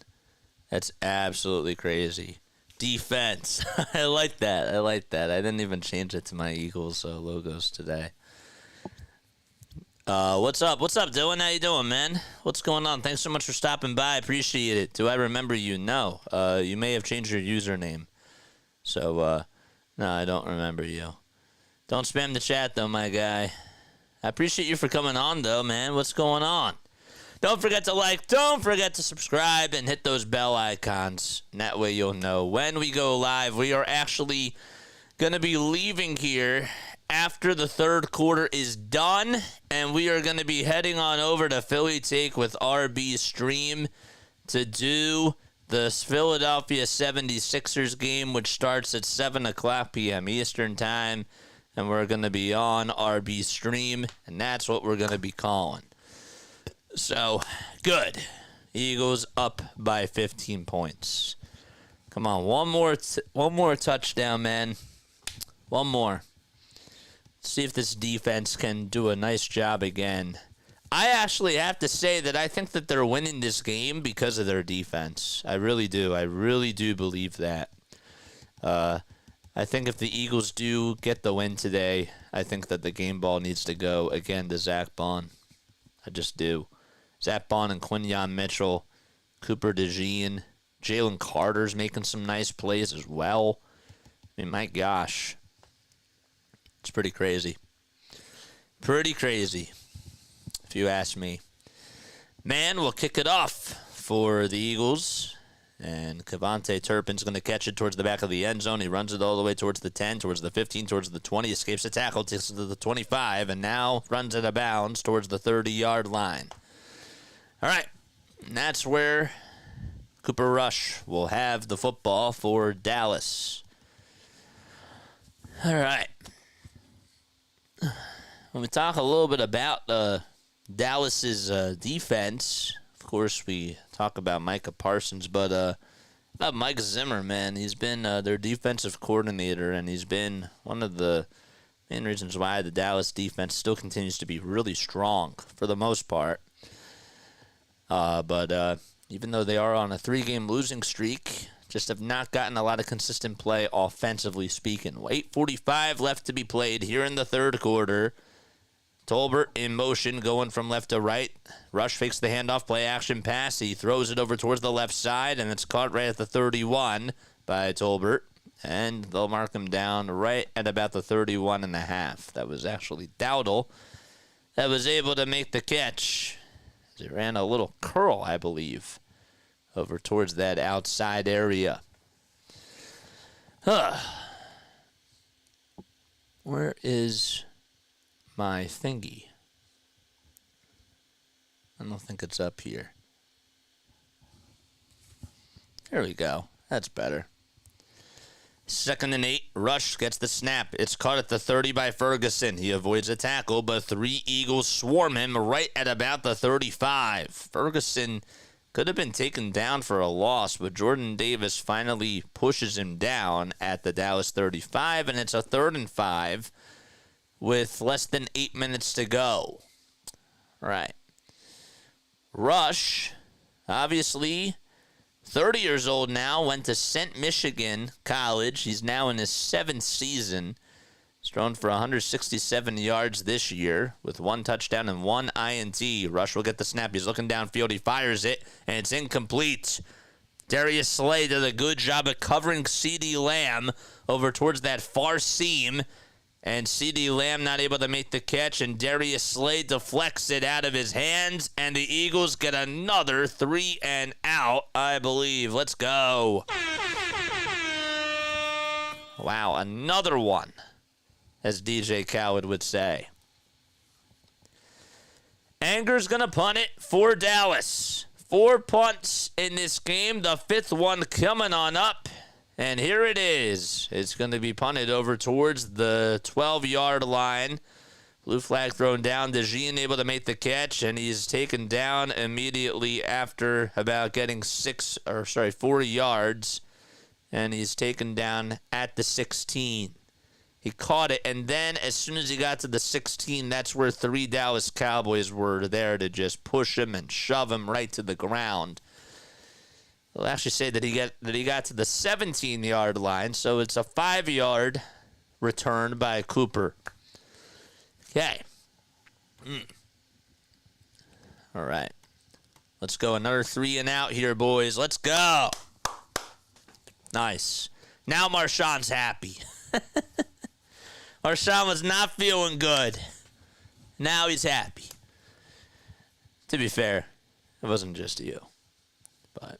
That's absolutely crazy. Defense. I like that. I didn't even change it to my Eagles logos today. What's up? What's up, Dylan? How you doing, man? What's going on? Thanks so much for stopping by. Appreciate it. Do I remember you? No. You may have changed your username. So, no, I don't remember you. Don't spam the chat, though, my guy. I appreciate you for coming on, though, man. What's going on? Don't forget to like, don't forget to subscribe, and hit those bell icons. And that way you'll know when we go live. We are actually going to be leaving here after the third quarter is done, and we are going to be heading on over to Philly Take with RB Stream to do the Philadelphia 76ers game, which starts at 7 o'clock p.m. Eastern Time, and we're going to be on RB Stream, and that's what we're going to be calling. So, good. Eagles up by 15 points. Come on, one more touchdown, man. One more. See if this defense can do a nice job again. I actually have to say that I think that they're winning this game because of their defense. I really do. I really do believe that. I think if the Eagles do get the win today, I think that the game ball needs to go again to Zach Bond. I just do. Zach Bond and Quinyon Mitchell, Cooper DeJean, Jalen Carter's making some nice plays as well. I mean, my gosh. It's pretty crazy. Pretty crazy, if you ask me. Man, we'll kick it off for the Eagles. And Kevontae Turpin's going to catch it towards the back of the end zone. He runs it all the way towards the 10, towards the 15, towards the 20, escapes the tackle, takes it to the 25, and now runs it out of bounds towards the 30-yard line. All right, and that's where Cooper Rush will have the football for Dallas. All right. When we talk a little bit about Dallas's defense, of course we talk about Micah Parsons, but about Mike Zimmer, man. He's been their defensive coordinator, and he's been one of the main reasons why the Dallas defense still continues to be really strong for the most part. But even though they are on a 3-game losing streak, just have not gotten a lot of consistent play offensively speaking. 8:45 left to be played here in the third quarter. Tolbert in motion, going from left to right. Rush fakes the handoff, play action pass. He throws it over towards the left side, and it's caught right at the 31 by Tolbert. And they'll mark him down right at about the 31.5. That was actually Dowdle that was able to make the catch. He ran a little curl, I believe, over towards that outside area. Where is my thingy? I don't think it's up here. There we go. That's better. 2nd and 8. Rush gets the snap. It's caught at the 30 by Ferguson. He avoids a tackle, but 3 Eagles swarm him right at about the 35. Ferguson could have been taken down for a loss, but Jordan Davis finally pushes him down at the Dallas 35, and it's a 3rd and 5 with less than 8 minutes to go. Right. Rush, obviously 30 years old now, went to St. Michigan College. He's now in his 7th season. He's thrown for 167 yards this year with 1 touchdown and 1 INT. Rush will get the snap. He's looking downfield. He fires it, and it's incomplete. Darius Slay did a good job of covering CeeDee Lamb over towards that far seam. And CeeDee Lamb not able to make the catch, and Darius Slay deflects it out of his hands, and the Eagles get another 3 and out, I believe. Let's go. Wow, another one, as DJ Khaled would say. Anger's going to punt it for Dallas. 4 punts in this game, the 5th one coming on up. And here it is. It's going to be punted over towards the 12-yard line. Blue flag thrown down. DeJean able to make the catch, and he's taken down immediately after about getting 4 yards. And he's taken down at the 16. He caught it, and then as soon as he got to the 16, that's where 3 Dallas Cowboys were there to just push him and shove him right to the ground. They'll actually say that he got to the 17-yard line, so it's a 5-yard return by Cooper. Okay. All right. Let's go another 3 and out here, boys. Let's go. Nice. Now Marshawn's happy. Marshawn was not feeling good. Now he's happy. To be fair, it wasn't just you. But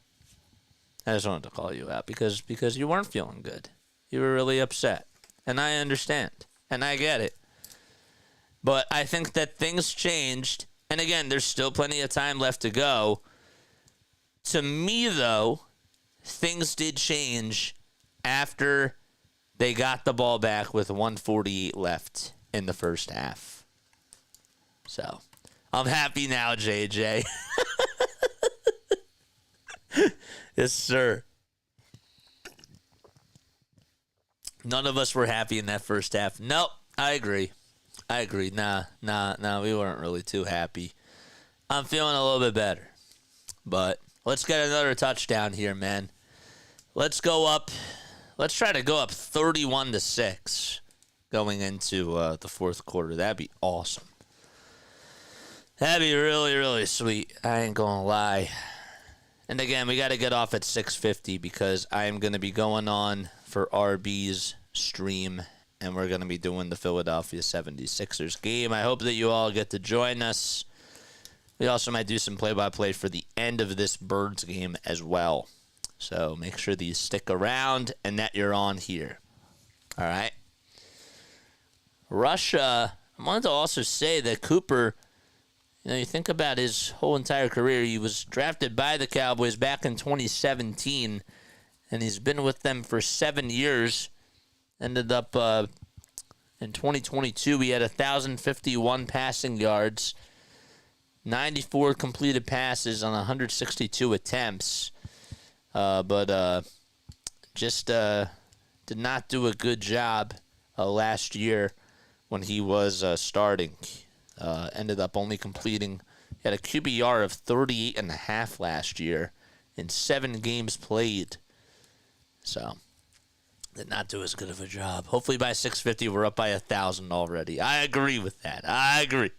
I just wanted to call you out because you weren't feeling good. You were really upset. And I understand. And I get it. But I think that things changed. And again, there's still plenty of time left to go. To me, though, things did change after they got the ball back with 1:48 left in the first half. So, I'm happy now, JJ. Yes, sir. None of us were happy in that first half. Nope, I agree. Nah, we weren't really too happy. I'm feeling a little bit better. But let's get another touchdown here, man. Let's go up. Let's try to go up 31-6 going into the fourth quarter. That'd be awesome. That'd be really, really sweet. I ain't gonna lie. And again, we got to get off at 6:50 because I am going to be going on for RB's stream, and we're going to be doing the Philadelphia 76ers game. I hope that you all get to join us. We also might do some play-by-play for the end of this Birds game as well. So make sure that you stick around and that you're on here. All right. Russia, I wanted to also say that Cooper, you think about his whole entire career. He was drafted by the Cowboys back in 2017, and he's been with them for 7 years. Ended up in 2022, he had 1,051 passing yards, 94 completed passes on 162 attempts, but just did not do a good job last year when he was starting. Ended up only completing, he had a QBR of 38.5 last year in 7 games played. So, did not do as good of a job. Hopefully by 6:50 we're up by 1,000 already. I agree with that. I agree.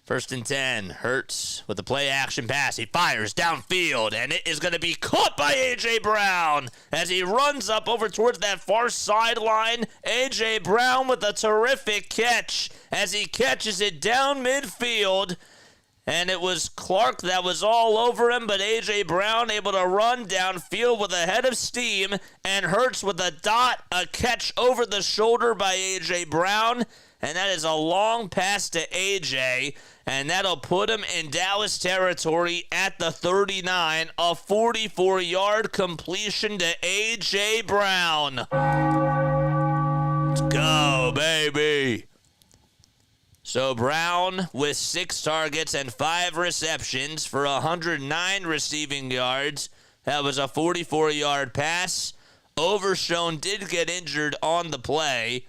1st and 10, Hurts with the play action pass. He fires downfield, and it is going to be caught by A.J. Brown as he runs up over towards that far sideline. A.J. Brown with a terrific catch as he catches it down midfield. And it was Clark that was all over him, but A.J. Brown able to run downfield with a head of steam, and Hurts with a catch over the shoulder by A.J. Brown. and that is a long pass to A.J., and that'll put him in Dallas territory at the 39. A 44-yard completion to A.J. Brown. Let's go, baby. So Brown with 6 targets and 5 receptions for 109 receiving yards. That was a 44-yard pass. Overshown did get injured on the play,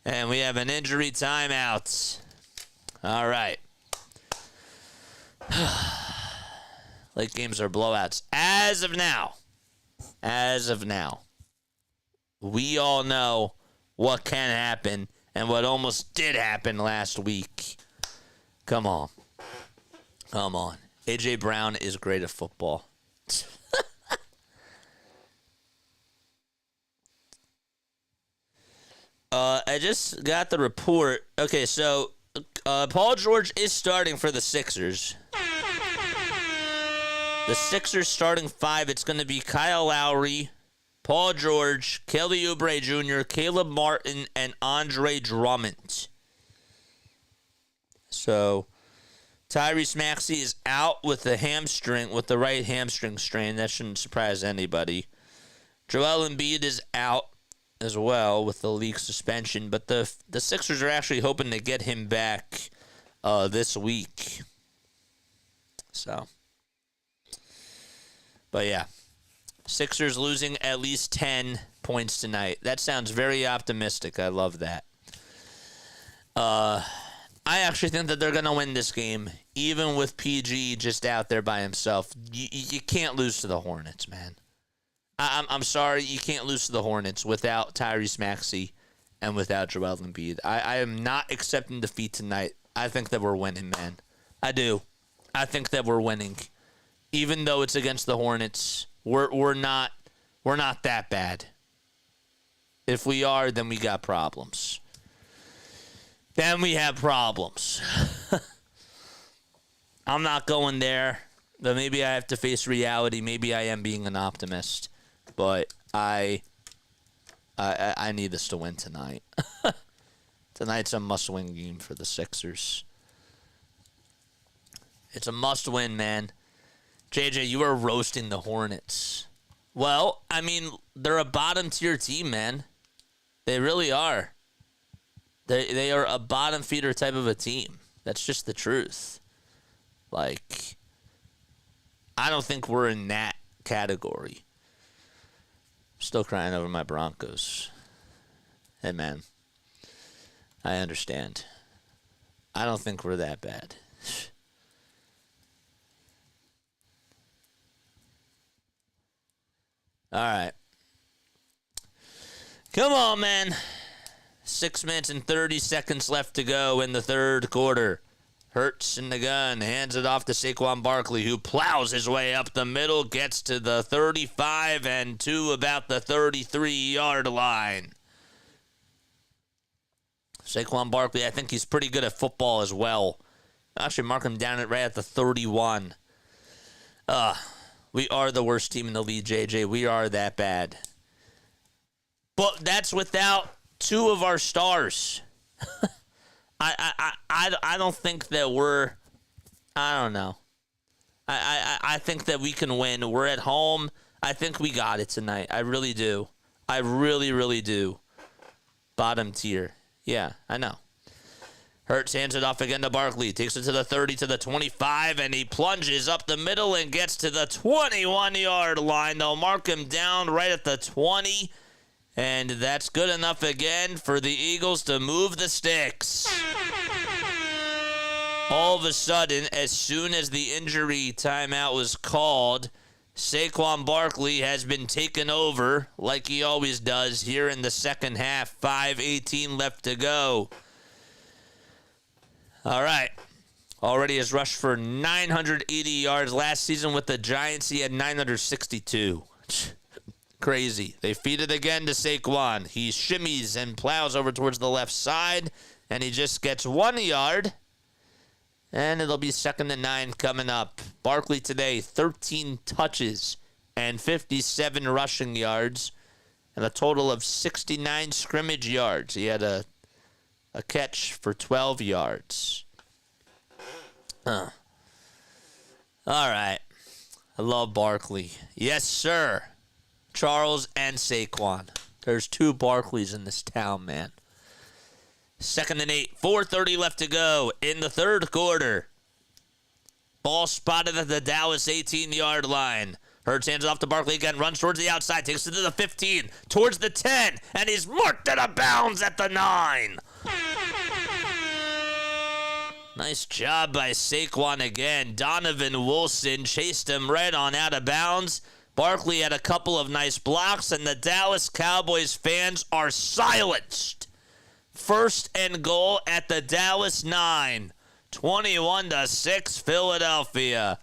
and we have an injury timeout. All right. Late games are blowouts. As of now, we all know what can happen and what almost did happen last week. Come on. A.J. Brown is great at football. I just got the report. Okay, so Paul George is starting for the Sixers. The Sixers starting 5, it's going to be Kyle Lowry, Paul George, Kelly Oubre Jr., Caleb Martin, and Andre Drummond. So Tyrese Maxey is out with the right hamstring strain. That shouldn't surprise anybody. Joel Embiid is out as well with the league suspension, but the Sixers are actually hoping to get him back this week. So, but yeah, Sixers losing at least 10 points tonight. That sounds very optimistic. I love that. I actually think that they're going to win this game, even with PG just out there by himself. You can't lose to the Hornets, man. I'm sorry, you can't lose to the Hornets without Tyrese Maxey and without Joel Embiid. I am not accepting defeat tonight. I think that we're winning, man. I do. I think that we're winning. Even though it's against the Hornets, we're not that bad. If we are, then we got problems. Then we have problems. I'm not going there, but maybe I have to face reality. Maybe I am being an optimist. But I need us to win tonight. Tonight's a must-win game for the Sixers. It's a must-win, man. JJ, you are roasting the Hornets. Well, I mean, they're a bottom-tier team, man. They really are. They are a bottom-feeder type of a team. That's just the truth. Like, I don't think we're in that category. Still crying over my Broncos. Hey, man. I understand. I don't think we're that bad. All right. Come on, man. 6 minutes and 30 seconds left to go in the third quarter. Hurts in the gun, hands it off to Saquon Barkley, who plows his way up the middle, gets to the 35 and to about the 33-yard line. Saquon Barkley, I think he's pretty good at football as well. Actually, mark him down right at the 31. We are the worst team in the league, JJ. We are that bad. But that's without 2 of our stars. I don't think that we're, I don't know. I think that we can win. We're at home. I think we got it tonight. I really do. I really, really do. Bottom tier. Yeah, I know. Hurts hands it off again to Barkley. Takes it to the 30, to the 25, and he plunges up the middle and gets to the 21-yard line. They'll mark him down right at the 20. And that's good enough again for the Eagles to move the sticks. All of a sudden, as soon as the injury timeout was called, Saquon Barkley has been taken over like he always does here in the second half. 5:18 left to go. All right. Already has rushed for 980 yards. Last season with the Giants, he had 962. Crazy. They feed it again to Saquon. He shimmies and plows over towards the left side, and he just gets 1 yard. And it'll be 2nd and 9 coming up. Barkley today, 13 touches and 57 rushing yards, and a total of 69 scrimmage yards. He had a a catch for 12 yards. All right. I love Barkley. Yes, sir. Charles and Saquon. There's 2 Barkleys in this town, man. 2nd and 8. 4:30 left to go in the third quarter. Ball spotted at the Dallas 18-yard line. Hurts hands off to Barkley again, runs towards the outside, takes it to the 15, towards the 10, and he's marked out of bounds at the 9. Nice job by Saquon again. Donovan Wilson chased him right on out of bounds. Barkley had a couple of nice blocks, and the Dallas Cowboys fans are silenced. 1st and goal at the Dallas 9. 21-6 Philadelphia.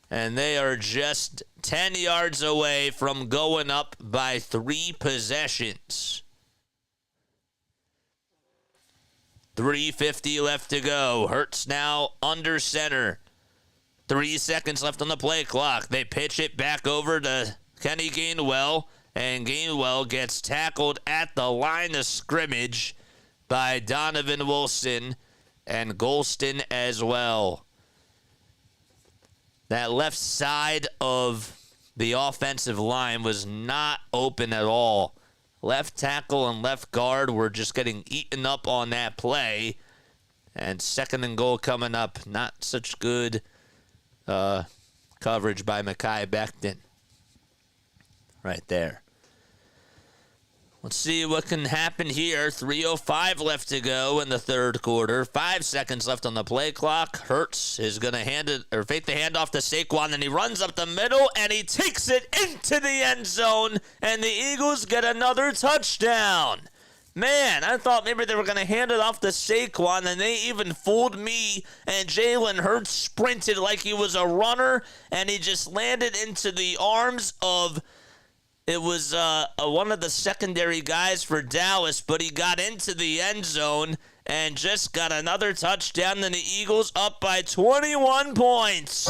And they are just 10 yards away from going up by 3 possessions. 3:50 left to go. Hurts now under center. 3 seconds left on the play clock. They pitch it back over to Kenny Gainwell, and Gainwell gets tackled at the line of scrimmage by Donovan Wilson and Golston as well. That left side of the offensive line was not open at all. Left tackle and left guard were just getting eaten up on that play. And 2nd and goal coming up. Not such good coverage by Mekhi Becton. Right there. Let's see what can happen here. 3:05 left to go in the third quarter. 5 seconds left on the play clock. Hurts is going to fake the handoff to Saquon, and he runs up the middle, and he takes it into the end zone, and the Eagles get another touchdown. Man, I thought maybe they were going to hand it off to Saquon, and they even fooled me, and Jalen Hurts sprinted like he was a runner, and he just landed into the arms of... It was one of the secondary guys for Dallas, but he got into the end zone and just got another touchdown, and the Eagles up by 21 points.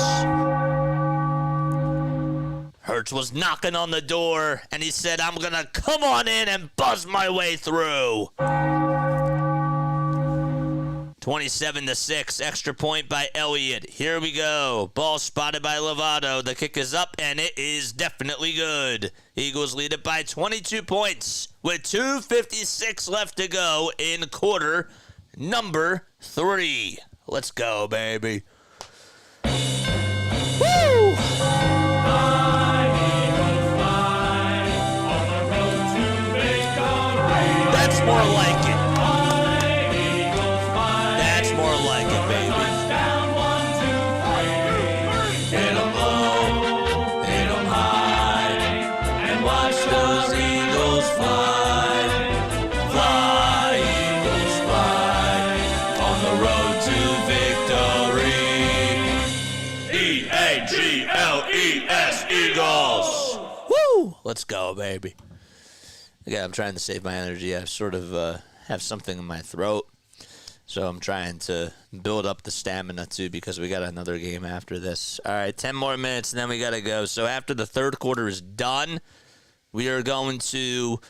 Hurts was knocking on the door, and he said, I'm going to come on in and buzz my way through. 27-6, extra point by Elliott. Here we go. Ball spotted by Lovato. The kick is up, and it is definitely good. Eagles lead it by 22 points with 2:56 left to go in quarter number 3. Let's go, baby. Woo! That's more like it. Eagles! Woo! Let's go, baby. Yeah, I'm trying to save my energy. I sort of have something in my throat. So I'm trying to build up the stamina, too, because we got another game after this. All right, 10 more minutes, and then we got to go. So after the third quarter is done, we are going to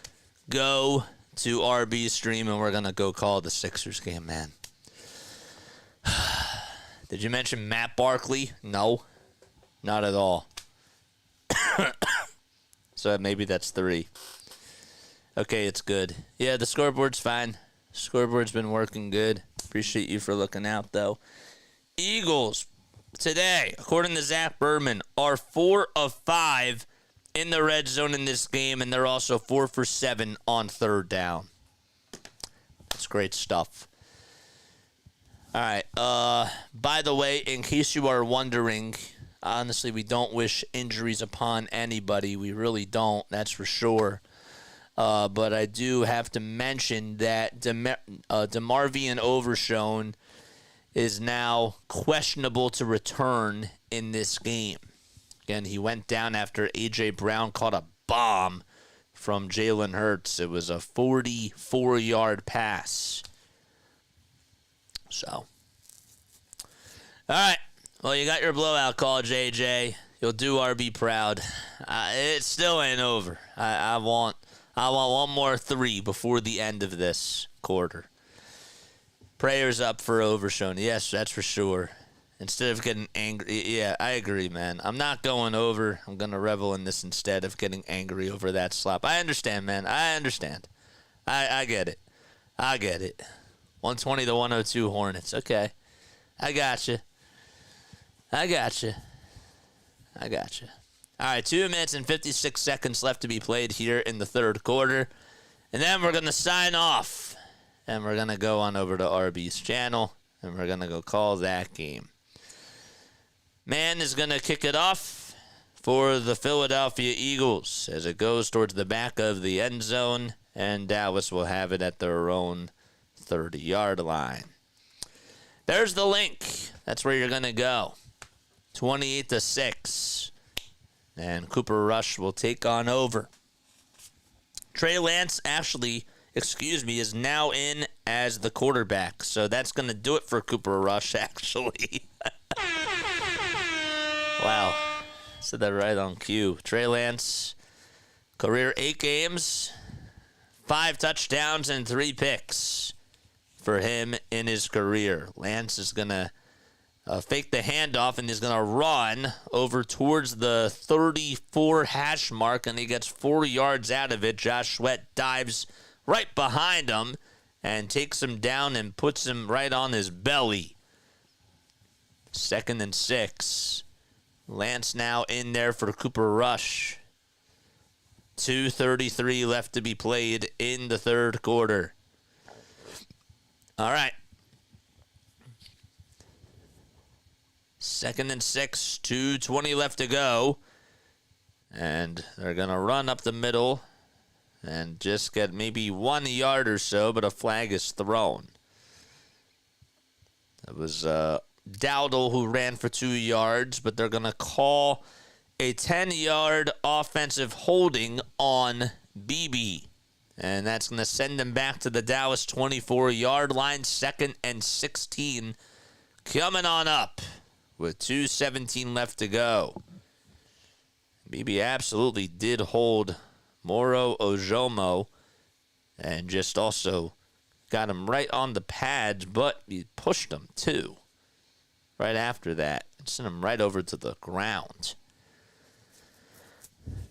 go to RB's stream, and we're going to go call the Sixers game, man. Did you mention Matt Barkley? No, not at all. So maybe that's 3. Okay, it's good. Yeah, the scoreboard's fine. Scoreboard's been working good. Appreciate you for looking out, though. Eagles, today, according to Zach Berman, are 4 of 5 in the red zone in this game, and they're also 4 for 7 on third down. That's great stuff. All right. By the way, in case you are wondering, honestly, we don't wish injuries upon anybody. We really don't. That's for sure. But I do have to mention that DeMarvion Overshown is now questionable to return in this game. Again, he went down after A.J. Brown caught a bomb from Jalen Hurts. It was a 44-yard pass. So, all right. Well, you got your blowout call, JJ. You'll do RB proud. It still ain't over. I want one more 3 before the end of this quarter. Prayers up for Overshown. Yes, that's for sure. Instead of getting angry. Yeah, I agree, man. I'm not going over. I'm going to revel in this instead of getting angry over that slop. I understand, man. I understand. I get it. I get it. 120 to 102 Hornets. Okay. I got you. I got you. I got you. All right, 2 minutes and 56 seconds left to be played here in the third quarter. And then we're going to sign off. And we're going to go on over to RB's channel. And we're going to go call that game. Man is going to kick it off for the Philadelphia Eagles as it goes towards the back of the end zone. And Dallas will have it at their own 30-yard line. There's the link. That's where you're going to go. 28-6. And Cooper Rush will take on over. Trey Lance is now in as the quarterback. So that's going to do it for Cooper Rush, actually. Wow. Said that right on cue. Trey Lance, career 8 games, 5 touchdowns, and 3 picks for him in his career. Lance is going to fake the handoff and he's going to run over towards the 34 hash mark, and he gets 4 yards out of it. Josh Sweat dives right behind him and takes him down and puts him right on his belly. 2nd and 6. Lance now in there for Cooper Rush. 2:33 left to be played in the third quarter. All right. 2nd and 6, 2:20 left to go. And they're going to run up the middle and just get maybe 1 yard or so, but a flag is thrown. It was Dowdle who ran for 2 yards, but they're going to call a 10-yard offensive holding on BB. And that's going to send them back to the Dallas 24-yard line. 2nd and 16 coming on up with 2:17 left to go. BB absolutely did hold Moro Ojomo and just also got him right on the pads, but he pushed him too right after that and sent him right over to the ground.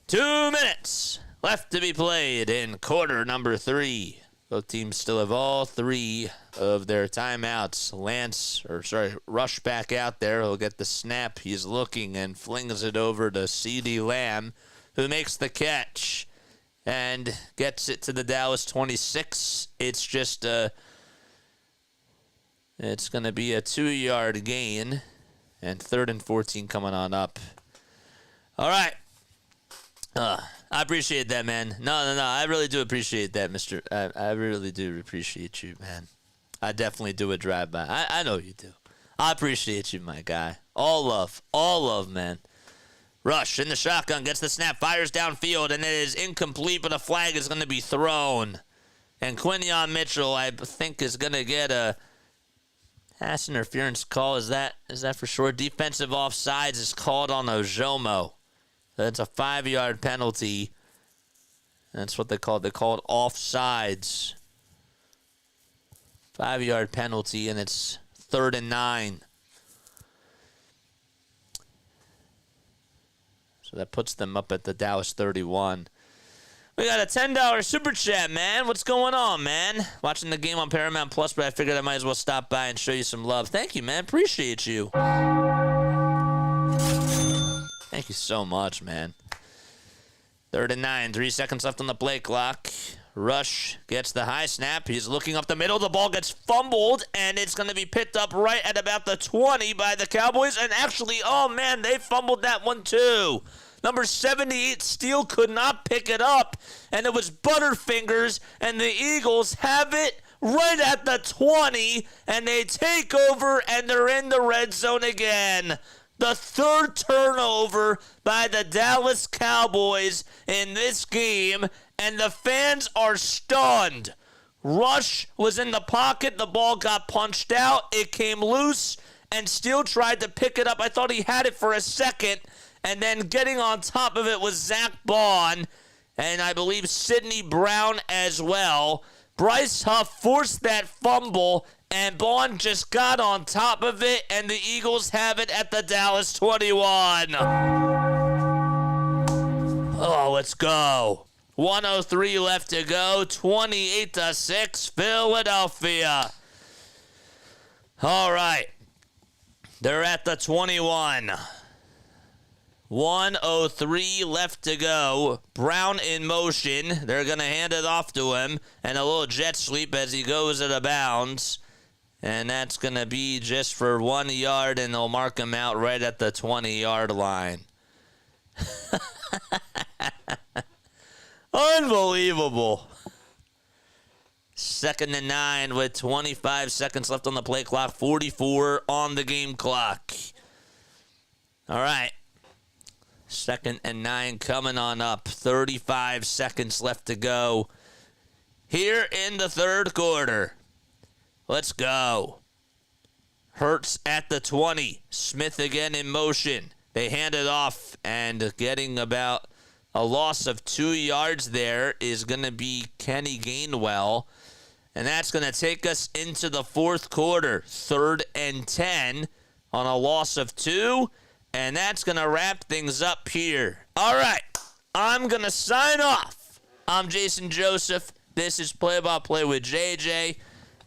2 minutes left to be played in quarter number 3. Both teams still have all 3 of their timeouts. Rush back out there. He'll get the snap. He's looking and flings it over to CeeDee Lamb, who makes the catch and gets it to the Dallas 26. It's just it's going to be a 2-yard gain, and 3rd and 14 coming on up. All right. I appreciate that, man. No. I really do appreciate that, mister. I really do appreciate you, man. I definitely do a drive-by. I know you do. I appreciate you, my guy. All love, man. Rush in the shotgun, gets the snap, fires downfield, and it is incomplete, but a flag is going to be thrown. And Quinyon Mitchell, I think, is going to get a pass interference call. Is that for sure? Defensive offsides is called on Ojomo. That's a 5-yard penalty. That's what they called. They called offsides. 5-yard penalty, and it's 3rd and 9. So that puts them up at the Dallas 31. We got a $10 super chat, man. What's going on, man? Watching the game on Paramount Plus, but I figured I might as well stop by and show you some love. Thank you, man. Appreciate you. Thank you so much, man. 3rd and 9, 3 seconds left on the play clock. Rush gets the high snap. He's looking up the middle. The ball gets fumbled, and it's going to be picked up right at about the 20 by the Cowboys. And actually, oh, man, they fumbled that one too. Number 78, Steele, could not pick it up, and it was Butterfingers, and the Eagles have it right at the 20, and they take over, and they're in the red zone again. The 3rd turnover by the Dallas Cowboys in this game, and the fans are stunned. Rush was in the pocket. The ball got punched out. It came loose, and Steele tried to pick it up. I thought he had it for a second, and then getting on top of it was Zach Bond, and I believe Sidney Brown as well. Bryce Huff forced that fumble, and Bond just got on top of it, and the Eagles have it at the Dallas 21. Oh, let's go. 1:03 left to go. 28-6, Philadelphia. All right. They're at the 21. 1:03 left to go. Brown in motion. They're going to hand it off to him. And a little jet sweep as he goes out of bounds. And that's going to be just for 1 yard, and they'll mark him out right at the 20-yard line. Unbelievable. 2nd and 9 with 25 seconds left on the play clock. 44 on the game clock. All right. 2nd and 9 coming on up. 35 seconds left to go here in the third quarter. Let's go. Hurts at the 20. Smith again in motion. They hand it off, and getting about a loss of 2 yards there is going to be Kenny Gainwell. And that's going to take us into the fourth quarter. 3rd and 10 on a loss of 2. And that's going to wrap things up here. All right. I'm going to sign off. I'm Jason Joseph. This is Play-by-Play with JJ.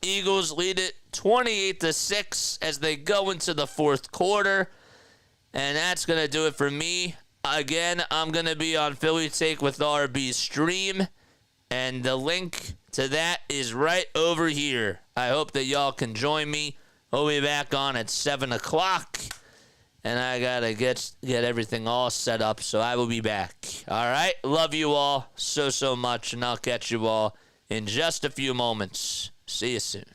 Eagles lead it 28-6 as they go into the fourth quarter. And that's going to do it for me. Again, I'm going to be on Philly Take with RB Stream, and the link to that is right over here. I hope that y'all can join me. We'll be back on at 7 o'clock, and I got to get everything all set up, so I will be back. All right? Love you all so much, and I'll catch you all in just a few moments. See you soon.